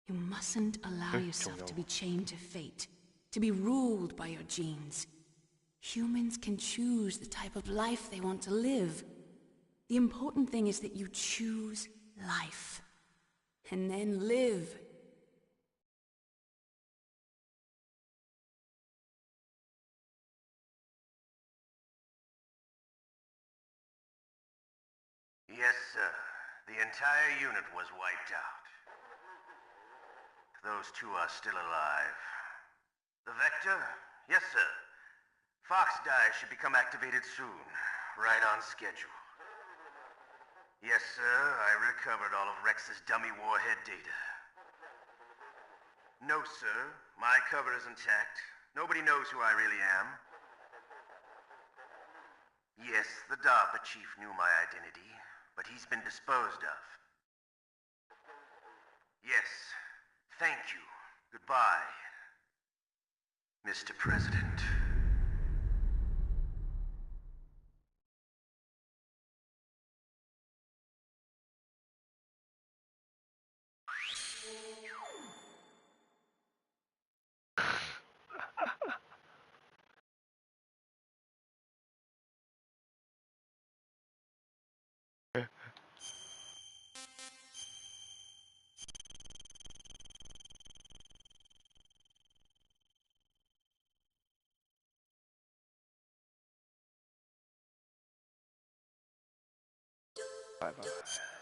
You mustn't allow yourself to be chained to fate, to be ruled by your genes. Humans can choose the type of life they want to live. The important thing is that you choose life, and then live. Yes, sir. The entire unit was wiped out. Those two are still alive. The Vector? Yes, sir. Fox Die should become activated soon. Right on schedule. Yes, sir. I recovered all of Rex's dummy warhead data. No, sir. My cover is intact. Nobody knows who I really am. Yes, the DARPA chief knew my identity, but he's been disposed of. Yes. Thank you. Goodbye, Mr. President. Bye bye.